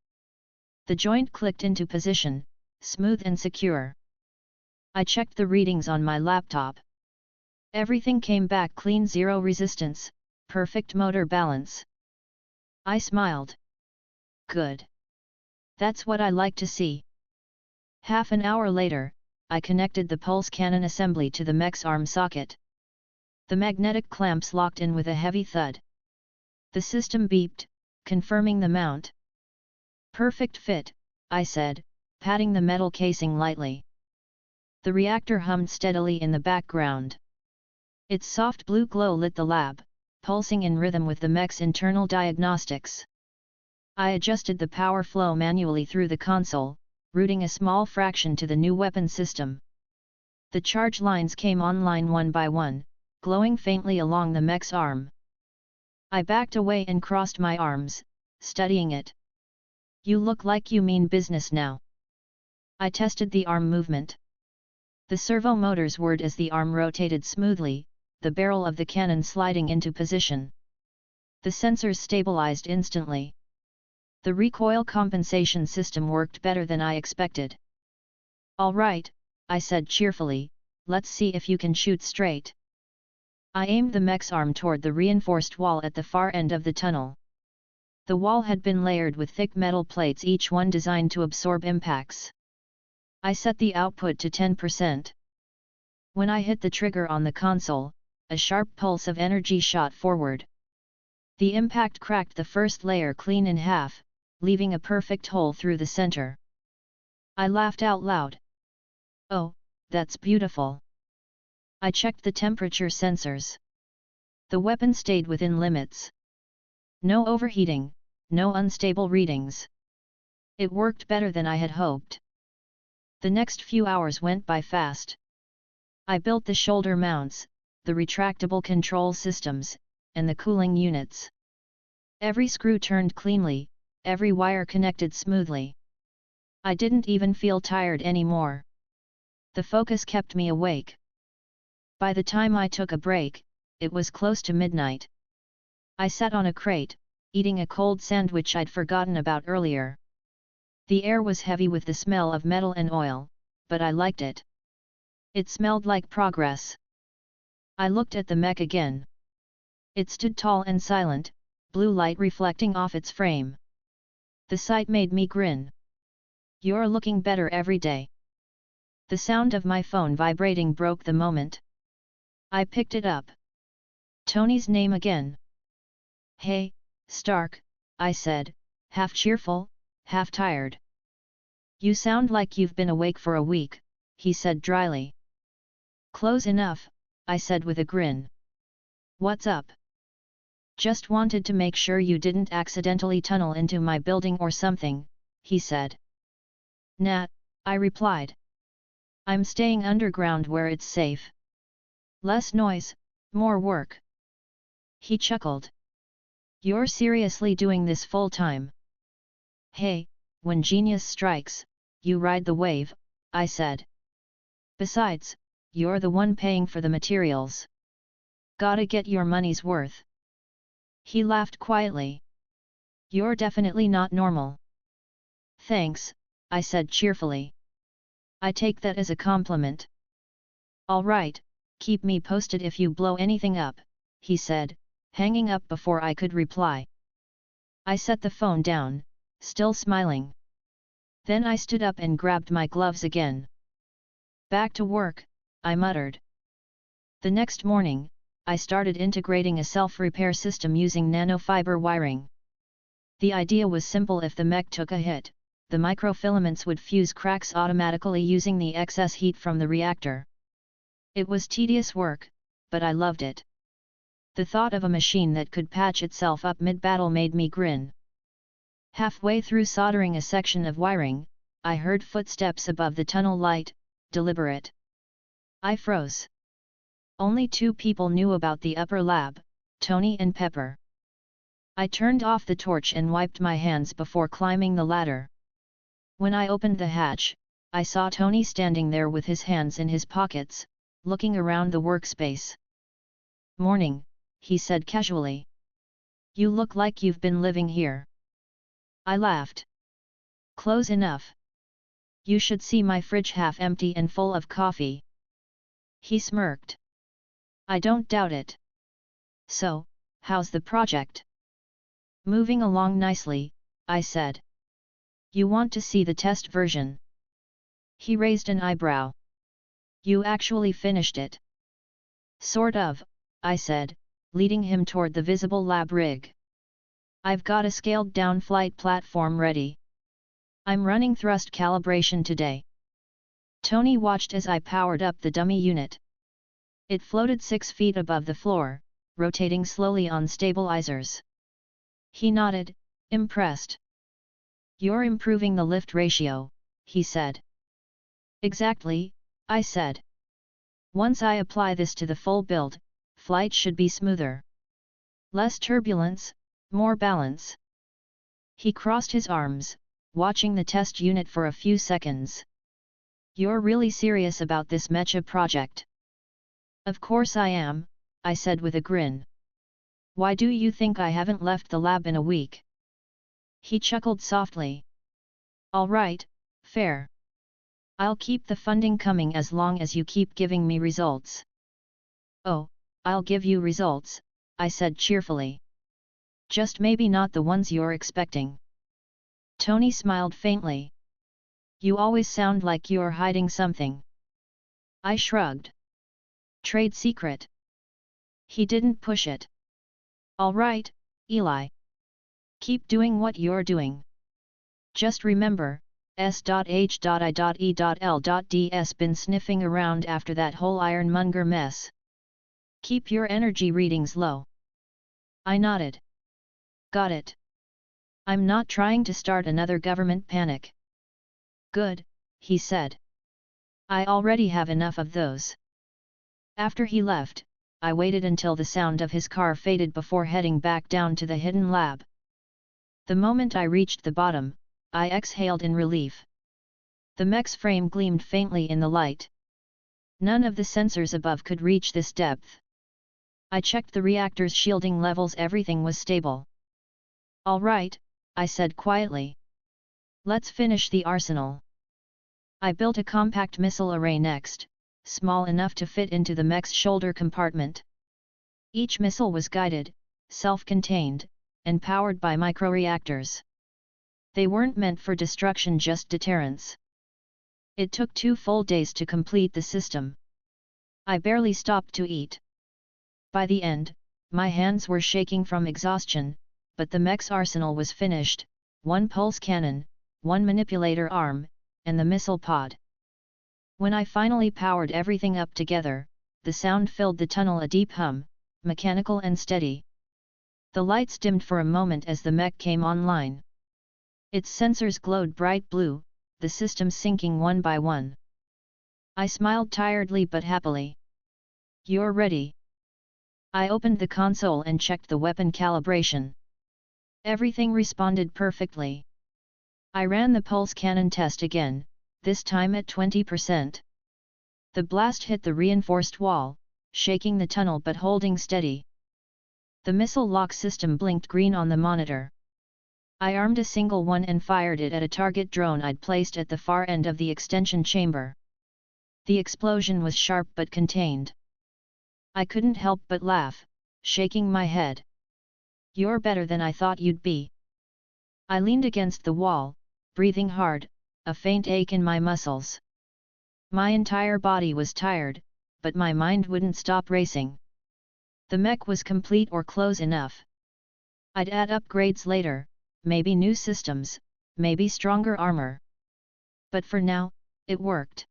The joint clicked into position, smooth and secure. I checked the readings on my laptop. Everything came back clean, zero resistance, perfect motor balance. I smiled. Good. That's what I like to see. Half an hour later, I connected the pulse cannon assembly to the mech's arm socket. The magnetic clamps locked in with a heavy thud. The system beeped, confirming the mount. "Perfect fit," I said, patting the metal casing lightly. The reactor hummed steadily in the background. Its soft blue glow lit the lab, pulsing in rhythm with the mech's internal diagnostics. I adjusted the power flow manually through the console, routing a small fraction to the new weapon system. The charge lines came online one by one, glowing faintly along the mech's arm. I backed away and crossed my arms, studying it. "You look like you mean business now." I tested the arm movement. The servo motors whirred as the arm rotated smoothly, the barrel of the cannon sliding into position. The sensors stabilized instantly. The recoil compensation system worked better than I expected. "All right," I said cheerfully, "let's see if you can shoot straight." I aimed the mech's arm toward the reinforced wall at the far end of the tunnel. The wall had been layered with thick metal plates, each one designed to absorb impacts. I set the output to 10%. When I hit the trigger on the console, a sharp pulse of energy shot forward. The impact cracked the first layer clean in half, leaving a perfect hole through the center. I laughed out loud. "Oh, that's beautiful." I checked the temperature sensors. The weapon stayed within limits. No overheating, no unstable readings. It worked better than I had hoped. The next few hours went by fast. I built the shoulder mounts, the retractable control systems, and the cooling units. Every screw turned cleanly, every wire connected smoothly. I didn't even feel tired anymore. The focus kept me awake. By the time I took a break, it was close to midnight. I sat on a crate, eating a cold sandwich I'd forgotten about earlier. The air was heavy with the smell of metal and oil, but I liked it. It smelled like progress. I looked at the mech again. It stood tall and silent, blue light reflecting off its frame. The sight made me grin. "You're looking better every day." The sound of my phone vibrating broke the moment. I picked it up. Tony's name again. "Hey, Stark," I said, half cheerful, half tired. "You sound like you've been awake for a week," he said dryly. "Close enough," I said with a grin. "What's up?" "Just wanted to make sure you didn't accidentally tunnel into my building or something," he said. "Nah," I replied. "I'm staying underground where it's safe. Less noise, more work." He chuckled. "You're seriously doing this full time?" "Hey, when genius strikes, you ride the wave," I said. "Besides, you're the one paying for the materials. Gotta get your money's worth." He laughed quietly. "You're definitely not normal." "Thanks," I said cheerfully. "I take that as a compliment." "All right, keep me posted if you blow anything up," he said, hanging up before I could reply. I set the phone down, still smiling. Then I stood up and grabbed my gloves again. "Back to work," I muttered. The next morning, I started integrating a self-repair system using nanofiber wiring. The idea was simple: if the mech took a hit, the microfilaments would fuse cracks automatically using the excess heat from the reactor. It was tedious work, but I loved it. The thought of a machine that could patch itself up mid-battle made me grin. Halfway through soldering a section of wiring, I heard footsteps above the tunnel light, deliberate. I froze. Only 2 people knew about the upper lab, Tony and Pepper. I turned off the torch and wiped my hands before climbing the ladder. When I opened the hatch, I saw Tony standing there with his hands in his pockets, looking around the workspace. "Morning," he said casually. "You look like you've been living here." I laughed. "Close enough. You should see my fridge half empty and full of coffee." He smirked. "I don't doubt it. So, how's the project?" "Moving along nicely," I said. "You want to see the test version?" He raised an eyebrow. "You actually finished it?" "Sort of," I said, leading him toward the visible lab rig. "I've got a scaled-down flight platform ready. I'm running thrust calibration today." Tony watched as I powered up the dummy unit. It floated 6 feet above the floor, rotating slowly on stabilizers. He nodded, impressed. "You're improving the lift ratio," he said. "Exactly," I said. "Once I apply this to the full build, flight should be smoother. Less turbulence, more balance." He crossed his arms, watching the test unit for a few seconds. "You're really serious about this mecha project?" "Of course I am," I said with a grin. "Why do you think I haven't left the lab in a week?" He chuckled softly. "All right, fair. I'll keep the funding coming as long as you keep giving me results." "Oh, I'll give you results," I said cheerfully. "Just maybe not the ones you're expecting." Tony smiled faintly. "You always sound like you're hiding something." I shrugged. "Trade secret." He didn't push it. "All right, Eli. Keep doing what you're doing. Just remember, S.H.I.E.L.D's been sniffing around after that whole ironmonger mess. Keep your energy readings low." I nodded. "Got it. I'm not trying to start another government panic." "Good," he said. "I already have enough of those." After he left, I waited until the sound of his car faded before heading back down to the hidden lab. The moment I reached the bottom, I exhaled in relief. The mech's frame gleamed faintly in the light. None of the sensors above could reach this depth. I checked the reactor's shielding levels. Everything was stable. "All right," I said quietly. "Let's finish the arsenal." I built a compact missile array next, small enough to fit into the mech's shoulder compartment. Each missile was guided, self-contained, and powered by microreactors. They weren't meant for destruction, just deterrence. It took 2 full days to complete the system. I barely stopped to eat. By the end, my hands were shaking from exhaustion, but the mech's arsenal was finished: 1 pulse cannon, 1 manipulator arm, and the missile pod. When I finally powered everything up together, the sound filled the tunnel, a deep hum, mechanical and steady. The lights dimmed for a moment as the mech came online. Its sensors glowed bright blue, the system syncing one by one. I smiled tiredly but happily. "You're ready." I opened the console and checked the weapon calibration. Everything responded perfectly. I ran the pulse cannon test again, this time at 20%. The blast hit the reinforced wall, shaking the tunnel but holding steady. The missile lock system blinked green on the monitor. I armed a single one and fired it at a target drone I'd placed at the far end of the extension chamber. The explosion was sharp but contained. I couldn't help but laugh, shaking my head. "You're better than I thought you'd be." I leaned against the wall, breathing hard, a faint ache in my muscles. My entire body was tired, but my mind wouldn't stop racing. The mech was complete or close enough. I'd add upgrades later, maybe new systems, maybe stronger armor. But for now, it worked.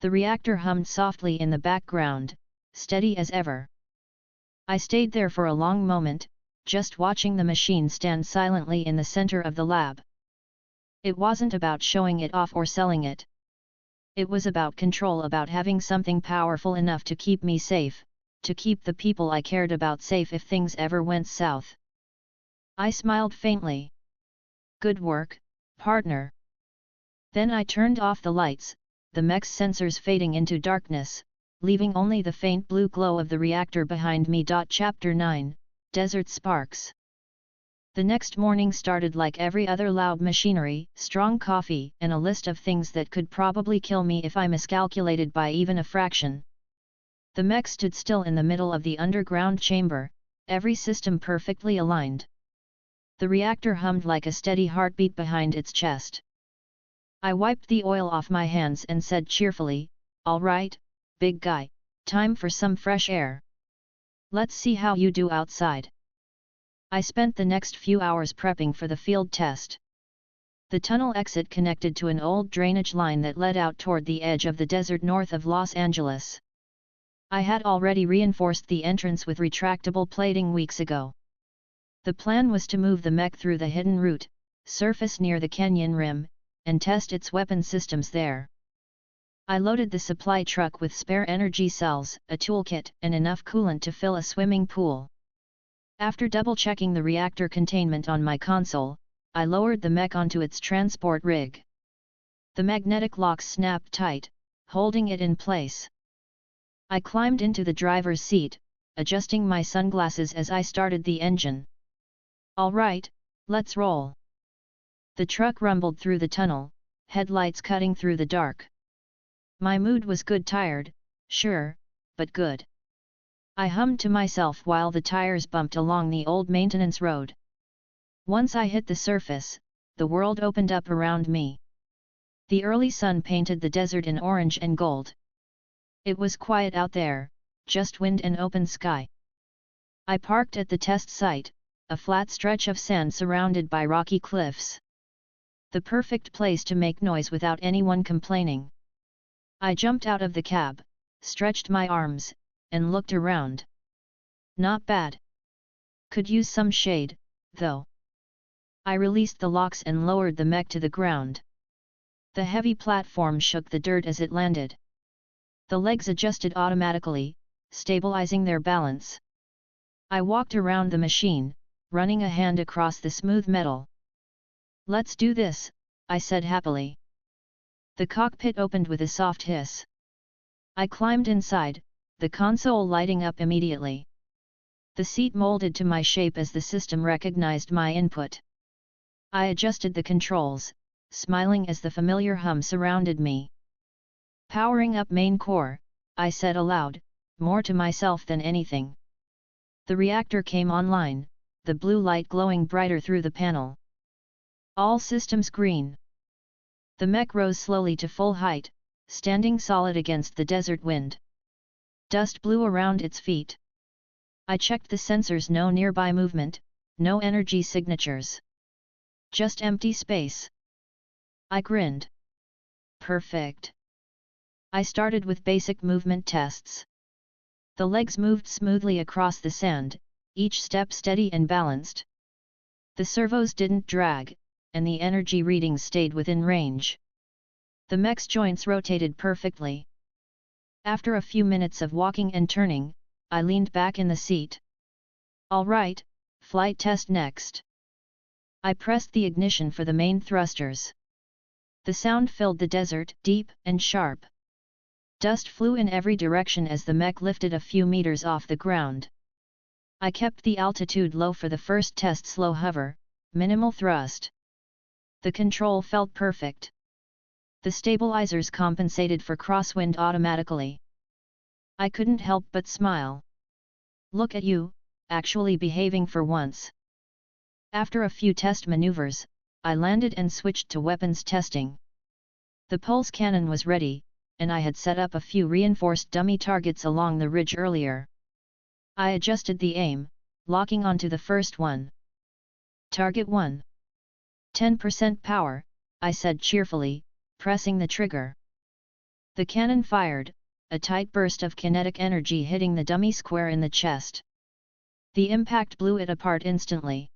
The reactor hummed softly in the background, steady as ever. I stayed there for a long moment, just watching the machine stand silently in the center of the lab. It wasn't about showing it off or selling it. It was about control, about having something powerful enough to keep me safe, to keep the people I cared about safe if things ever went south. I smiled faintly. Good work, partner. Then I turned off the lights, the mech's sensors fading into darkness, leaving only the faint blue glow of the reactor behind me. Chapter 9, Desert Sparks. The next morning started like every other: loud machinery, strong coffee, and a list of things that could probably kill me if I miscalculated by even a fraction. The mech stood still in the middle of the underground chamber, every system perfectly aligned. The reactor hummed like a steady heartbeat behind its chest. I wiped the oil off my hands and said cheerfully, "All right, big guy, time for some fresh air. Let's see how you do outside." I spent the next few hours prepping for the field test. The tunnel exit connected to an old drainage line that led out toward the edge of the desert north of Los Angeles. I had already reinforced the entrance with retractable plating weeks ago. The plan was to move the mech through the hidden route, surface near the canyon rim, and test its weapon systems there. I loaded the supply truck with spare energy cells, a toolkit, and enough coolant to fill a swimming pool. After double-checking the reactor containment on my console, I lowered the mech onto its transport rig. The magnetic locks snapped tight, holding it in place. I climbed into the driver's seat, adjusting my sunglasses as I started the engine. "All right, let's roll." The truck rumbled through the tunnel, headlights cutting through the dark. My mood was good, tired, sure, but good. I hummed to myself while the tires bumped along the old maintenance road. Once I hit the surface, the world opened up around me. The early sun painted the desert in orange and gold. It was quiet out there, just wind and open sky. I parked at the test site, a flat stretch of sand surrounded by rocky cliffs. The perfect place to make noise without anyone complaining. I jumped out of the cab, stretched my arms, and looked around. Not bad. Could use some shade, though. I released the locks and lowered the mech to the ground. The heavy platform shook the dirt as it landed. The legs adjusted automatically, stabilizing their balance. I walked around the machine, running a hand across the smooth metal. "Let's do this," I said happily. The cockpit opened with a soft hiss. I climbed inside, the console lighting up immediately. The seat molded to my shape as the system recognized my input. I adjusted the controls, smiling as the familiar hum surrounded me. "Powering up main core," I said aloud, more to myself than anything. The reactor came online, the blue light glowing brighter through the panel. "All systems green." The mech rose slowly to full height, standing solid against the desert wind. Dust blew around its feet. I checked the sensors: no nearby movement, no energy signatures. Just empty space. I grinned. Perfect. I started with basic movement tests. The legs moved smoothly across the sand, each step steady and balanced. The servos didn't drag, and the energy readings stayed within range. The mech's joints rotated perfectly. After a few minutes of walking and turning, I leaned back in the seat. "All right, flight test next." I pressed the ignition for the main thrusters. The sound filled the desert, deep and sharp. Dust flew in every direction as the mech lifted a few meters off the ground. I kept the altitude low for the first test: slow hover, minimal thrust. The control felt perfect. The stabilizers compensated for crosswind automatically. I couldn't help but smile. "Look at you, actually behaving for once." After a few test maneuvers, I landed and switched to weapons testing. The pulse cannon was ready, and I had set up a few reinforced dummy targets along the ridge earlier. I adjusted the aim, locking onto the first one. "Target 1. 10% power," I said cheerfully, pressing the trigger. The cannon fired, a tight burst of kinetic energy hitting the dummy square in the chest. The impact blew it apart instantly.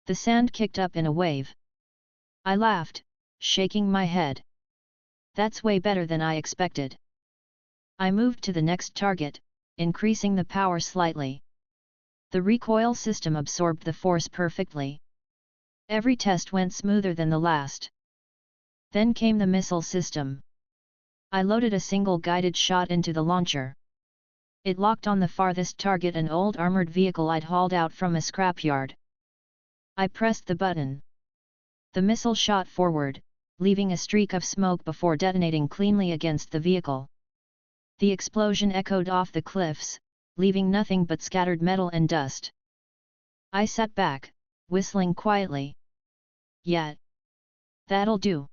The sand kicked up in a wave. I laughed, shaking my head. That's way better than I expected. I moved to the next target, increasing the power slightly. The recoil system absorbed the force perfectly. Every test went smoother than the last. Then came the missile system. I loaded a single guided shot into the launcher. It locked on the farthest target, an old armored vehicle I'd hauled out from a scrapyard. I pressed the button. The missile shot forward, leaving a streak of smoke before detonating cleanly against the vehicle. The explosion echoed off the cliffs, leaving nothing but scattered metal and dust. I sat back, whistling quietly. Yeah. That'll do.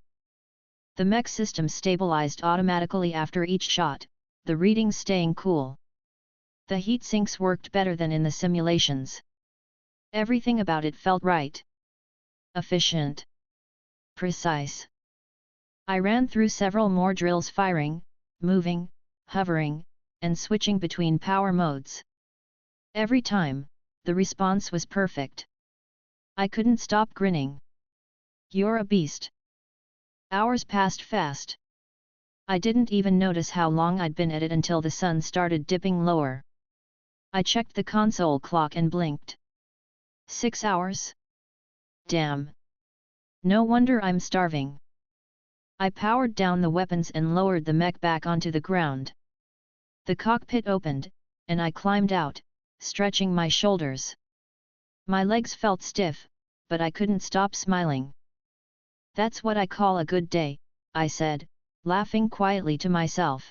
The mech system stabilized automatically after each shot, the readings staying cool. The heat sinks worked better than in the simulations. Everything about it felt right. Efficient. Precise. I ran through several more drills, firing, moving, hovering, and switching between power modes. Every time, the response was perfect. I couldn't stop grinning. You're a beast. Hours passed fast. I didn't even notice how long I'd been at it until the sun started dipping lower. I checked the console clock and blinked. 6 hours? Damn. No wonder I'm starving. I powered down the weapons and lowered the mech back onto the ground. The cockpit opened, and I climbed out, stretching my shoulders. My legs felt stiff, but I couldn't stop smiling. That's what I call a good day, I said, laughing quietly to myself.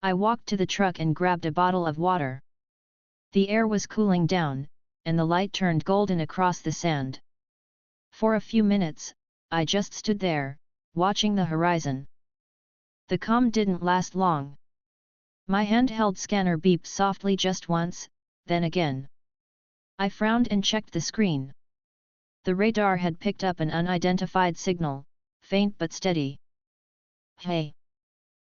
I walked to the truck and grabbed a bottle of water. The air was cooling down, and the light turned golden across the sand. For a few minutes, I just stood there, watching the horizon. The calm didn't last long. My handheld scanner beeped softly just once, then again. I frowned and checked the screen. The radar had picked up an unidentified signal, faint but steady. Hey!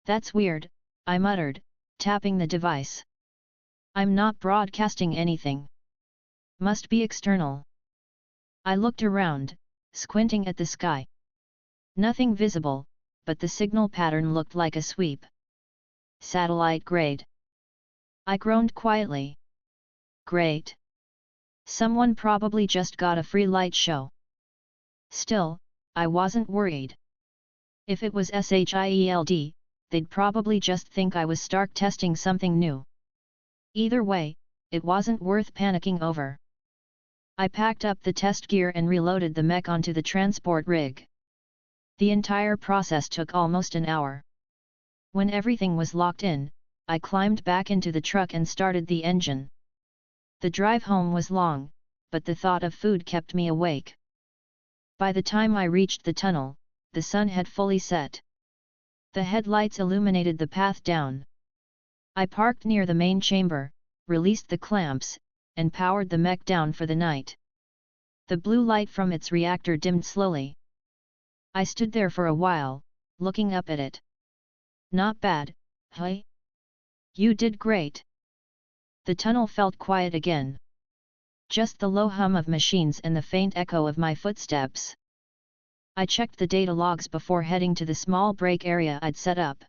That's weird, I muttered, tapping the device. I'm not broadcasting anything. Must be external. I looked around, squinting at the sky. Nothing visible, but the signal pattern looked like a sweep. Satellite grade. I groaned quietly. Great. Someone probably just got a free light show. Still, I wasn't worried. If it was SHIELD, they'd probably just think I was Stark testing something new. Either way, it wasn't worth panicking over. I packed up the test gear and reloaded the mech onto the transport rig. The entire process took almost an hour. When everything was locked in, I climbed back into the truck and started the engine. The drive home was long, but the thought of food kept me awake. By the time I reached the tunnel, the sun had fully set. The headlights illuminated the path down. I parked near the main chamber, released the clamps, and powered the mech down for the night. The blue light from its reactor dimmed slowly. I stood there for a while, looking up at it. Not bad, hey? You did great. The tunnel felt quiet again. Just the low hum of machines and the faint echo of my footsteps. I checked the data logs before heading to the small break area I'd set up.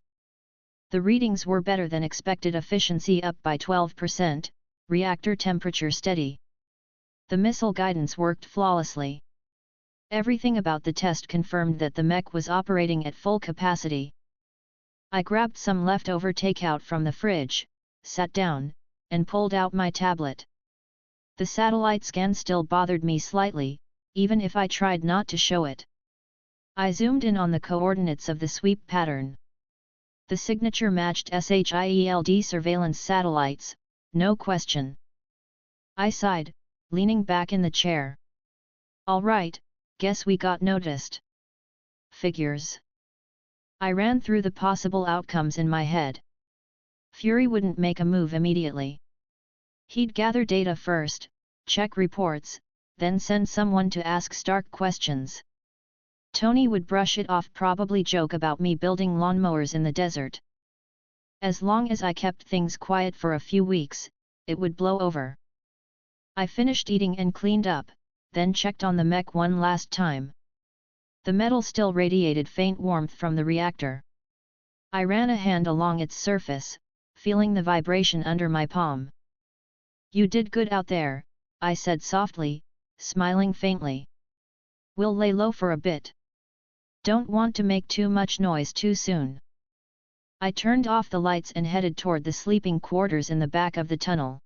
The readings were better than expected, efficiency up by 12%, reactor temperature steady. The missile guidance worked flawlessly. Everything about the test confirmed that the mech was operating at full capacity. I grabbed some leftover takeout from the fridge, sat down, and pulled out my tablet. The satellite scan still bothered me slightly, even if I tried not to show it. I zoomed in on the coordinates of the sweep pattern. The signature matched SHIELD surveillance satellites, no question. I sighed, leaning back in the chair. All right, guess we got noticed. Figures. I ran through the possible outcomes in my head. Fury wouldn't make a move immediately. He'd gather data first, check reports, then send someone to ask Stark questions. Tony would brush it off, probably joke about me building lawnmowers in the desert. As long as I kept things quiet for a few weeks, it would blow over. I finished eating and cleaned up, then checked on the mech one last time. The metal still radiated faint warmth from the reactor. I ran a hand along its surface, feeling the vibration under my palm. "You did good out there," I said softly, smiling faintly. "We'll lay low for a bit. Don't want to make too much noise too soon." I turned off the lights and headed toward the sleeping quarters in the back of the tunnel.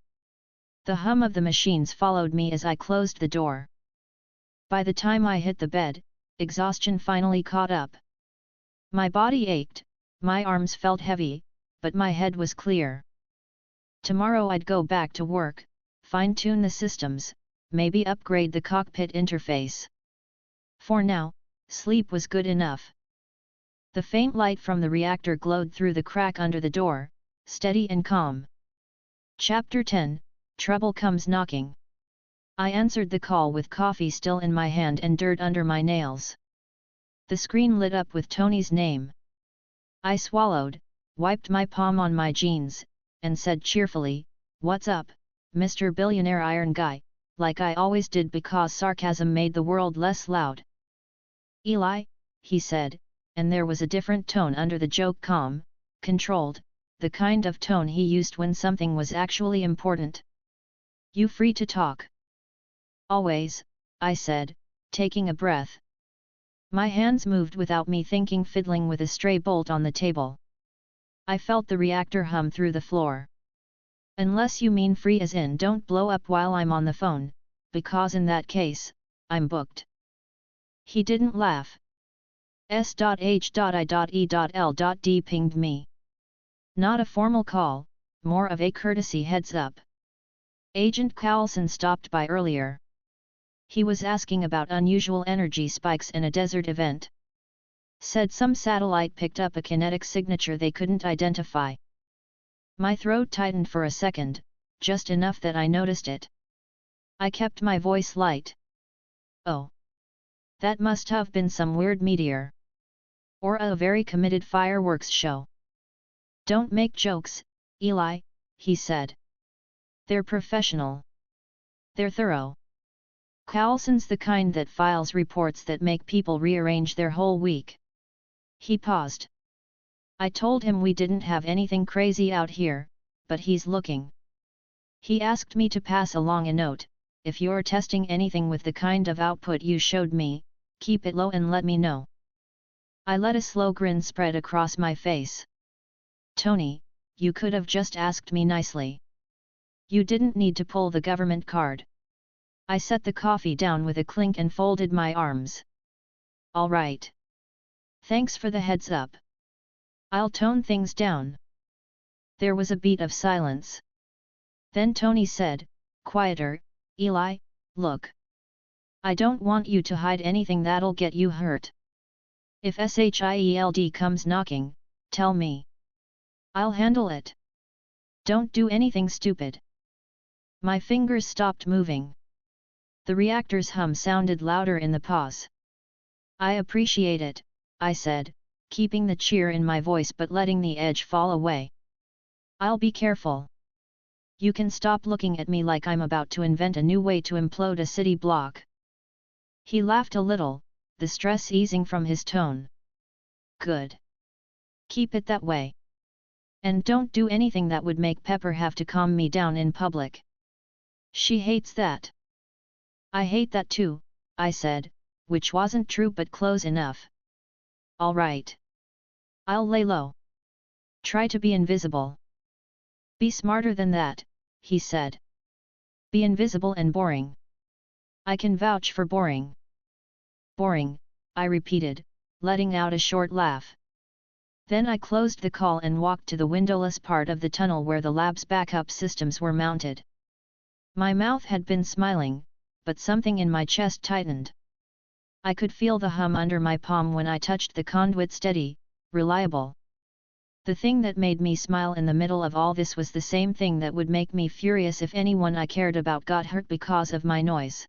The hum of the machines followed me as I closed the door. By the time I hit the bed, exhaustion finally caught up. My body ached, my arms felt heavy, but my head was clear. Tomorrow I'd go back to work, fine-tune the systems, maybe upgrade the cockpit interface. For now, sleep was good enough. The faint light from the reactor glowed through the crack under the door, steady and calm. Chapter 10, Trouble Comes Knocking. I answered the call with coffee still in my hand and dirt under my nails. The screen lit up with Tony's name. I swallowed, wiped my palm on my jeans, and said cheerfully, "What's up, Mr. Billionaire Iron Guy," like I always did because sarcasm made the world less loud. "Eli," he said, and there was a different tone under the joke, calm, controlled, the kind of tone he used when something was actually important. "You free to talk?" "Always," I said, taking a breath. My hands moved without me thinking, fiddling with a stray bolt on the table. I felt the reactor hum through the floor. "Unless you mean free as in don't blow up while I'm on the phone, because in that case, I'm booked." He didn't laugh. S.H.I.E.L.D. pinged me. Not a formal call, more of a courtesy heads up. Agent Carlson stopped by earlier. He was asking about unusual energy spikes in a desert event. Said some satellite picked up a kinetic signature they couldn't identify. My throat tightened for a second, just enough that I noticed it. I kept my voice light. "Oh. That must have been some weird meteor. Or a very committed fireworks show." "Don't make jokes, Eli," he said. "They're professional. They're thorough. Carlson's the kind that files reports that make people rearrange their whole week." He paused. I told him we didn't have anything crazy out here, but he's looking. He asked me to pass along a note: "If you're testing anything with the kind of output you showed me, keep it low and let me know." I let a slow grin spread across my face. "Tony, you could have just asked me nicely. You didn't need to pull the government card." I set the coffee down with a clink and folded my arms. "All right. Thanks for the heads up. I'll tone things down." There was a beat of silence. Then Tony said, quieter, "Eli, look. I don't want you to hide anything that'll get you hurt. If SHIELD comes knocking, tell me. I'll handle it. Don't do anything stupid." My fingers stopped moving. The reactor's hum sounded louder in the pause. "I appreciate it," I said, keeping the cheer in my voice but letting the edge fall away. "I'll be careful. You can stop looking at me like I'm about to invent a new way to implode a city block." He laughed a little, the stress easing from his tone. "Good. Keep it that way. And don't do anything that would make Pepper have to calm me down in public. She hates that." "I hate that too," I said, which wasn't true but close enough. "All right. I'll lay low. Try to be invisible." "Be smarter than that," he said. "Be invisible and boring." "I can vouch for boring." "Boring," I repeated, letting out a short laugh. Then I closed the call and walked to the windowless part of the tunnel where the lab's backup systems were mounted. My mouth had been smiling, but something in my chest tightened. I could feel the hum under my palm when I touched the conduit, steady, reliable. The thing that made me smile in the middle of all this was the same thing that would make me furious if anyone I cared about got hurt because of my noise.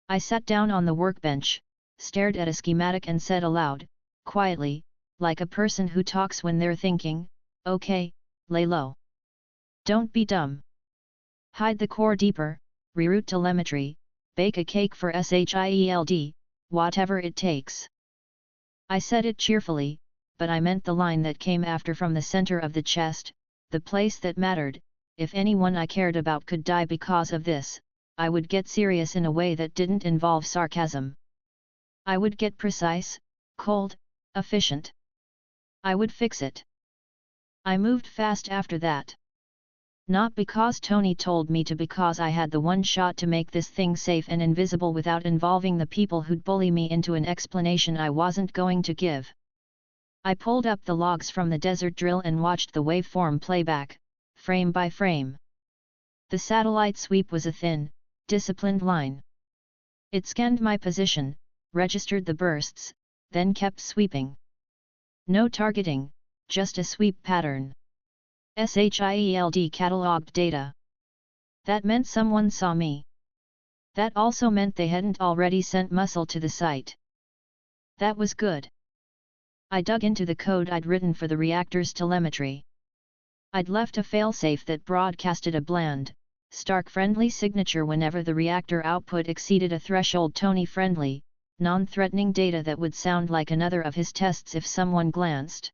I sat down on the workbench, stared at a schematic and said aloud, quietly, like a person who talks when they're thinking, "Okay, lay low. Don't be dumb. Hide the core deeper, reroute telemetry, bake a cake for SHIELD, whatever it takes. I said it cheerfully, but I meant the line that came after from the center of the chest, the place that mattered. If anyone I cared about could die because of this, I would get serious in a way that didn't involve sarcasm. I would get precise, cold, efficient. I would fix it. I moved fast after that. Not because Tony told me to, because I had the one shot to make this thing safe and invisible without involving the people who'd bully me into an explanation I wasn't going to give. I pulled up the logs from the desert drill and watched the waveform playback, frame by frame. The satellite sweep was a thin, disciplined line. It scanned my position, registered the bursts, then kept sweeping. No targeting, just a sweep pattern. SHIELD cataloged data. That meant someone saw me. That also meant they hadn't already sent muscle to the site. That was good. I dug into the code I'd written for the reactor's telemetry. I'd left a failsafe that broadcasted a bland, stark friendly signature whenever the reactor output exceeded a threshold. Tony friendly, non-threatening data that would sound like another of his tests if someone glanced.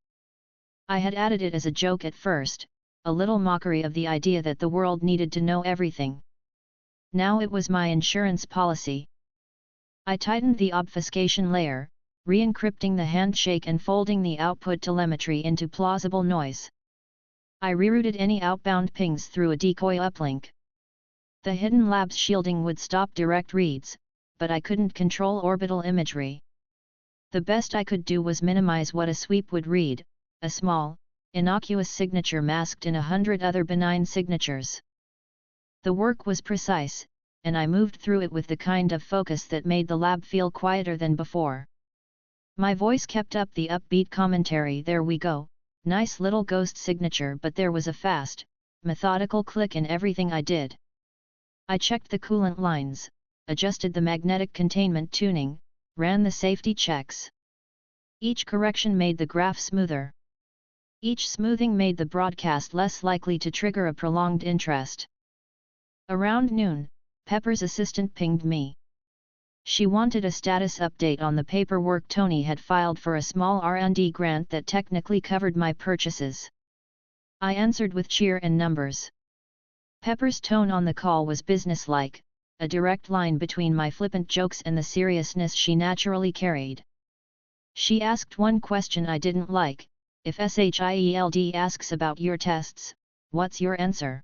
I had added it as a joke at first, a little mockery of the idea that the world needed to know everything. Now it was my insurance policy. I tightened the obfuscation layer, re-encrypting the handshake and folding the output telemetry into plausible noise. I rerouted any outbound pings through a decoy uplink. The hidden lab's shielding would stop direct reads, but I couldn't control orbital imagery. The best I could do was minimize what a sweep would read, a small, innocuous signature masked in 100 other benign signatures. The work was precise, and I moved through it with the kind of focus that made the lab feel quieter than before. My voice kept up the upbeat commentary. There we go, nice little ghost signature, but there was a fast, methodical click in everything I did. I checked the coolant lines, adjusted the magnetic containment tuning, ran the safety checks. Each correction made the graph smoother. Each smoothing made the broadcast less likely to trigger a prolonged interest. Around noon, Pepper's assistant pinged me. She wanted a status update on the paperwork Tony had filed for a small R&D grant that technically covered my purchases. I answered with cheer and numbers. Pepper's tone on the call was businesslike, a direct line between my flippant jokes and the seriousness she naturally carried. She asked one question I didn't like: if SHIELD asks about your tests, what's your answer?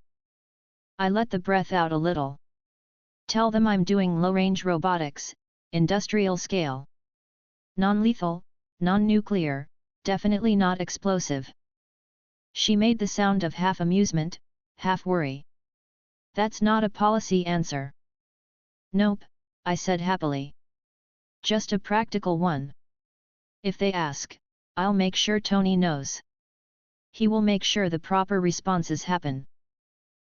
I let the breath out a little. Tell them I'm doing low-range robotics, industrial scale. Non-lethal, non-nuclear, definitely not explosive. She made the sound of half amusement, half worry. That's not a policy answer. Nope, I said happily. Just a practical one. If they ask, I'll make sure Tony knows. He will make sure the proper responses happen.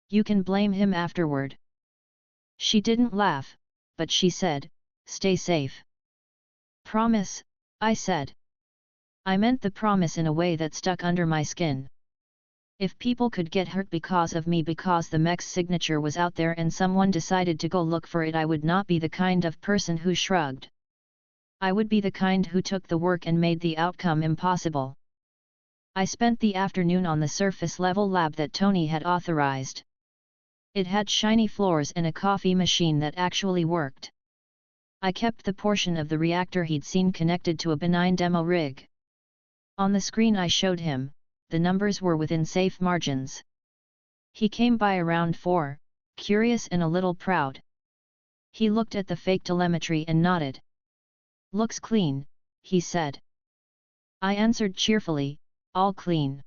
You can blame him afterward. She didn't laugh, but she said, stay safe. Promise, I said. I meant the promise in a way that stuck under my skin. If people could get hurt because of me because the mech's signature was out there and someone decided to go look for it, I would not be the kind of person who shrugged. I would be the kind who took the work and made the outcome impossible. I spent the afternoon on the surface-level lab that Tony had authorized. It had shiny floors and a coffee machine that actually worked. I kept the portion of the reactor he'd seen connected to a benign demo rig. On the screen I showed him, the numbers were within safe margins. He came by around 4, curious and a little proud. He looked at the fake telemetry and nodded. Looks clean, he said. I answered cheerfully, all clean.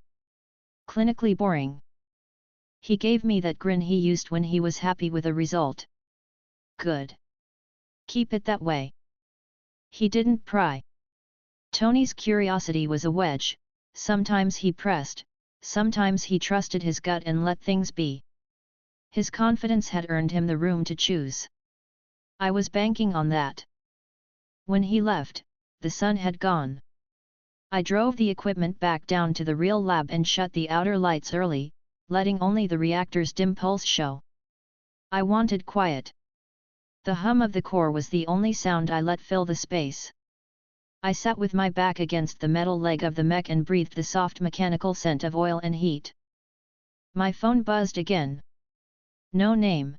Clinically boring. He gave me that grin he used when he was happy with a result. Good. Keep it that way. He didn't pry. Tony's curiosity was a wedge, sometimes he pressed, sometimes he trusted his gut and let things be. His confidence had earned him the room to choose. I was banking on that. When he left, the sun had gone. I drove the equipment back down to the real lab and shut the outer lights early, letting only the reactor's dim pulse show. I wanted quiet. The hum of the core was the only sound I let fill the space. I sat with my back against the metal leg of the mech and breathed the soft mechanical scent of oil and heat. My phone buzzed again. No name.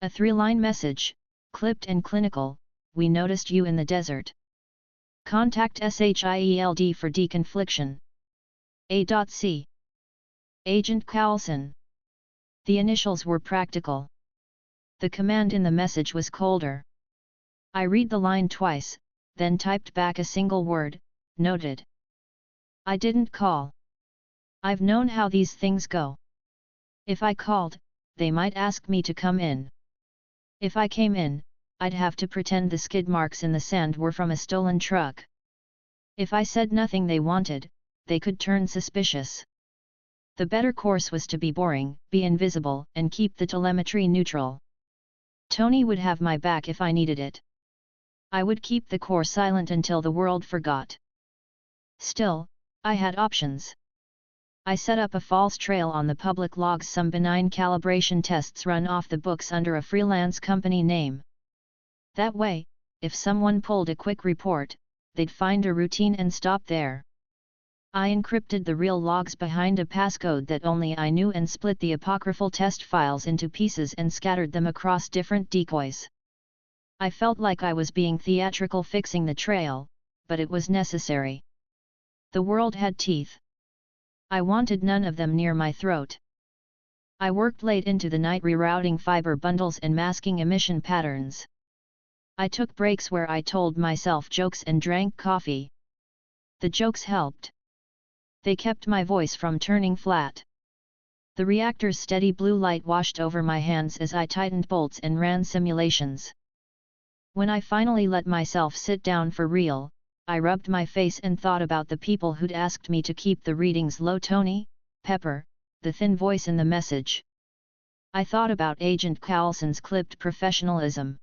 A 3-line message, clipped and clinical: "We noticed you in the desert. Contact SHIELD for deconfliction. A.C. Agent Carlson." The initials were practical. The command in the message was colder. I read the line twice, then typed back a single word: "Noted." I didn't call. I've known how these things go. If I called, they might ask me to come in. If I came in, I'd have to pretend the skid marks in the sand were from a stolen truck. If I said nothing they wanted, they could turn suspicious. The better course was to be boring, be invisible, and keep the telemetry neutral. Tony would have my back if I needed it. I would keep the core silent until the world forgot. Still, I had options. I set up a false trail on the public logs, some benign calibration tests run off the books under a freelance company name. That way, if someone pulled a quick report, they'd find a routine and stop there. I encrypted the real logs behind a passcode that only I knew and split the apocryphal test files into pieces and scattered them across different decoys. I felt like I was being theatrical fixing the trail, but it was necessary. The world had teeth. I wanted none of them near my throat. I worked late into the night rerouting fiber bundles and masking emission patterns. I took breaks where I told myself jokes and drank coffee. The jokes helped. They kept my voice from turning flat. The reactor's steady blue light washed over my hands as I tightened bolts and ran simulations. When I finally let myself sit down for real, I rubbed my face and thought about the people who'd asked me to keep the readings low. Tony, Pepper, the thin voice in the message. I thought about Agent Carlson's clipped professionalism.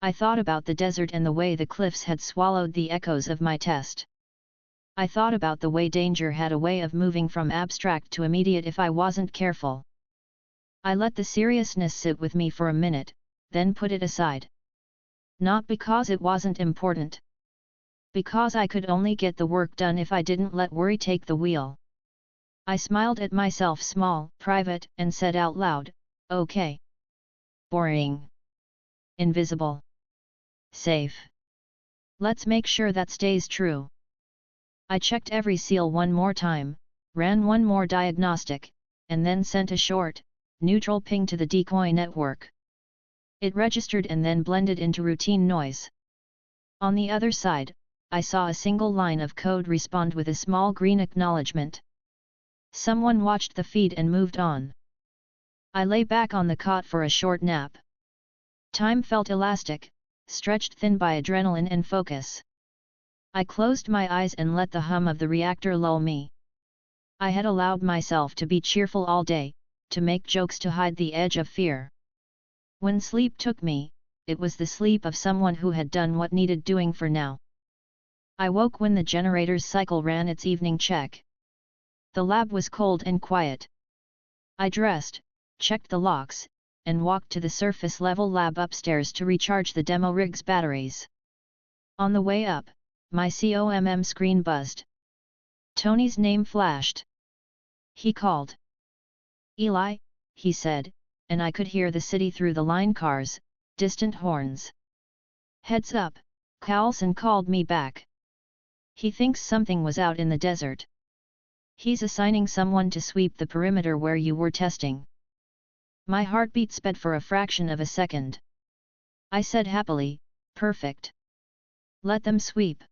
I thought about the desert and the way the cliffs had swallowed the echoes of my test. I thought about the way danger had a way of moving from abstract to immediate if I wasn't careful. I let the seriousness sit with me for a minute, then put it aside. Not because it wasn't important. Because I could only get the work done if I didn't let worry take the wheel. I smiled at myself, small, private, and said out loud, "Okay. Boring. Invisible. Safe. Let's make sure that stays true." I checked every seal one more time, ran one more diagnostic, and then sent a short, neutral ping to the decoy network. It registered and then blended into routine noise. On the other side, I saw a single line of code respond with a small green acknowledgement. Someone watched the feed and moved on. I lay back on the cot for a short nap. Time felt elastic, stretched thin by adrenaline and focus. I closed my eyes and let the hum of the reactor lull me. I had allowed myself to be cheerful all day, to make jokes to hide the edge of fear. When sleep took me, it was the sleep of someone who had done what needed doing for now. I woke when the generator's cycle ran its evening check. The lab was cold and quiet. I dressed, checked the locks, and walked to the surface-level lab upstairs to recharge the demo rig's batteries. On the way up, my COMM screen buzzed. Tony's name flashed. He called. "Eli," he said, and I could hear the city through the line cars, distant horns. "Heads up, Carlson called me back. He thinks something was out in the desert. He's assigning someone to sweep the perimeter where you were testing." My heartbeat sped for a fraction of a second. I said happily, "Perfect. Let them sweep.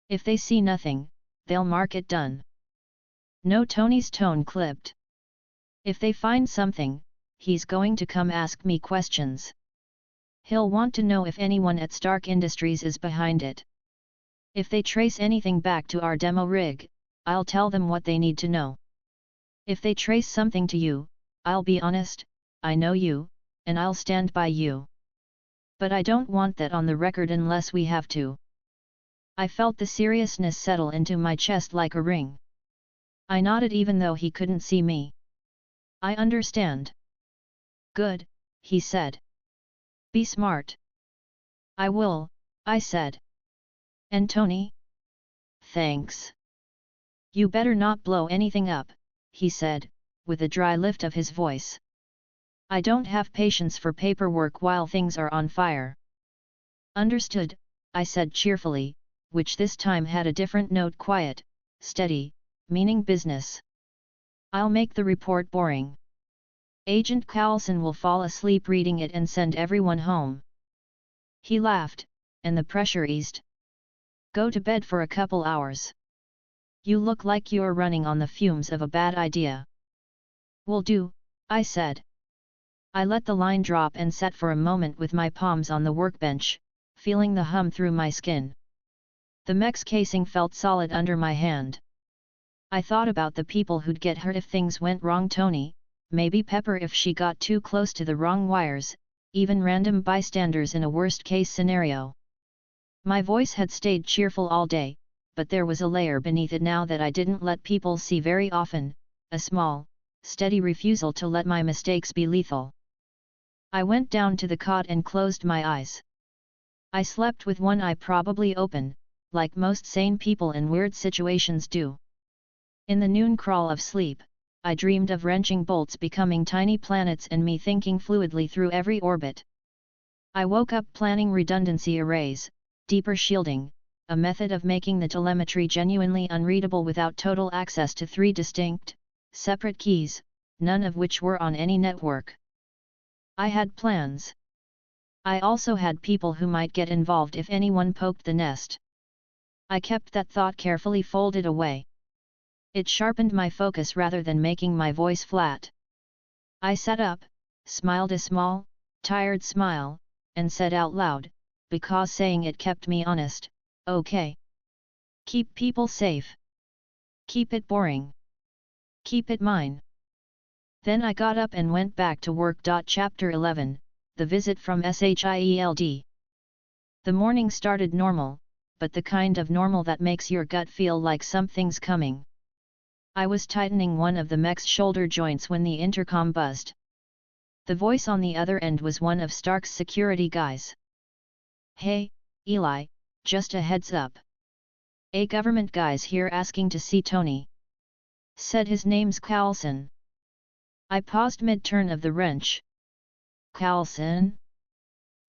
If they see nothing, they'll mark it done." No, Tony's tone clipped. "If they find something, he's going to come ask me questions. He'll want to know if anyone at Stark Industries is behind it. If they trace anything back to our demo rig, I'll tell them what they need to know. If they trace something to you, I'll be honest, I know you, and I'll stand by you. But I don't want that on the record unless we have to." I felt the seriousness settle into my chest like a ring. I nodded even though he couldn't see me. "I understand." "Good," he said. Be smart. I will, I said. And Tony? Thanks. You better not blow anything up, he said, with a dry lift of his voice. I don't have patience for paperwork while things are on fire. Understood, I said cheerfully, which this time had a different note: quiet, steady, meaning business. I'll make the report boring. Agent Carlson will fall asleep reading it and send everyone home. He laughed, and the pressure eased. Go to bed for a couple hours. You look like you're running on the fumes of a bad idea. Will do, I said. I let the line drop and sat for a moment with my palms on the workbench, feeling the hum through my skin. The mech's casing felt solid under my hand. I thought about the people who'd get hurt if things went wrong: Tony, maybe Pepper if she got too close to the wrong wires, even random bystanders in a worst-case scenario. My voice had stayed cheerful all day, but there was a layer beneath it now that I didn't let people see very often, a small, steady refusal to let my mistakes be lethal. I went down to the cot and closed my eyes. I slept with one eye probably open, like most sane people in weird situations do. In the noon crawl of sleep, I dreamed of wrenching bolts becoming tiny planets and me thinking fluidly through every orbit. I woke up planning redundancy arrays, deeper shielding, a method of making the telemetry genuinely unreadable without total access to 3 distinct, separate keys, none of which were on any network. I had plans. I also had people who might get involved if anyone poked the nest. I kept that thought carefully folded away. It sharpened my focus rather than making my voice flat. I sat up, smiled a small, tired smile, and said out loud, because saying it kept me honest, okay. Keep people safe. Keep it boring. Keep it mine. Then I got up and went back to work. Chapter 11, The Visit from SHIELD. The morning started normal, but the kind of normal that makes your gut feel like something's coming. I was tightening one of the mech's shoulder joints when the intercom buzzed. The voice on the other end was one of Stark's security guys. Hey, Eli, just a heads up. A government guy's here asking to see Tony. Said his name's Carlson. I paused mid-turn of the wrench. Carlson?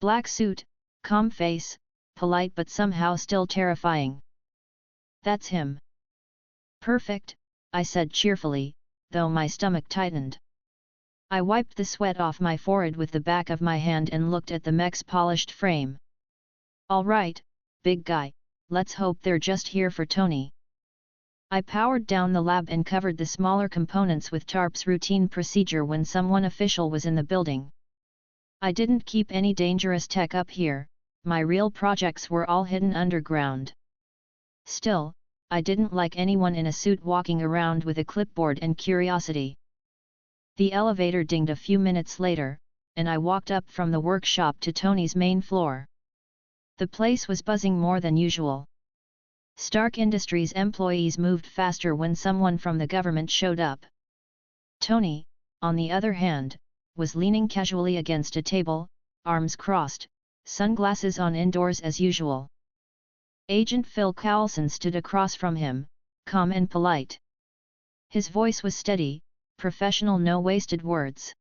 Black suit, calm face, polite but somehow still terrifying. That's him. Perfect, I said cheerfully, though my stomach tightened. I wiped the sweat off my forehead with the back of my hand and looked at the mech's polished frame. All right, big guy, let's hope they're just here for Tony. I powered down the lab and covered the smaller components with tarps, routine procedure when someone official was in the building. I didn't keep any dangerous tech up here, my real projects were all hidden underground. Still, I didn't like anyone in a suit walking around with a clipboard and curiosity. The elevator dinged a few minutes later, and I walked up from the workshop to Tony's main floor. The place was buzzing more than usual. Stark Industries employees moved faster when someone from the government showed up. Tony, on the other hand, was leaning casually against a table, arms crossed, sunglasses on indoors as usual. Agent Phil Carlson stood across from him, calm and polite. His voice was steady, professional, no wasted words.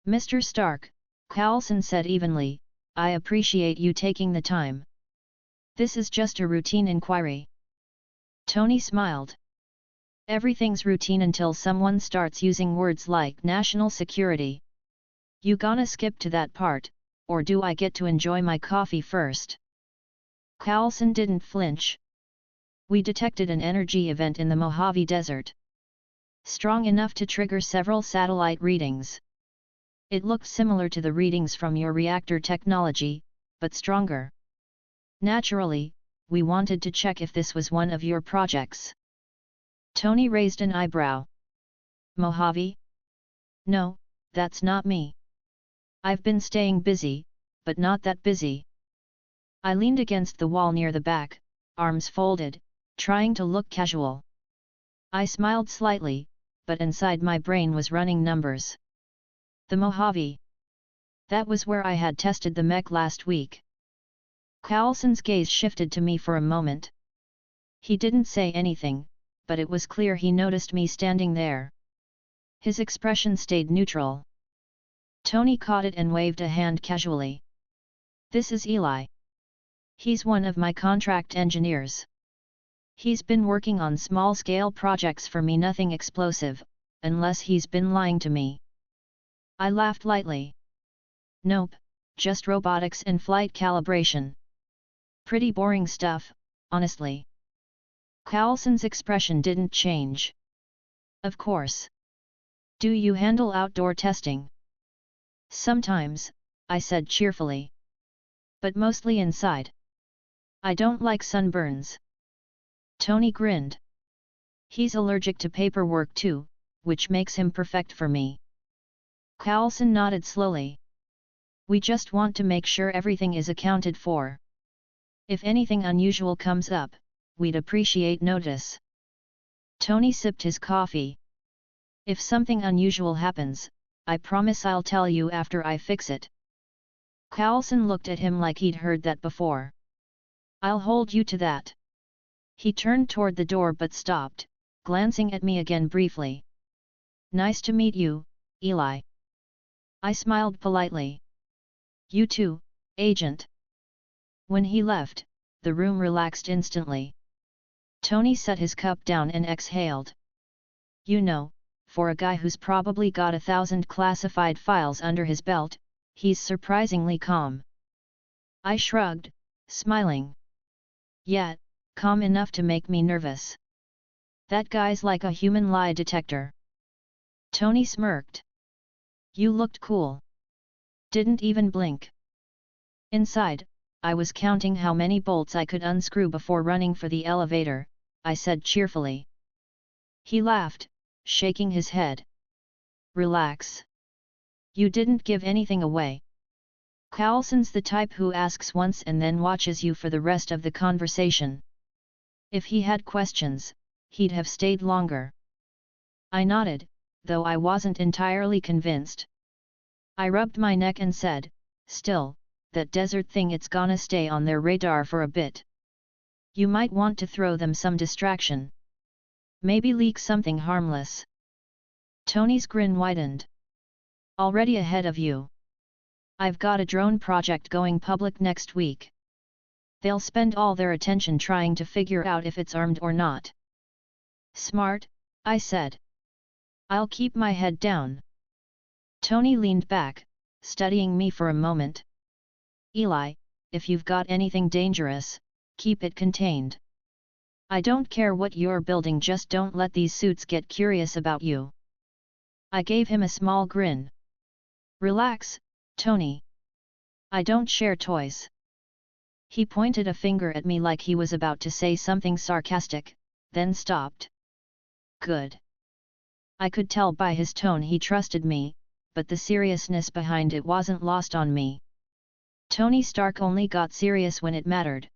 Mr. Stark, Carlson said evenly, I appreciate you taking the time. This is just a routine inquiry. Tony smiled. Everything's routine until someone starts using words like national security. You gonna skip to that part, or do I get to enjoy my coffee first? Carlson didn't flinch. We detected an energy event in the Mojave Desert. Strong enough to trigger several satellite readings. It looked similar to the readings from your reactor technology, but stronger. Naturally, we wanted to check if this was one of your projects. Tony raised an eyebrow. Mojave? No, that's not me. I've been staying busy, but not that busy. I leaned against the wall near the back, arms folded, trying to look casual. I smiled slightly, but inside my brain was running numbers. The Mojave. That was where I had tested the mech last week. Carlson's gaze shifted to me for a moment. He didn't say anything, but it was clear he noticed me standing there. His expression stayed neutral. Tony caught it and waved a hand casually. This is Eli. He's one of my contract engineers. He's been working on small-scale projects for me, nothing explosive, unless he's been lying to me. I laughed lightly. Nope, just robotics and flight calibration. Pretty boring stuff, honestly. Carlson's expression didn't change. Of course. Do you handle outdoor testing? Sometimes, I said cheerfully. But mostly inside. I don't like sunburns. Tony grinned. He's allergic to paperwork too, which makes him perfect for me. Carlson nodded slowly. We just want to make sure everything is accounted for. If anything unusual comes up, we'd appreciate notice. Tony sipped his coffee. If something unusual happens, I promise I'll tell you after I fix it. Carlson looked at him like he'd heard that before. I'll hold you to that. He turned toward the door but stopped, glancing at me again briefly. Nice to meet you, Eli. I smiled politely. You too, Agent. When he left, the room relaxed instantly. Tony set his cup down and exhaled. You know, for a guy who's probably got 1,000 classified files under his belt, he's surprisingly calm. I shrugged, smiling. Yet, calm enough to make me nervous. That guy's like a human lie detector. Tony smirked. You looked cool. Didn't even blink. Inside, I was counting how many bolts I could unscrew before running for the elevator, I said cheerfully. He laughed, shaking his head. Relax. You didn't give anything away. Carlson's the type who asks once and then watches you for the rest of the conversation. If he had questions, he'd have stayed longer. I nodded, though I wasn't entirely convinced. I rubbed my neck and said, still, that desert thing, it's gonna stay on their radar for a bit. You might want to throw them some distraction. Maybe leak something harmless. Tony's grin widened. Already ahead of you. I've got a drone project going public next week. They'll spend all their attention trying to figure out if it's armed or not. Smart, I said. I'll keep my head down. Tony leaned back, studying me for a moment. Eli, if you've got anything dangerous, keep it contained. I don't care what you're building, just don't let these suits get curious about you. I gave him a small grin. Relax, Tony. I don't share toys. He pointed a finger at me like he was about to say something sarcastic, then stopped. Good. I could tell by his tone he trusted me, but the seriousness behind it wasn't lost on me. Tony Stark only got serious when it mattered.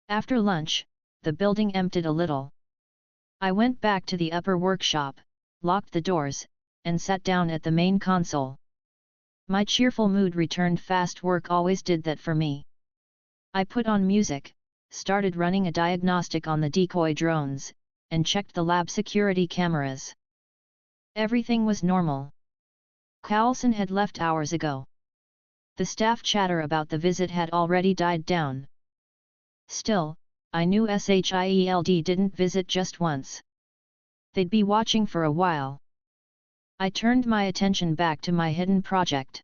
After lunch, the building emptied a little. I went back to the upper workshop, locked the doors, and sat down at the main console. My cheerful mood returned fast. Work always did that for me. I put on music, started running a diagnostic on the decoy drones, and checked the lab security cameras. Everything was normal. Carlson had left hours ago. The staff chatter about the visit had already died down. Still, I knew SHIELD didn't visit just once. They'd be watching for a while. I turned my attention back to my hidden project.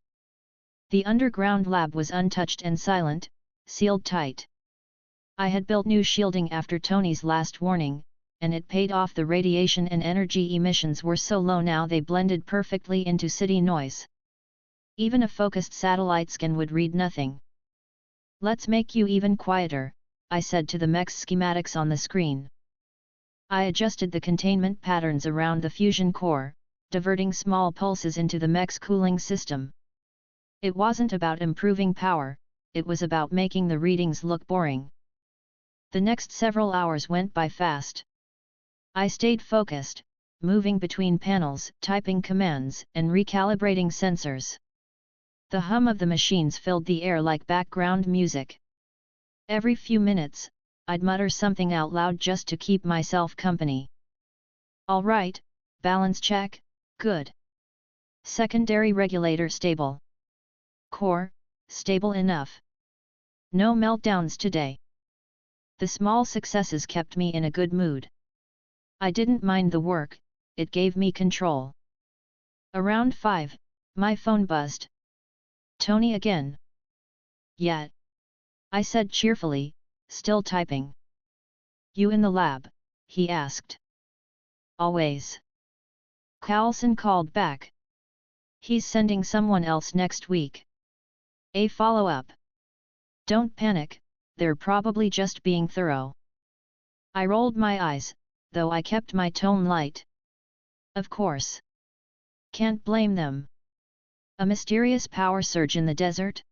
The underground lab was untouched and silent, sealed tight. I had built new shielding after Tony's last warning, and it paid off. The radiation and energy emissions were so low now they blended perfectly into city noise. Even a focused satellite scan would read nothing. Let's make you even quieter, I said to the mech's schematics on the screen. I adjusted the containment patterns around the fusion core, diverting small pulses into the mech's cooling system. It wasn't about improving power, it was about making the readings look boring. The next several hours went by fast. I stayed focused, moving between panels, typing commands, and recalibrating sensors. The hum of the machines filled the air like background music. Every few minutes, I'd mutter something out loud just to keep myself company. All right, balance check, good. Secondary regulator stable. Core, stable enough. No meltdowns today. The small successes kept me in a good mood. I didn't mind the work, it gave me control. Around 5, my phone buzzed. Tony again. Yeah. I said cheerfully, still typing. You in the lab? He asked. Always. Carlson called back. He's sending someone else next week. A follow-up. Don't panic, they're probably just being thorough. I rolled my eyes, though I kept my tone light. Of course. Can't blame them. A mysterious power surge in the desert?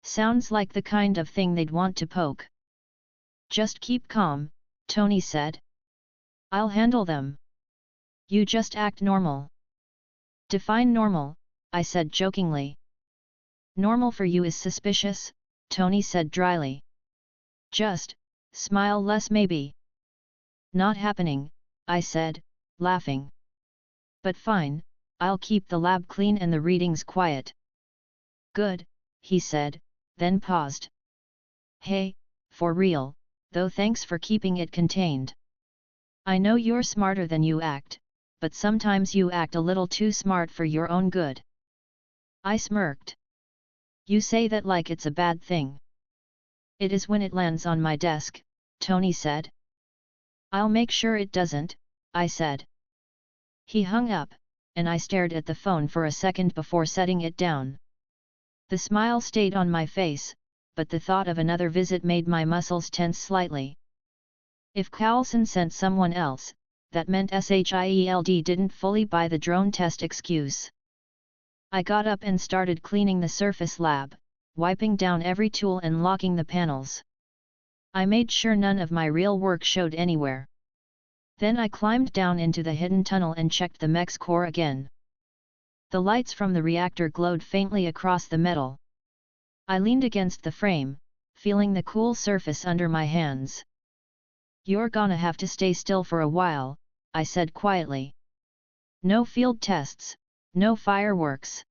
Sounds like the kind of thing they'd want to poke. Just keep calm, Tony said. I'll handle them. You just act normal. Define normal, I said jokingly. Normal for you is suspicious, Tony said dryly. Just, smile less maybe. Not happening, I said, laughing. But fine, I'll keep the lab clean and the readings quiet. Good, he said, then paused. Hey, for real, though thanks for keeping it contained. I know you're smarter than you act, but sometimes you act a little too smart for your own good. I smirked. You say that like it's a bad thing. It is when it lands on my desk, Tony said. I'll make sure it doesn't, I said. He hung up, and I stared at the phone for a second before setting it down. The smile stayed on my face, but the thought of another visit made my muscles tense slightly. If Carlson sent someone else, that meant SHIELD didn't fully buy the drone test excuse. I got up and started cleaning the surface lab, wiping down every tool and locking the panels. I made sure none of my real work showed anywhere. Then I climbed down into the hidden tunnel and checked the mech's core again. The lights from the reactor glowed faintly across the metal. I leaned against the frame, feeling the cool surface under my hands. You're gonna have to stay still for a while, I said quietly. No field tests, no fireworks.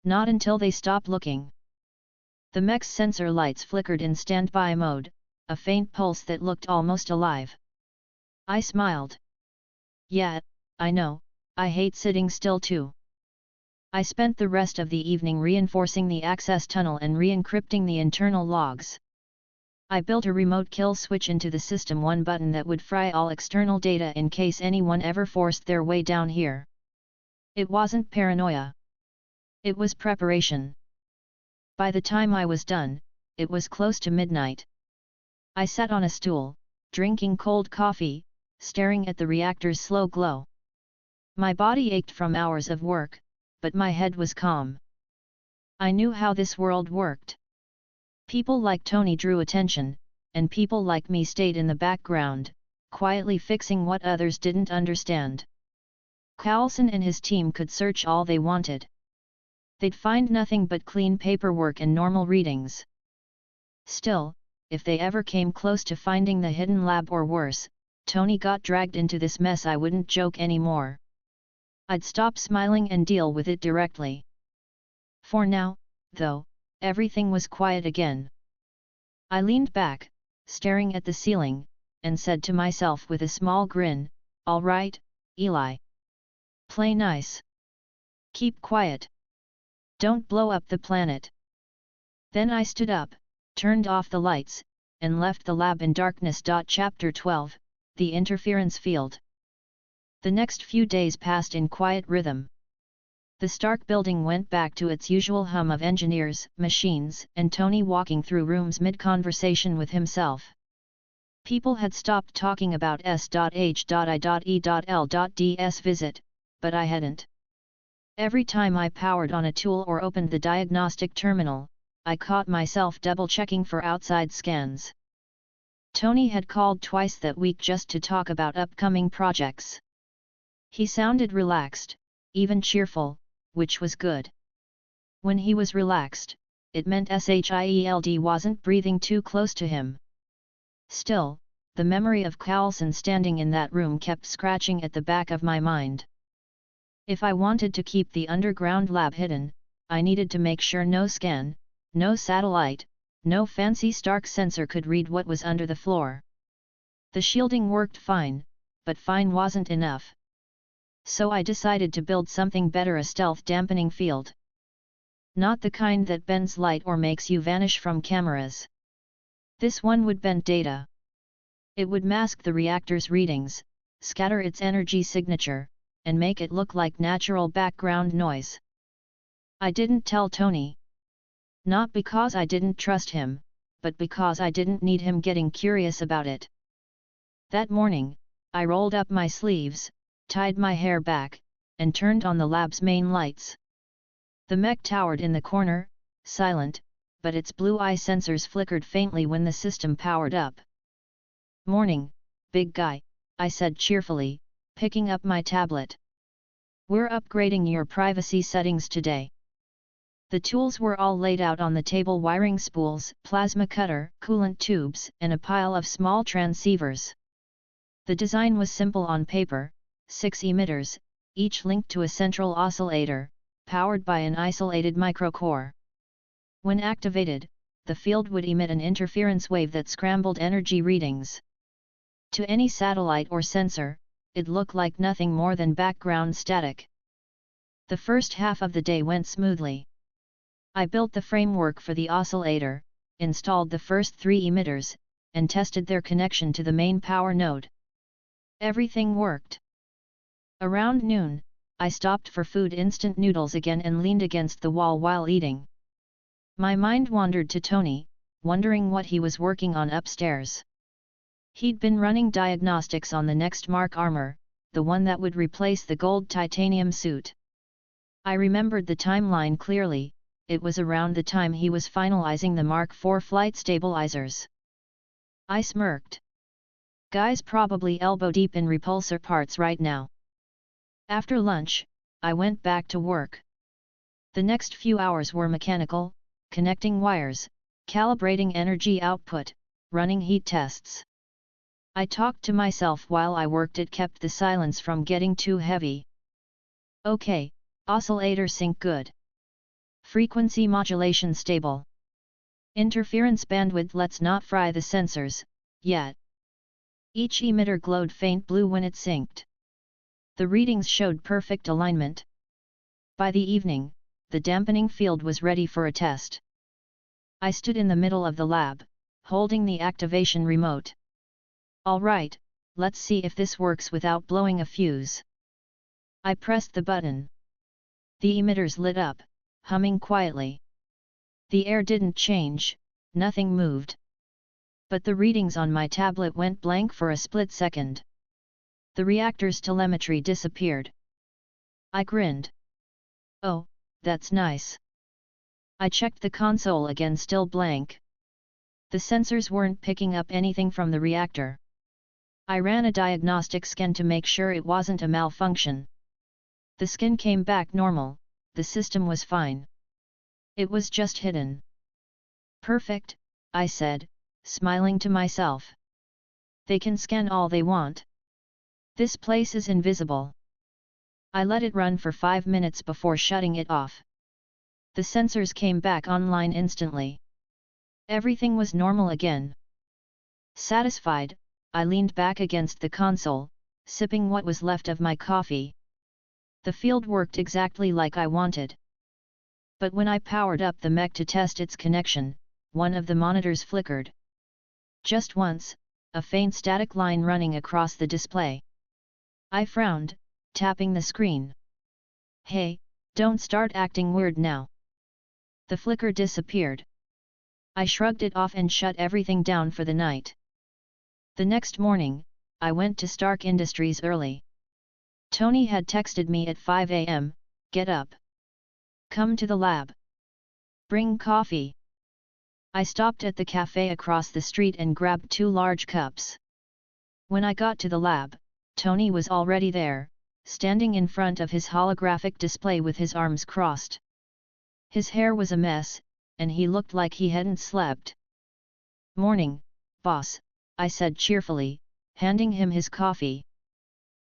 Not until they stop looking. The mech's sensor lights flickered in standby mode, a faint pulse that looked almost alive. I smiled. Yeah, I know, I hate sitting still too. I spent the rest of the evening reinforcing the access tunnel and re-encrypting the internal logs. I built a remote kill switch into the system, one button that would fry all external data in case anyone ever forced their way down here. It wasn't paranoia. It was preparation. By the time I was done, it was close to midnight. I sat on a stool, drinking cold coffee, staring at the reactor's slow glow. My body ached from hours of work, but my head was calm. I knew how this world worked. People like Tony drew attention, and people like me stayed in the background, quietly fixing what others didn't understand. Carlson and his team could search all they wanted. They'd find nothing but clean paperwork and normal readings. Still, if they ever came close to finding the hidden lab or worse, Tony got dragged into this mess, I wouldn't joke anymore. I'd stop smiling and deal with it directly. For now, though, everything was quiet again. I leaned back, staring at the ceiling, and said to myself with a small grin, "All right, Eli. Play nice. Keep quiet. Don't blow up the planet." Then I stood up, turned off the lights, and left the lab in darkness. Chapter 12, The Interference Field. The next few days passed in quiet rhythm. The Stark building went back to its usual hum of engineers, machines, and Tony walking through rooms mid-conversation with himself. People had stopped talking about S.H.I.E.L.D's visit, but I hadn't. Every time I powered on a tool or opened the diagnostic terminal, I caught myself double-checking for outside scans. Tony had called twice that week just to talk about upcoming projects. He sounded relaxed, even cheerful, which was good. When he was relaxed, it meant SHIELD wasn't breathing too close to him. Still, the memory of Coulson standing in that room kept scratching at the back of my mind. If I wanted to keep the underground lab hidden, I needed to make sure no scan, no satellite, no fancy Stark sensor could read what was under the floor. The shielding worked fine, but fine wasn't enough. So I decided to build something better, a stealth dampening field. Not the kind that bends light or makes you vanish from cameras. This one would bend data. It would mask the reactor's readings, scatter its energy signature, and make it look like natural background noise. I didn't tell Tony. Not because I didn't trust him, but because I didn't need him getting curious about it. That morning, I rolled up my sleeves, tied my hair back, and turned on the lab's main lights. The mech towered in the corner, silent, but its blue eye sensors flickered faintly when the system powered up. "Morning, big guy," I said cheerfully, picking up my tablet. "We're upgrading your privacy settings today." The tools were all laid out on the table: wiring spools, plasma cutter, coolant tubes, and a pile of small transceivers. The design was simple on paper: 6 emitters, each linked to a central oscillator, powered by an isolated microcore. When activated, the field would emit an interference wave that scrambled energy readings. To any satellite or sensor, it looked like nothing more than background static. The first half of the day went smoothly. I built the framework for the oscillator, installed the first 3 emitters, and tested their connection to the main power node. Everything worked. Around noon, I stopped for food, instant noodles again, and leaned against the wall while eating. My mind wandered to Tony, wondering what he was working on upstairs. He'd been running diagnostics on the next Mark armor, the one that would replace the gold titanium suit. I remembered the timeline clearly: it was around the time he was finalizing the Mark IV flight stabilizers. I smirked. Guy's probably elbow deep in repulsor parts right now. After lunch, I went back to work. The next few hours were mechanical: connecting wires, calibrating energy output, running heat tests. I talked to myself while I worked. It kept the silence from getting too heavy. "Okay, oscillator sync good. Frequency modulation stable. Interference bandwidth, let's not fry the sensors yet." Each emitter glowed faint blue when it synced. The readings showed perfect alignment. By the evening, the dampening field was ready for a test. I stood in the middle of the lab, holding the activation remote. "All right, let's see if this works without blowing a fuse." I pressed the button. The emitters lit up, humming quietly. The air didn't change, nothing moved. But the readings on my tablet went blank for a split second. The reactor's telemetry disappeared. I grinned. "Oh, that's nice." I checked the console again, still blank. The sensors weren't picking up anything from the reactor. I ran a diagnostic scan to make sure it wasn't a malfunction. The scan came back normal, the system was fine. It was just hidden. "Perfect," I said, smiling to myself. "They can scan all they want. This place is invisible." I let it run for 5 minutes before shutting it off. The sensors came back online instantly. Everything was normal again. Satisfied, I leaned back against the console, sipping what was left of my coffee. The field worked exactly like I wanted. But when I powered up the mech to test its connection, one of the monitors flickered. Just once, a faint static line running across the display. I frowned, tapping the screen. "Hey, don't start acting weird now." The flicker disappeared. I shrugged it off and shut everything down for the night. The next morning, I went to Stark Industries early. Tony had texted me at 5 a.m, "Get up. Come to the lab. Bring coffee." I stopped at the cafe across the street and grabbed 2 large cups. When I got to the lab, Tony was already there, standing in front of his holographic display with his arms crossed. His hair was a mess, and he looked like he hadn't slept. "Morning, boss," I said cheerfully, handing him his coffee.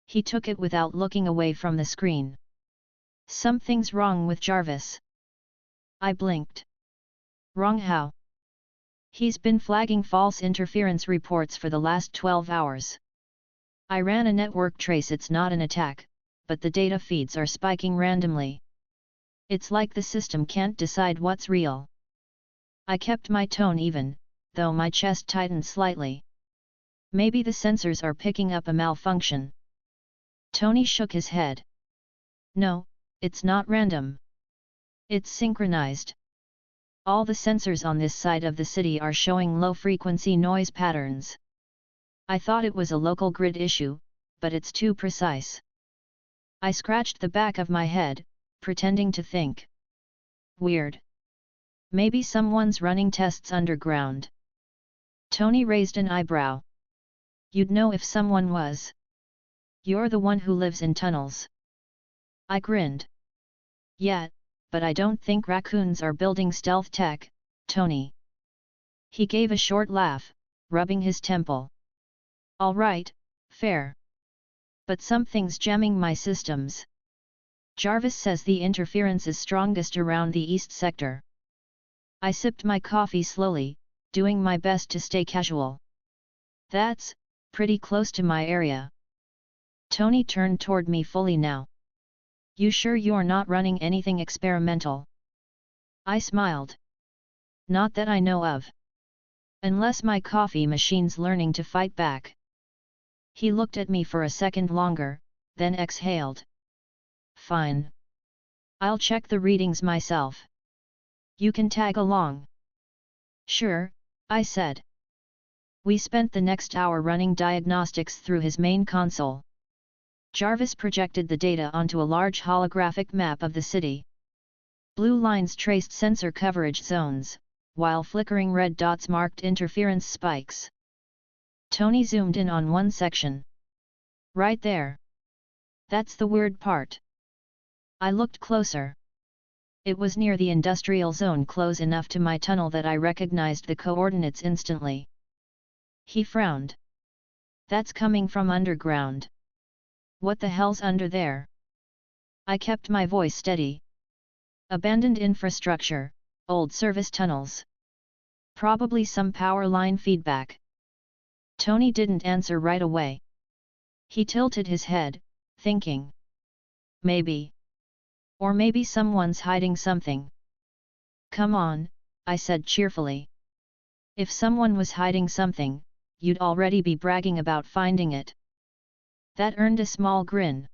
He took it without looking away from the screen. "Something's wrong with Jarvis." I blinked. "Wrong how?" "He's been flagging false interference reports for the last 12 hours. I ran a network trace. It's not an attack, but the data feeds are spiking randomly. It's like the system can't decide what's real." I kept my tone even, though my chest tightened slightly. "Maybe the sensors are picking up a malfunction." Tony shook his head. "No, it's not random. It's synchronized. All the sensors on this side of the city are showing low-frequency noise patterns. I thought it was a local grid issue, but it's too precise." I scratched the back of my head, pretending to think. "Weird. Maybe someone's running tests underground." Tony raised an eyebrow. "You'd know if someone was. You're the one who lives in tunnels." I grinned. "Yeah, but I don't think raccoons are building stealth tech, Tony." He gave a short laugh, rubbing his temple. "All right, fair. But something's jamming my systems. Jarvis says the interference is strongest around the east sector." I sipped my coffee slowly, doing my best to stay casual. "That's pretty close to my area." Tony turned toward me fully now. "You sure you're not running anything experimental?" I smiled. "Not that I know of. Unless my coffee machine's learning to fight back." He looked at me for a second longer, then exhaled. "Fine. I'll check the readings myself. You can tag along." "Sure," I said. We spent the next hour running diagnostics through his main console. Jarvis projected the data onto a large holographic map of the city. Blue lines traced sensor coverage zones, while flickering red dots marked interference spikes. Tony zoomed in on one section. "Right there. That's the weird part." I looked closer. It was near the industrial zone, close enough to my tunnel that I recognized the coordinates instantly. He frowned. "That's coming from underground." "What the hell's under there?" I kept my voice steady. "Abandoned infrastructure, old service tunnels. Probably some power line feedback." Tony didn't answer right away. He tilted his head, thinking. "Maybe. Or maybe someone's hiding something." "Come on," I said cheerfully. "If someone was hiding something, you'd already be bragging about finding it." That earned a small grin.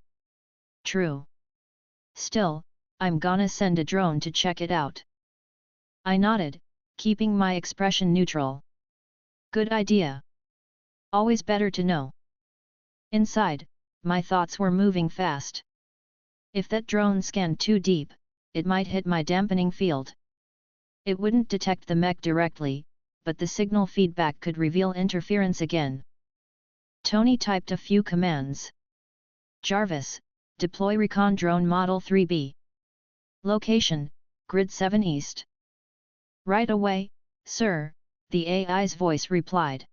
"True. Still, I'm gonna send a drone to check it out." I nodded, keeping my expression neutral. "Good idea. Always better to know." Inside, my thoughts were moving fast. If that drone scanned too deep, it might hit my dampening field. It wouldn't detect the mech directly, but the signal feedback could reveal interference again. Tony typed a few commands. "Jarvis, deploy recon drone model 3B. Location, grid 7 east." "Right away, sir," the AI's voice replied.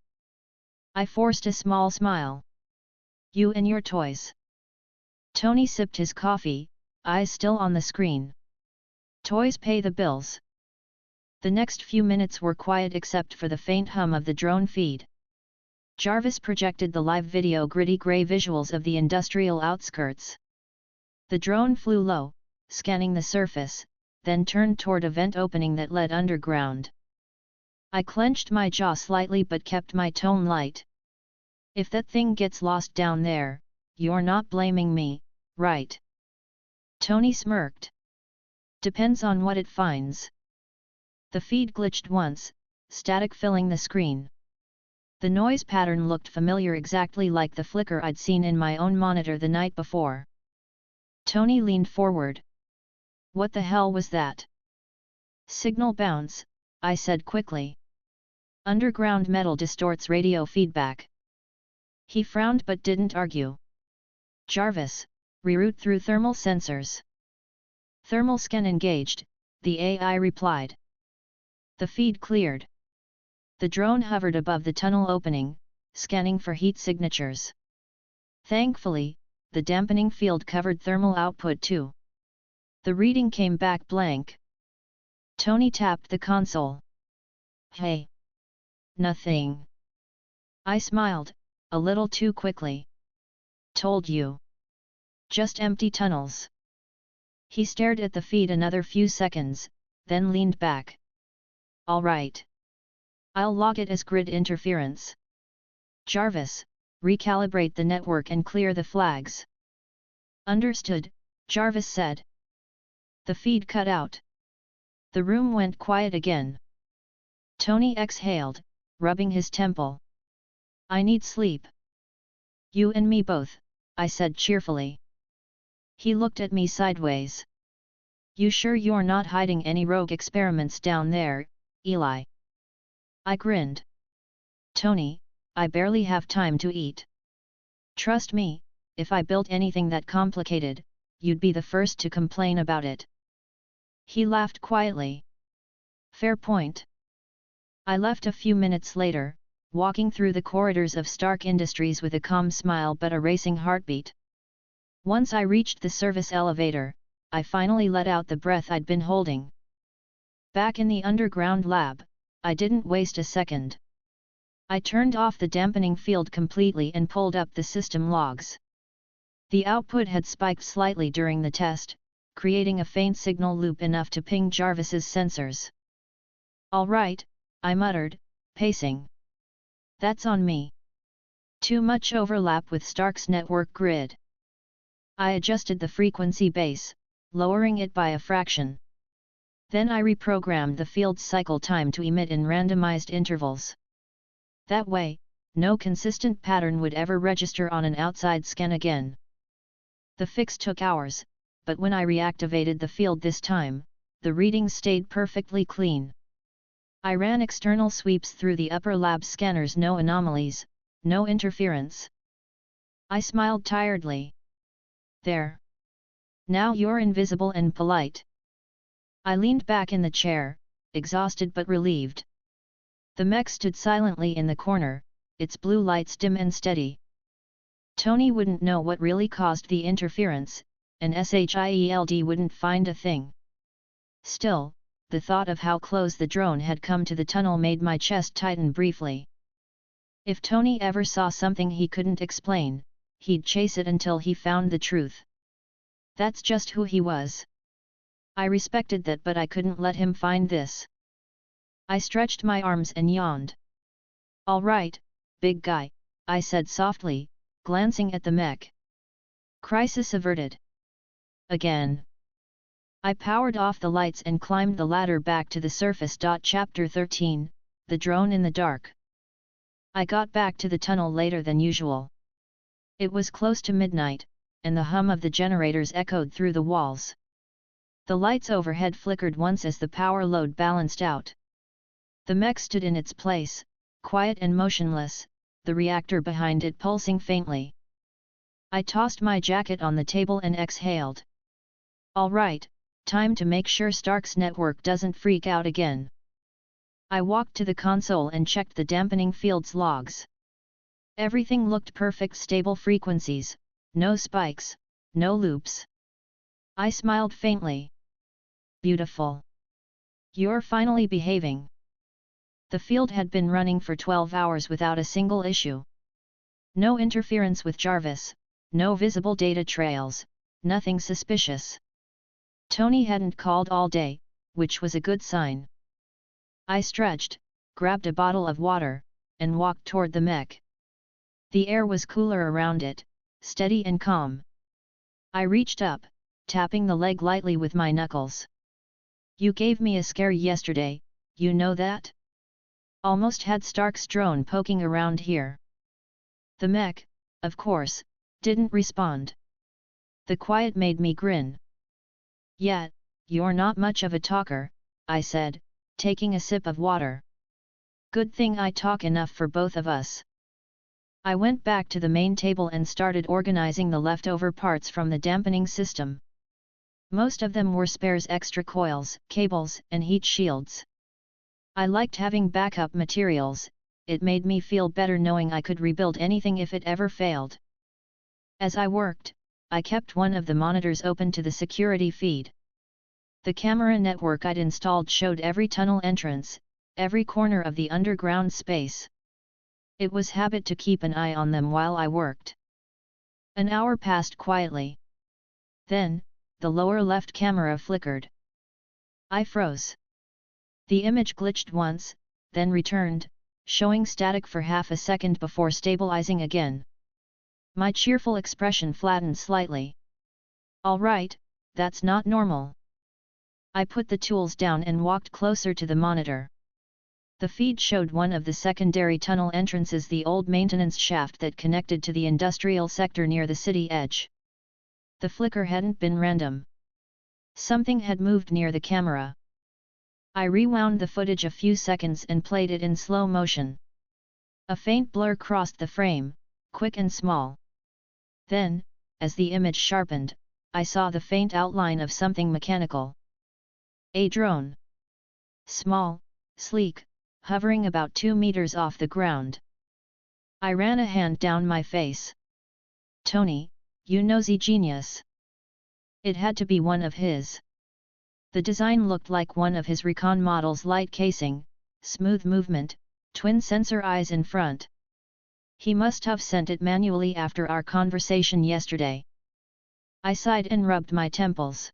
I forced a small smile. "You and your toys." Tony sipped his coffee, eyes still on the screen. "Toys pay the bills." The next few minutes were quiet except for the faint hum of the drone feed. Jarvis projected the live video, gritty grey visuals of the industrial outskirts. The drone flew low, scanning the surface, then turned toward a vent opening that led underground. I clenched my jaw slightly but kept my tone light. "If that thing gets lost down there, you're not blaming me, right?" Tony smirked. "Depends on what it finds." The feed glitched once, static filling the screen. The noise pattern looked familiar, exactly like the flicker I'd seen in my own monitor the night before. Tony leaned forward. "What the hell was that?" "Signal bounce," I said quickly. "Underground metal distorts radio feedback." He frowned but didn't argue. "Jarvis, reroute through thermal sensors." Thermal scan engaged, the AI replied. The feed cleared. The drone hovered above the tunnel opening, scanning for heat signatures. Thankfully, the dampening field covered thermal output too. The reading came back blank. Tony tapped the console. Hey! Nothing. I smiled, a little too quickly. Told you. Just empty tunnels. He stared at the feed another few seconds, then leaned back. All right. I'll log it as grid interference. Jarvis, recalibrate the network and clear the flags. Understood, Jarvis said. The feed cut out. The room went quiet again. Tony exhaled, rubbing his temple. I need sleep. You and me both, I said cheerfully. He looked at me sideways. You sure you're not hiding any rogue experiments down there, Eli? I grinned. Tony, I barely have time to eat. Trust me, if I built anything that complicated, you'd be the first to complain about it. He laughed quietly. Fair point. I left a few minutes later, walking through the corridors of Stark Industries with a calm smile but a racing heartbeat. Once I reached the service elevator, I finally let out the breath I'd been holding. Back in the underground lab, I didn't waste a second. I turned off the dampening field completely and pulled up the system logs. The output had spiked slightly during the test, creating a faint signal loop enough to ping Jarvis's sensors. All right, I muttered, pacing. That's on me. Too much overlap with Stark's network grid. I adjusted the frequency base, lowering it by a fraction. Then I reprogrammed the field's cycle time to emit in randomized intervals. That way, no consistent pattern would ever register on an outside scan again. The fix took hours, but when I reactivated the field this time, the readings stayed perfectly clean. I ran external sweeps through the upper lab scanners, no anomalies, no interference. I smiled tiredly. There. Now you're invisible and polite. I leaned back in the chair, exhausted but relieved. The mech stood silently in the corner, its blue lights dim and steady. Tony wouldn't know what really caused the interference, and SHIELD wouldn't find a thing. Still, the thought of how close the drone had come to the tunnel made my chest tighten briefly. If Tony ever saw something he couldn't explain, he'd chase it until he found the truth. That's just who he was. I respected that, but I couldn't let him find this. I stretched my arms and yawned. All right, big guy, I said softly, glancing at the mech. Crisis averted. Again. I powered off the lights and climbed the ladder back to the surface. Chapter 13, The Drone in the Dark. I got back to the tunnel later than usual. It was close to midnight, and the hum of the generators echoed through the walls. The lights overhead flickered once as the power load balanced out. The mech stood in its place, quiet and motionless, the reactor behind it pulsing faintly. I tossed my jacket on the table and exhaled. All right, time to make sure Stark's network doesn't freak out again. I walked to the console and checked the dampening field's logs. Everything looked perfect, stable frequencies, no spikes, no loops. I smiled faintly. Beautiful. You're finally behaving. The field had been running for 12 hours without a single issue. No interference with Jarvis, no visible data trails, nothing suspicious. Tony hadn't called all day, which was a good sign. I stretched, grabbed a bottle of water, and walked toward the mech. The air was cooler around it, steady and calm. I reached up, tapping the leg lightly with my knuckles. You gave me a scare yesterday, you know that? Almost had Stark's drone poking around here. The mech, of course, didn't respond. The quiet made me grin. Yeah, you're not much of a talker, I said, taking a sip of water. Good thing I talk enough for both of us. I went back to the main table and started organizing the leftover parts from the dampening system. Most of them were spares, extra coils, cables, and heat shields. I liked having backup materials. It made me feel better knowing I could rebuild anything if it ever failed. As I worked, I kept one of the monitors open to the security feed. The camera network I'd installed showed every tunnel entrance, every corner of the underground space. It was habit to keep an eye on them while I worked. An hour passed quietly. Then, the lower left camera flickered. I froze. The image glitched once, then returned, showing static for half a second before stabilizing again. My cheerful expression flattened slightly. All right, that's not normal. I put the tools down and walked closer to the monitor. The feed showed one of the secondary tunnel entrances, the old maintenance shaft that connected to the industrial sector near the city edge. The flicker hadn't been random. Something had moved near the camera. I rewound the footage a few seconds and played it in slow motion. A faint blur crossed the frame, quick and small. Then, as the image sharpened, I saw the faint outline of something mechanical. A drone. Small, sleek, hovering about 2 meters off the ground. I ran a hand down my face. Tony, you nosy genius. It had to be one of his. The design looked like one of his recon models: light casing, smooth movement, twin sensor eyes in front. He must have sent it manually after our conversation yesterday. I sighed and rubbed my temples.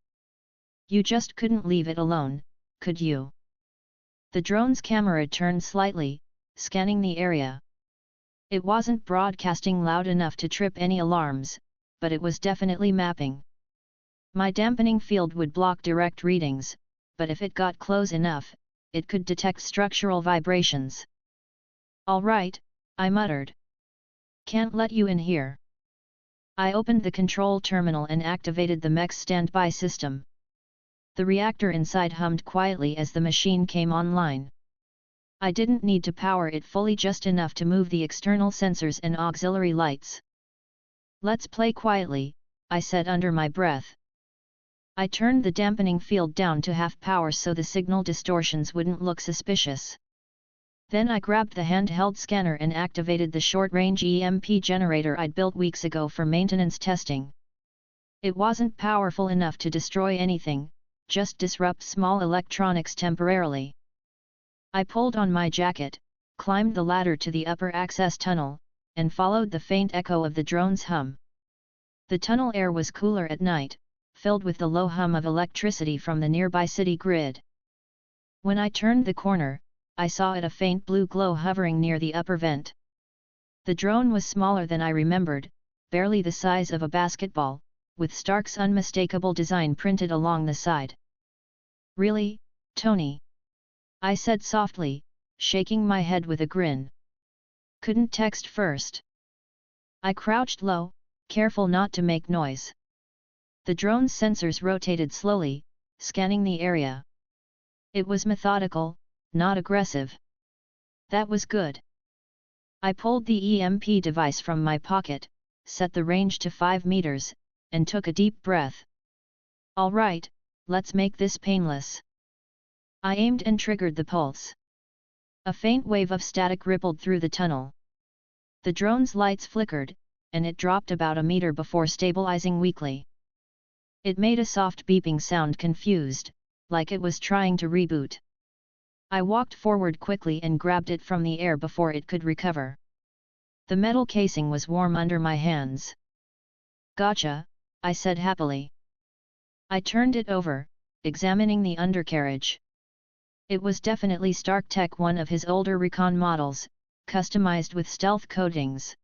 You just couldn't leave it alone, could you? The drone's camera turned slightly, scanning the area. It wasn't broadcasting loud enough to trip any alarms, but it was definitely mapping. My dampening field would block direct readings, but if it got close enough, it could detect structural vibrations. All right, I muttered. Can't let you in here. I opened the control terminal and activated the mech's standby system. The reactor inside hummed quietly as the machine came online. I didn't need to power it fully, just enough to move the external sensors and auxiliary lights. Let's play quietly, I said under my breath. I turned the dampening field down to half power so the signal distortions wouldn't look suspicious. Then I grabbed the handheld scanner and activated the short-range EMP generator I'd built weeks ago for maintenance testing. It wasn't powerful enough to destroy anything, just disrupt small electronics temporarily. I pulled on my jacket, climbed the ladder to the upper access tunnel, and followed the faint echo of the drone's hum. The tunnel air was cooler at night, filled with the low hum of electricity from the nearby city grid. When I turned the corner, I saw a faint blue glow hovering near the upper vent. The drone was smaller than I remembered, barely the size of a basketball, with Stark's unmistakable design printed along the side. Really, Tony? I said softly, shaking my head with a grin. Couldn't text first. I crouched low, careful not to make noise. The drone's sensors rotated slowly, scanning the area. It was methodical, not aggressive. That was good. I pulled the EMP device from my pocket, set the range to 5 meters, and took a deep breath. All right, let's make this painless. I aimed and triggered the pulse. A faint wave of static rippled through the tunnel. The drone's lights flickered, and it dropped about a meter before stabilizing weakly. It made a soft beeping sound, confused, like it was trying to reboot. I walked forward quickly and grabbed it from the air before it could recover. The metal casing was warm under my hands. Gotcha, I said happily. I turned it over, examining the undercarriage. It was definitely Stark Tech, one of his older recon models, customized with stealth coatings.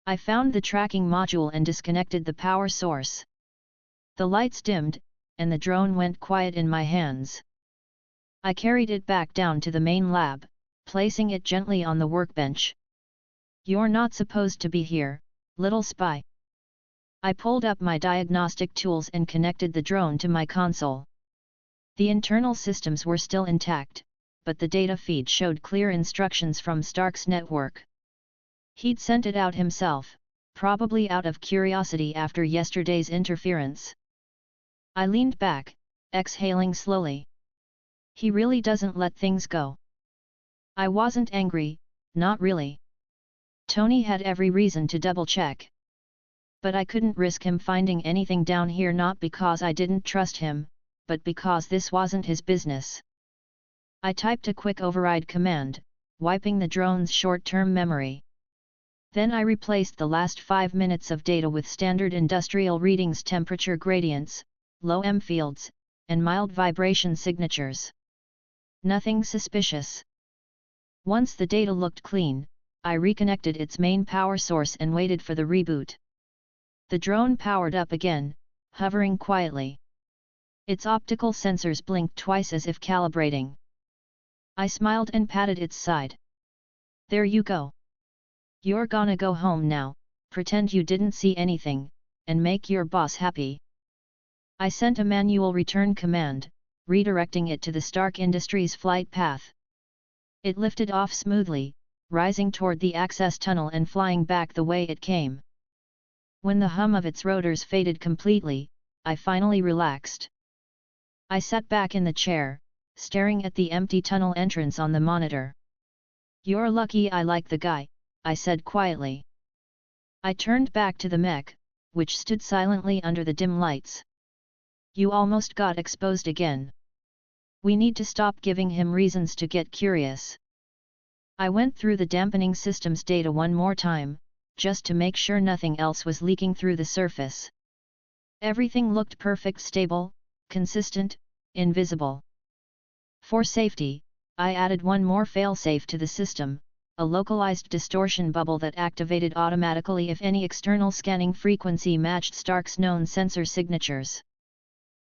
I found the tracking module and disconnected the power source. The lights dimmed, and the drone went quiet in my hands. I carried it back down to the main lab, placing it gently on the workbench. You're not supposed to be here, little spy. I pulled up my diagnostic tools and connected the drone to my console. The internal systems were still intact, but the data feed showed clear instructions from Stark's network. He'd sent it out himself, probably out of curiosity after yesterday's interference. I leaned back, exhaling slowly. He really doesn't let things go. I wasn't angry, not really. Tony had every reason to double-check. But I couldn't risk him finding anything down here, not because I didn't trust him, but because this wasn't his business. I typed a quick override command, wiping the drone's short-term memory. Then I replaced the last 5 minutes of data with standard industrial readings, temperature gradients, low M fields, and mild vibration signatures. Nothing suspicious. Once the data looked clean, I reconnected its main power source and waited for the reboot. The drone powered up again, hovering quietly. Its optical sensors blinked twice as if calibrating. I smiled and patted its side. There you go. You're gonna go home now, pretend you didn't see anything, and make your boss happy. I sent a manual return command, redirecting it to the Stark Industries flight path. It lifted off smoothly, rising toward the access tunnel and flying back the way it came. When the hum of its rotors faded completely, I finally relaxed. I sat back in the chair, staring at the empty tunnel entrance on the monitor. "You're lucky I like the guy," I said quietly. I turned back to the mech, which stood silently under the dim lights. "You almost got exposed again. We need to stop giving him reasons to get curious." I went through the dampening system's data one more time, just to make sure nothing else was leaking through the surface. Everything looked perfect, stable, consistent, invisible. For safety, I added one more failsafe to the system, a localized distortion bubble that activated automatically if any external scanning frequency matched Stark's known sensor signatures.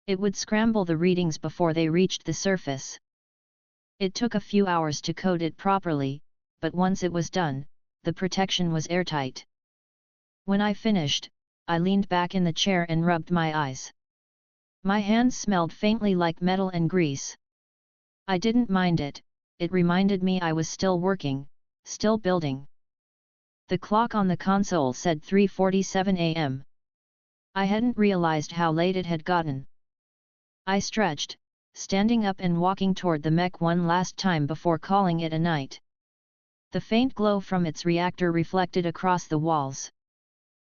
It would scramble the readings before they reached the surface. It took a few hours to code it properly, but once it was done, the protection was airtight. When I finished, I leaned back in the chair and rubbed my eyes. My hands smelled faintly like metal and grease. I didn't mind it, it reminded me I was still working, still building. The clock on the console said 3:47 a.m. I hadn't realized how late it had gotten. I stretched, standing up and walking toward the mech one last time before calling it a night. The faint glow from its reactor reflected across the walls.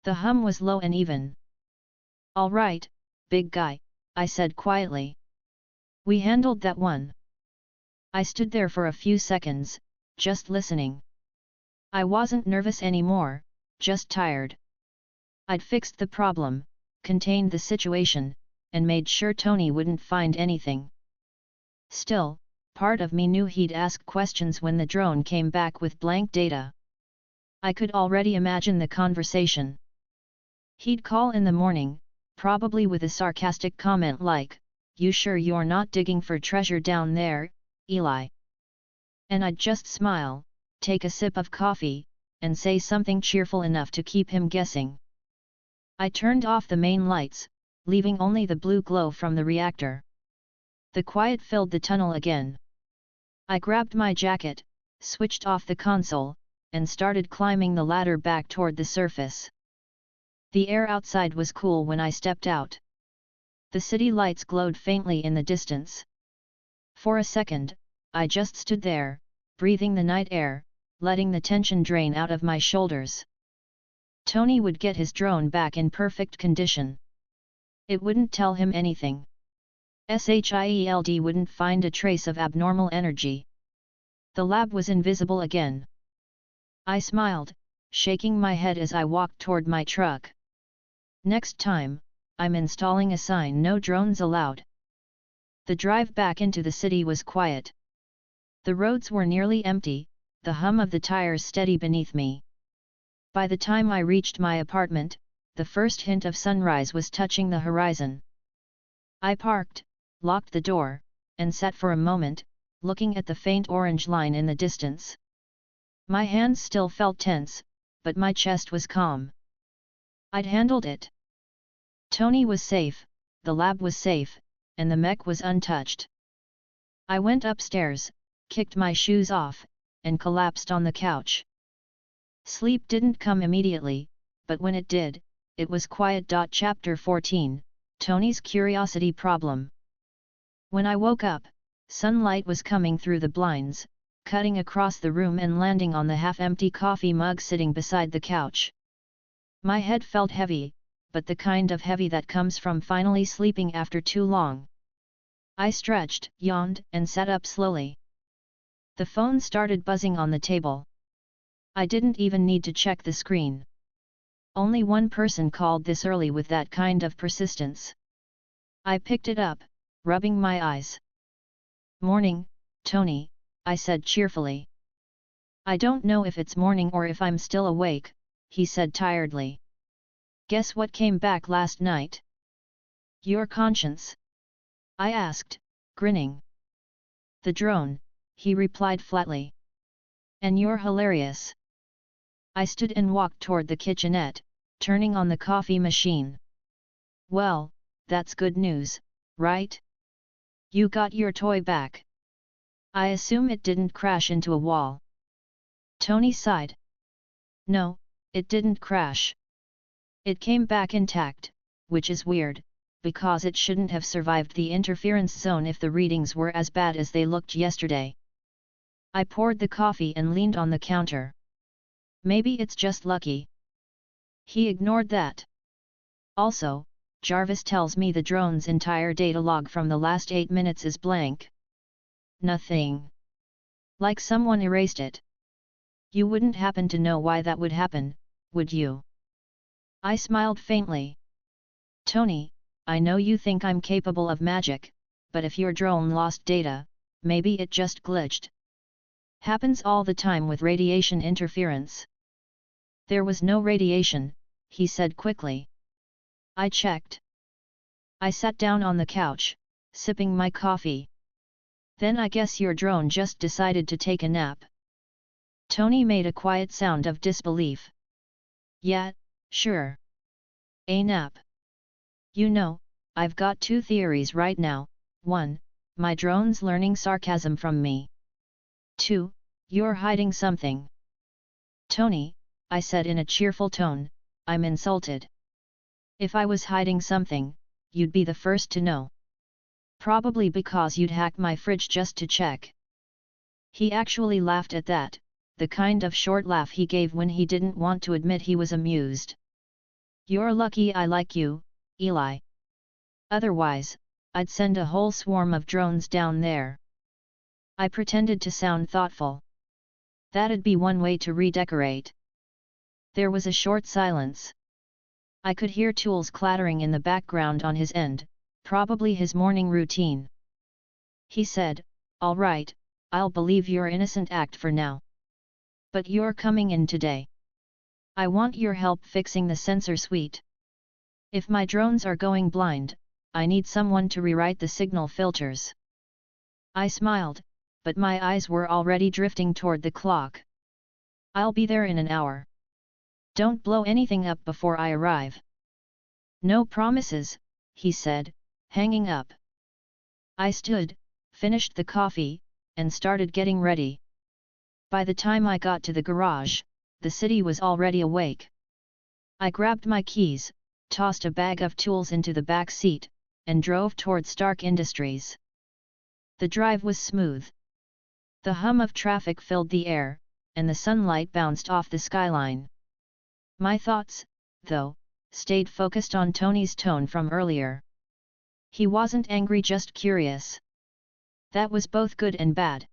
The hum was low and even. "All right, big guy," I said quietly. "We handled that one." I stood there for a few seconds, just listening. I wasn't nervous anymore, just tired. I'd fixed the problem, contained the situation, and made sure Tony wouldn't find anything. Still, part of me knew he'd ask questions when the drone came back with blank data. I could already imagine the conversation. He'd call in the morning, probably with a sarcastic comment like, "You sure you're not digging for treasure down there, Eli?" And I'd just smile, take a sip of coffee, and say something cheerful enough to keep him guessing. I turned off the main lights, leaving only the blue glow from the reactor. The quiet filled the tunnel again. I grabbed my jacket, switched off the console, and started climbing the ladder back toward the surface. The air outside was cool when I stepped out. The city lights glowed faintly in the distance. For a second, I just stood there, breathing the night air, letting the tension drain out of my shoulders. Tony would get his drone back in perfect condition. It wouldn't tell him anything. SHIELD wouldn't find a trace of abnormal energy. The lab was invisible again. I smiled, shaking my head as I walked toward my truck. Next time, I'm installing a sign, "No drones allowed." The drive back into the city was quiet. The roads were nearly empty, the hum of the tires steady beneath me. By the time I reached my apartment, the first hint of sunrise was touching the horizon. I parked, locked the door, and sat for a moment, looking at the faint orange line in the distance. My hands still felt tense, but my chest was calm. I'd handled it. Tony was safe, the lab was safe, and the mech was untouched. I went upstairs, kicked my shoes off, and collapsed on the couch. Sleep didn't come immediately, but when it did, it was quiet. Chapter 14, Tony's curiosity problem. When I woke up, sunlight was coming through the blinds, cutting across the room and landing on the half-empty coffee mug sitting beside the couch. My head felt heavy, but the kind of heavy that comes from finally sleeping after too long. I stretched, yawned, and sat up slowly. The phone started buzzing on the table. I didn't even need to check the screen. Only one person called this early with that kind of persistence. I picked it up, rubbing my eyes. "Morning, Tony," I said cheerfully. "I don't know if it's morning or if I'm still awake," he said tiredly. "Guess what came back last night?" "Your conscience?" I asked, grinning. "The drone," he replied flatly. "And you're hilarious." I stood and walked toward the kitchenette, turning on the coffee machine. "Well, that's good news, right? You got your toy back. I assume it didn't crash into a wall." Tony sighed. "No, it didn't crash. It came back intact, which is weird, because it shouldn't have survived the interference zone if the readings were as bad as they looked yesterday." I poured the coffee and leaned on the counter. "Maybe it's just lucky." He ignored that. "Also, Jarvis tells me the drone's entire data log from the last 8 minutes is blank. Nothing. Like someone erased it. You wouldn't happen to know why that would happen, would you?" I smiled faintly. "Tony, I know you think I'm capable of magic, but if your drone lost data, maybe it just glitched. Happens all the time with radiation interference." "There was no radiation," he said quickly. I checked. I sat down on the couch, sipping my coffee. "Then I guess your drone just decided to take a nap." Tony made a quiet sound of disbelief. "Yeah, sure. A nap. You know, I've got 2 theories right now. 1, my drone's learning sarcasm from me. 2, you're hiding something." "Tony," I said in a cheerful tone, "I'm insulted. If I was hiding something, you'd be the first to know. Probably because you'd hack my fridge just to check." He actually laughed at that, the kind of short laugh he gave when he didn't want to admit he was amused. "You're lucky I like you, Eli. Otherwise, I'd send a whole swarm of drones down there." I pretended to sound thoughtful. "That'd be one way to redecorate." There was a short silence. I could hear tools clattering in the background on his end, probably his morning routine. He said, "All right, I'll believe your innocent act for now. But you're coming in today. I want your help fixing the sensor suite. If my drones are going blind, I need someone to rewrite the signal filters." I smiled, but my eyes were already drifting toward the clock. "I'll be there in an hour. Don't blow anything up before I arrive." "No promises," he said, hanging up. I stood, finished the coffee, and started getting ready. By the time I got to the garage, the city was already awake. I grabbed my keys, tossed a bag of tools into the back seat, and drove toward Stark Industries. The drive was smooth. The hum of traffic filled the air, and the sunlight bounced off the skyline. My thoughts, though, stayed focused on Tony's tone from earlier. He wasn't angry, just curious. That was both good and bad.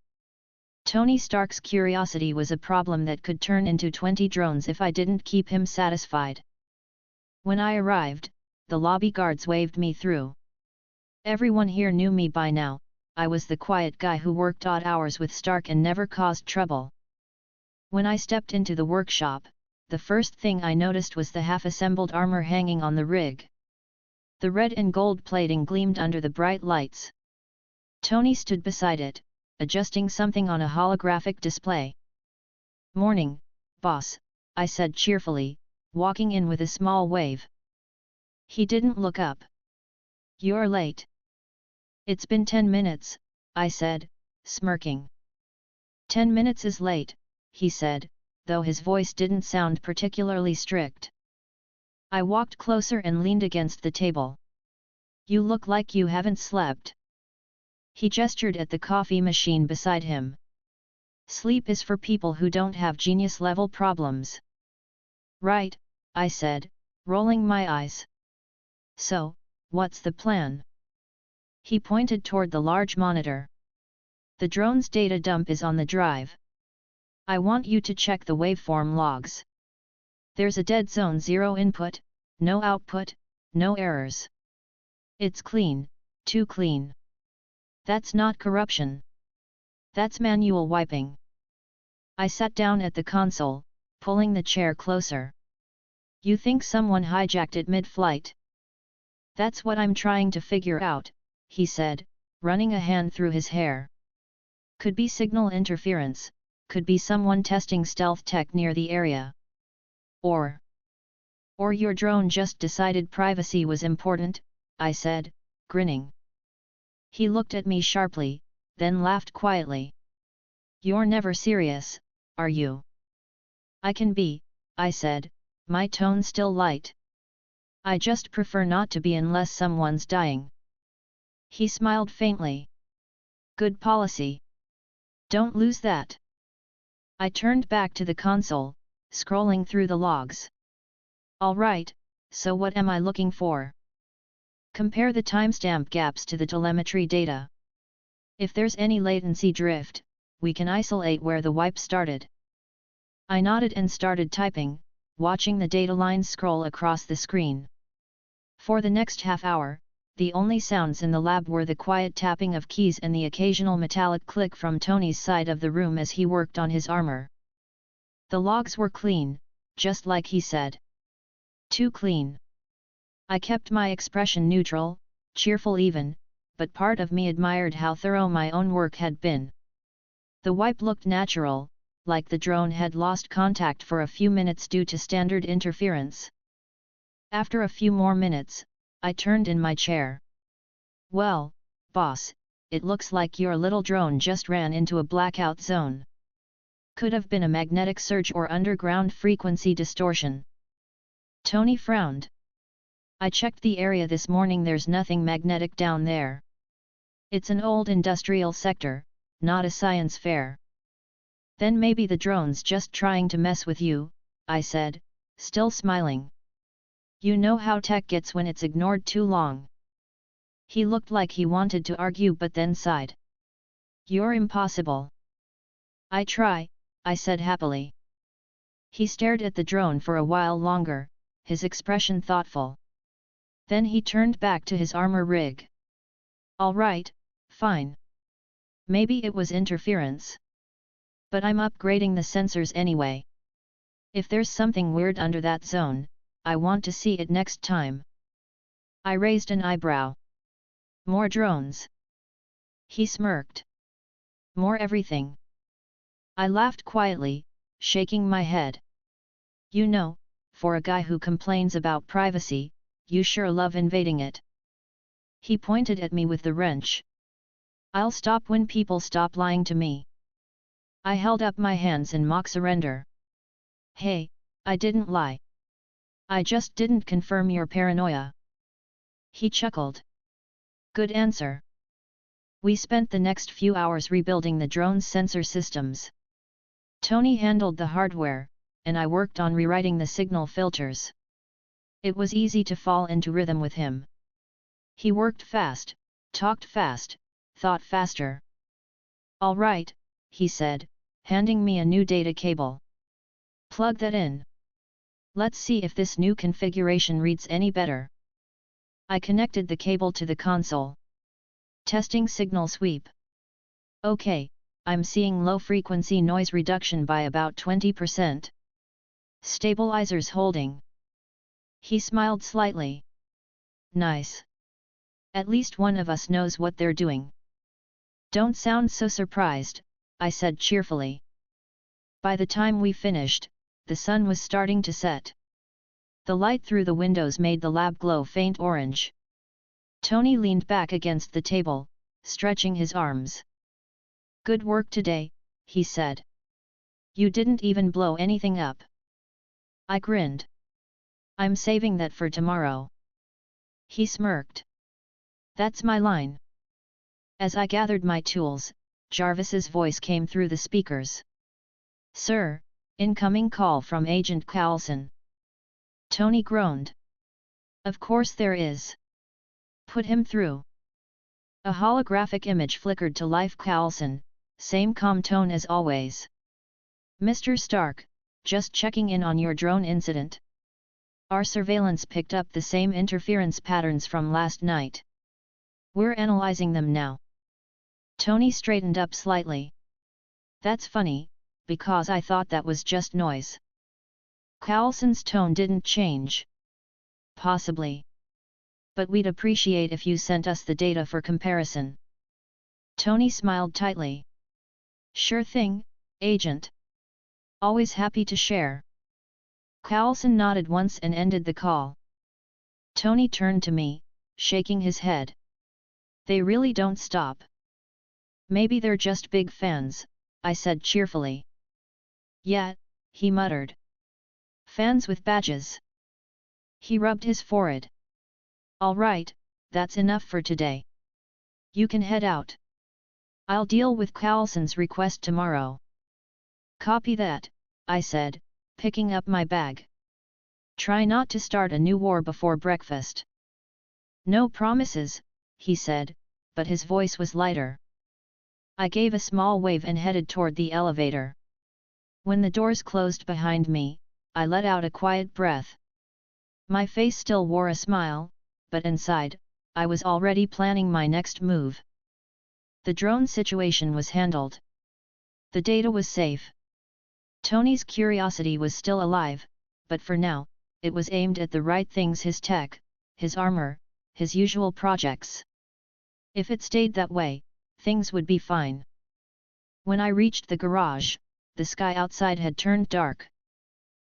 Tony Stark's curiosity was a problem that could turn into 20 drones if I didn't keep him satisfied. When I arrived, the lobby guards waved me through. Everyone here knew me by now. I was the quiet guy who worked odd hours with Stark and never caused trouble. When I stepped into the workshop, the first thing I noticed was the half-assembled armor hanging on the rig. The red and gold plating gleamed under the bright lights. Tony stood beside it, adjusting something on a holographic display. "Morning, boss," I said cheerfully, walking in with a small wave. He didn't look up. "You're late." "It's been 10 minutes, I said, smirking. 10 minutes is late, he said, though his voice didn't sound particularly strict. I walked closer and leaned against the table. You look like you haven't slept. He gestured at the coffee machine beside him. Sleep is for people who don't have genius-level problems. Right, I said, rolling my eyes. So, what's the plan? He pointed toward the large monitor. The drone's data dump is on the drive. I want you to check the waveform logs. There's a dead zone, 0 input, no output, no errors. It's clean, too clean. That's not corruption. That's manual wiping. I sat down at the console, pulling the chair closer. You think someone hijacked it mid-flight? That's what I'm trying to figure out, he said, running a hand through his hair. Could be signal interference, could be someone testing stealth tech near the area. Or your drone just decided privacy was important, I said, grinning. He looked at me sharply, then laughed quietly. You're never serious, are you? I can be, I said, my tone still light. I just prefer not to be unless someone's dying. He smiled faintly. Good policy. Don't lose that. I turned back to the console, scrolling through the logs. All right, so what am I looking for? Compare the timestamp gaps to the telemetry data. If there's any latency drift, we can isolate where the wipe started. I nodded and started typing, watching the data lines scroll across the screen. For the next half hour, the only sounds in the lab were the quiet tapping of keys and the occasional metallic click from Tony's side of the room as he worked on his armor. The logs were clean, just like he said. Too clean. I kept my expression neutral, cheerful even, but part of me admired how thorough my own work had been. The wipe looked natural, like the drone had lost contact for a few minutes due to standard interference. After a few more minutes, I turned in my chair. Well, boss, it looks like your little drone just ran into a blackout zone. Could have been a magnetic surge or underground frequency distortion. Tony frowned. I checked the area this morning, there's nothing magnetic down there. It's an old industrial sector, not a science fair. Then maybe the drone's just trying to mess with you, I said, still smiling. You know how tech gets when it's ignored too long. He looked like he wanted to argue but then sighed. You're impossible. I try, I said happily. He stared at the drone for a while longer, his expression thoughtful. Then he turned back to his armor rig. All right, fine. Maybe it was interference. But I'm upgrading the sensors anyway. If there's something weird under that zone, I want to see it next time. I raised an eyebrow. More drones. He smirked. More everything. I laughed quietly, shaking my head. You know, for a guy who complains about privacy, you sure love invading it. He pointed at me with the wrench. I'll stop when people stop lying to me. I held up my hands in mock surrender. Hey, I didn't lie. I just didn't confirm your paranoia. He chuckled. Good answer. We spent the next few hours rebuilding the drone's sensor systems. Tony handled the hardware, and I worked on rewriting the signal filters. It was easy to fall into rhythm with him. He worked fast, talked fast, thought faster. All right, he said, handing me a new data cable. Plug that in. Let's see if this new configuration reads any better. I connected the cable to the console. Testing signal sweep. Okay, I'm seeing low frequency noise reduction by about 20%. Stabilizers holding. He smiled slightly. Nice. At least one of us knows what they're doing. Don't sound so surprised, I said cheerfully. By the time we finished, the sun was starting to set. The light through the windows made the lab glow faint orange. Tony leaned back against the table, stretching his arms. Good work today, he said. You didn't even blow anything up. I grinned. I'm saving that for tomorrow. He smirked. That's my line. As I gathered my tools, Jarvis's voice came through the speakers. Sir, incoming call from Agent Coulson. Tony groaned. Of course there is. Put him through. A holographic image flickered to life. Coulson, same calm tone as always. Mr. Stark, just checking in on your drone incident. Our surveillance picked up the same interference patterns from last night. We're analyzing them now. Tony straightened up slightly. That's funny, because I thought that was just noise. Coulson's tone didn't change. Possibly. But we'd appreciate if you sent us the data for comparison. Tony smiled tightly. Sure thing, Agent. Always happy to share. Coulson nodded once and ended the call. Tony turned to me, shaking his head. They really don't stop. Maybe they're just big fans, I said cheerfully. Yeah, he muttered. Fans with badges. He rubbed his forehead. All right, that's enough for today. You can head out. I'll deal with Coulson's request tomorrow. Copy that, I said, picking up my bag. Try not to start a new war before breakfast. No promises, he said, but his voice was lighter. I gave a small wave and headed toward the elevator. When the doors closed behind me, I let out a quiet breath. My face still wore a smile, but inside, I was already planning my next move. The drone situation was handled. The data was safe. Tony's curiosity was still alive, but for now, it was aimed at the right things: his tech, his armor, his usual projects. If it stayed that way, things would be fine. When I reached the garage, the sky outside had turned dark.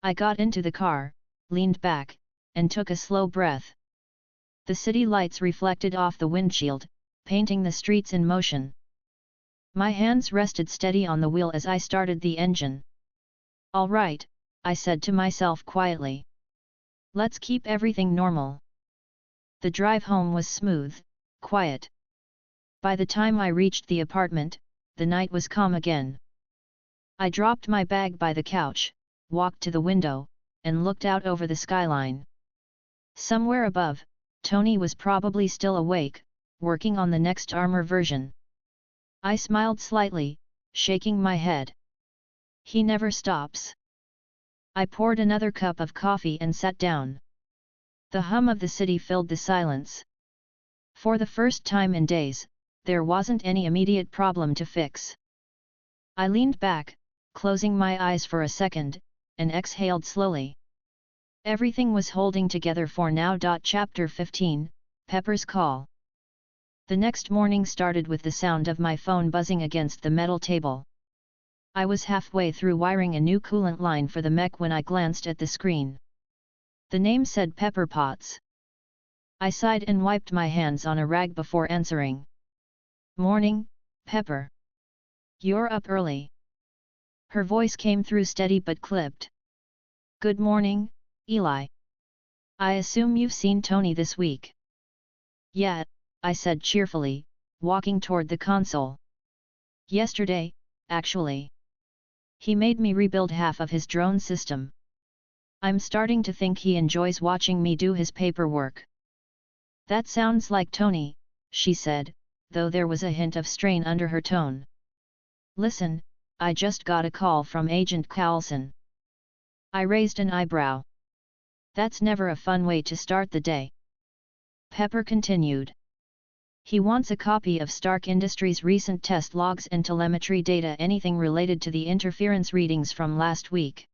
I got into the car, leaned back, and took a slow breath. The city lights reflected off the windshield, painting the streets in motion. My hands rested steady on the wheel as I started the engine. All right, I said to myself quietly. Let's keep everything normal. The drive home was smooth, quiet. By the time I reached the apartment, the night was calm again. I dropped my bag by the couch, walked to the window, and looked out over the skyline. Somewhere above, Tony was probably still awake, working on the next armor version. I smiled slightly, shaking my head. He never stops. I poured another cup of coffee and sat down. The hum of the city filled the silence. For the first time in days, there wasn't any immediate problem to fix. I leaned back, closing my eyes for a second, and exhaled slowly. Everything was holding together for now. Chapter 15, Pepper's Call. The next morning started with the sound of my phone buzzing against the metal table. I was halfway through wiring a new coolant line for the mech when I glanced at the screen. The name said Pepper Potts. I sighed and wiped my hands on a rag before answering. Morning, Pepper. You're up early. Her voice came through steady but clipped. Good morning, Eli. I assume you've seen Tony this week. Yeah, I said cheerfully, walking toward the console. Yesterday, actually. He made me rebuild half of his drone system. I'm starting to think he enjoys watching me do his paperwork. That sounds like Tony, she said, though there was a hint of strain under her tone. Listen, I just got a call from Agent Coulson. I raised an eyebrow. That's never a fun way to start the day. Pepper continued. He wants a copy of Stark Industries' recent test logs and telemetry data, anything related to the interference readings from last week.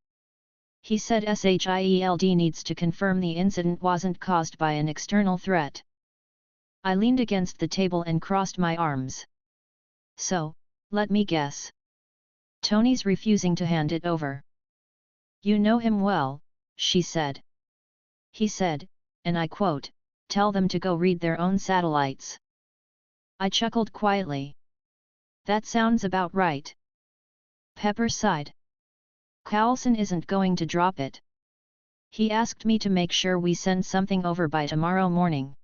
He said SHIELD needs to confirm the incident wasn't caused by an external threat. I leaned against the table and crossed my arms. So, let me guess. Tony's refusing to hand it over. You know him well, she said. He said, and I quote, "Tell them to go read their own satellites." I chuckled quietly. That sounds about right. Pepper sighed. Coulson isn't going to drop it. He asked me to make sure we send something over by tomorrow morning.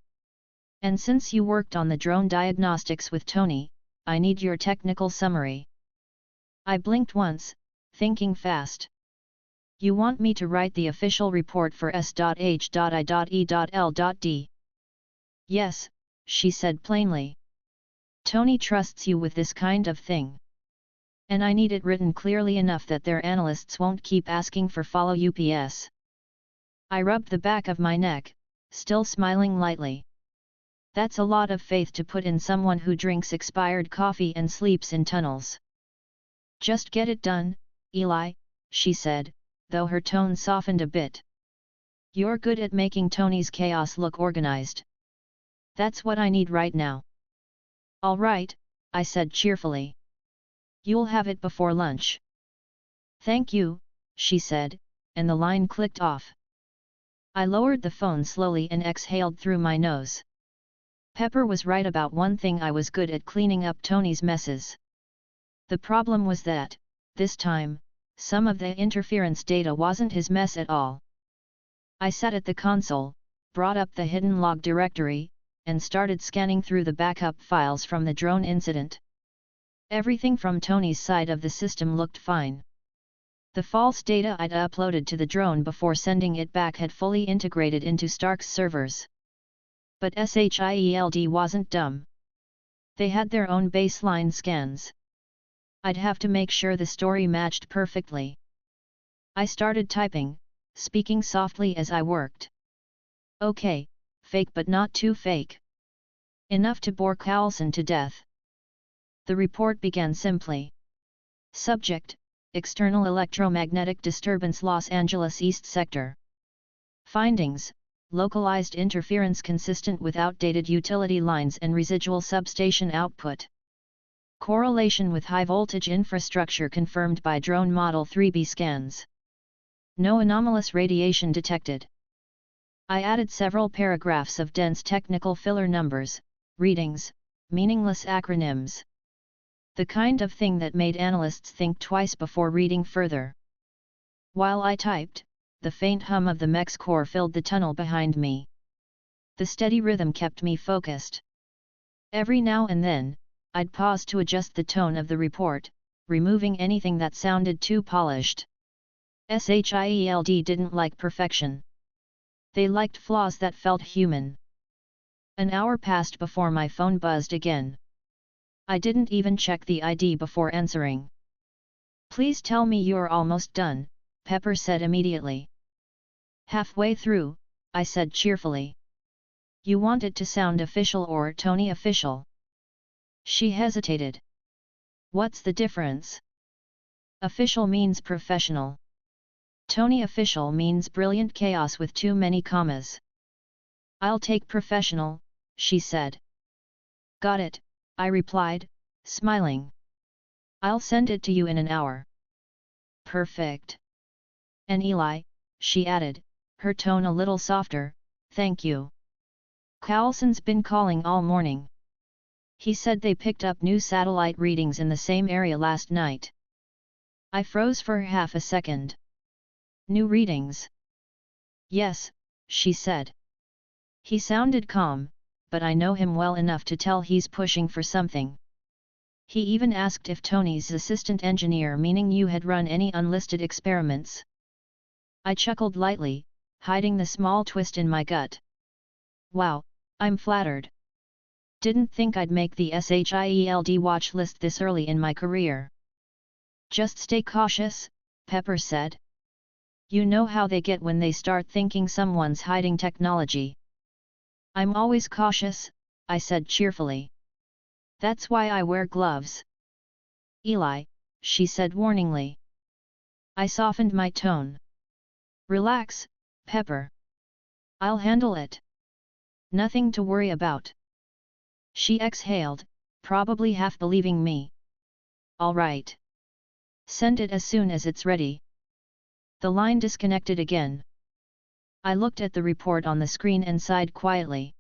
And since you worked on the drone diagnostics with Tony, I need your technical summary. I blinked once, thinking fast. You want me to write the official report for S.H.I.E.L.D? Yes, she said plainly. Tony trusts you with this kind of thing. And I need it written clearly enough that their analysts won't keep asking for follow UPS. I rubbed the back of my neck, still smiling lightly. That's a lot of faith to put in someone who drinks expired coffee and sleeps in tunnels. Just get it done, Eli, she said, though her tone softened a bit. You're good at making Tony's chaos look organized. That's what I need right now. All right, I said cheerfully. You'll have it before lunch. Thank you, she said, and the line clicked off. I lowered the phone slowly and exhaled through my nose. Pepper was right about one thing: I was good at cleaning up Tony's messes. The problem was that, this time, some of the interference data wasn't his mess at all. I sat at the console, brought up the hidden log directory, and started scanning through the backup files from the drone incident. Everything from Tony's side of the system looked fine. The false data I'd uploaded to the drone before sending it back had fully integrated into Stark's servers. But SHIELD wasn't dumb. They had their own baseline scans. I'd have to make sure the story matched perfectly. I started typing, speaking softly as I worked. Okay, fake but not too fake. Enough to bore Carlson to death. The report began simply. Subject: External electromagnetic disturbance, Los Angeles East Sector. Findings: localized interference consistent with outdated utility lines and residual substation output. Correlation with high-voltage infrastructure confirmed by drone Model 3B scans. No anomalous radiation detected. I added several paragraphs of dense technical filler numbers, readings, meaningless acronyms. The kind of thing that made analysts think twice before reading further. While I typed, the faint hum of the mech's core filled the tunnel behind me. The steady rhythm kept me focused. Every now and then, I'd pause to adjust the tone of the report, removing anything that sounded too polished. SHIELD didn't like perfection. They liked flaws that felt human. An hour passed before my phone buzzed again. I didn't even check the ID before answering. Please tell me you're almost done, Pepper said immediately. Halfway through, I said cheerfully. You want it to sound official or Tony official? She hesitated. What's the difference? Official means professional. Tony official means brilliant chaos with too many commas. I'll take professional, she said. Got it, I replied, smiling. I'll send it to you in an hour. Perfect. And Eli, she added, her tone a little softer, thank you. Carlson's been calling all morning. He said they picked up new satellite readings in the same area last night. I froze for half a second. New readings? Yes, she said. He sounded calm, but I know him well enough to tell he's pushing for something. He even asked if Tony's assistant engineer, meaning you, had run any unlisted experiments. I chuckled lightly, hiding the small twist in my gut. Wow, I'm flattered. Didn't think I'd make the SHIELD watch list this early in my career. Just stay cautious, Pepper said. You know how they get when they start thinking someone's hiding technology. I'm always cautious, I said cheerfully. That's why I wear gloves. Eli, she said warningly. I softened my tone. Relax, Pepper. I'll handle it. Nothing to worry about. She exhaled, probably half believing me. All right. Send it as soon as it's ready. The line disconnected again. I looked at the report on the screen and sighed quietly.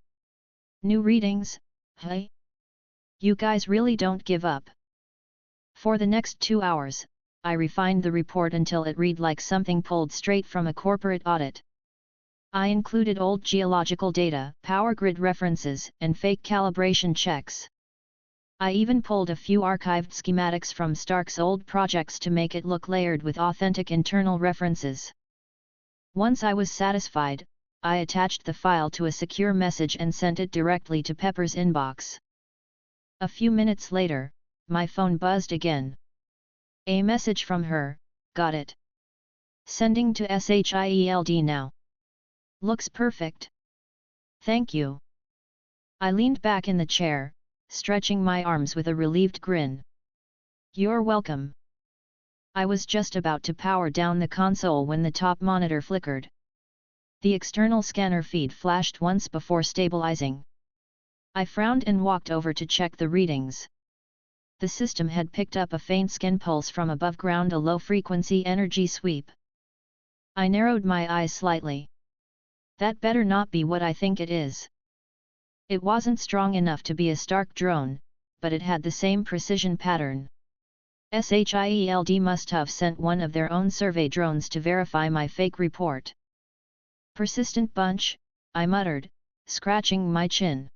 New readings, hey? You guys really don't give up. For the next 2 hours, I refined the report until it read like something pulled straight from a corporate audit. I included old geological data, power grid references, and fake calibration checks. I even pulled a few archived schematics from Stark's old projects to make it look layered with authentic internal references. Once I was satisfied, I attached the file to a secure message and sent it directly to Pepper's inbox. A few minutes later, my phone buzzed again. A message from her, got it. Sending to SHIELD now. Looks perfect. Thank you. I leaned back in the chair, stretching my arms with a relieved grin. You're welcome. I was just about to power down the console when the top monitor flickered. The external scanner feed flashed once before stabilizing. I frowned and walked over to check the readings. The system had picked up a faint skin pulse from above ground, a low-frequency energy sweep. I narrowed my eyes slightly. That better not be what I think it is. It wasn't strong enough to be a Stark drone, but it had the same precision pattern. SHIELD must have sent one of their own survey drones to verify my fake report. Persistent bunch, I muttered, scratching my chin.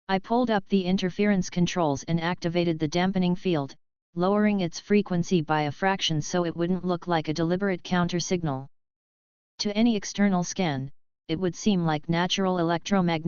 I pulled up the interference controls and activated the dampening field, lowering its frequency by a fraction so it wouldn't look like a deliberate counter-signal. To any external scan, it would seem like natural electromagnetic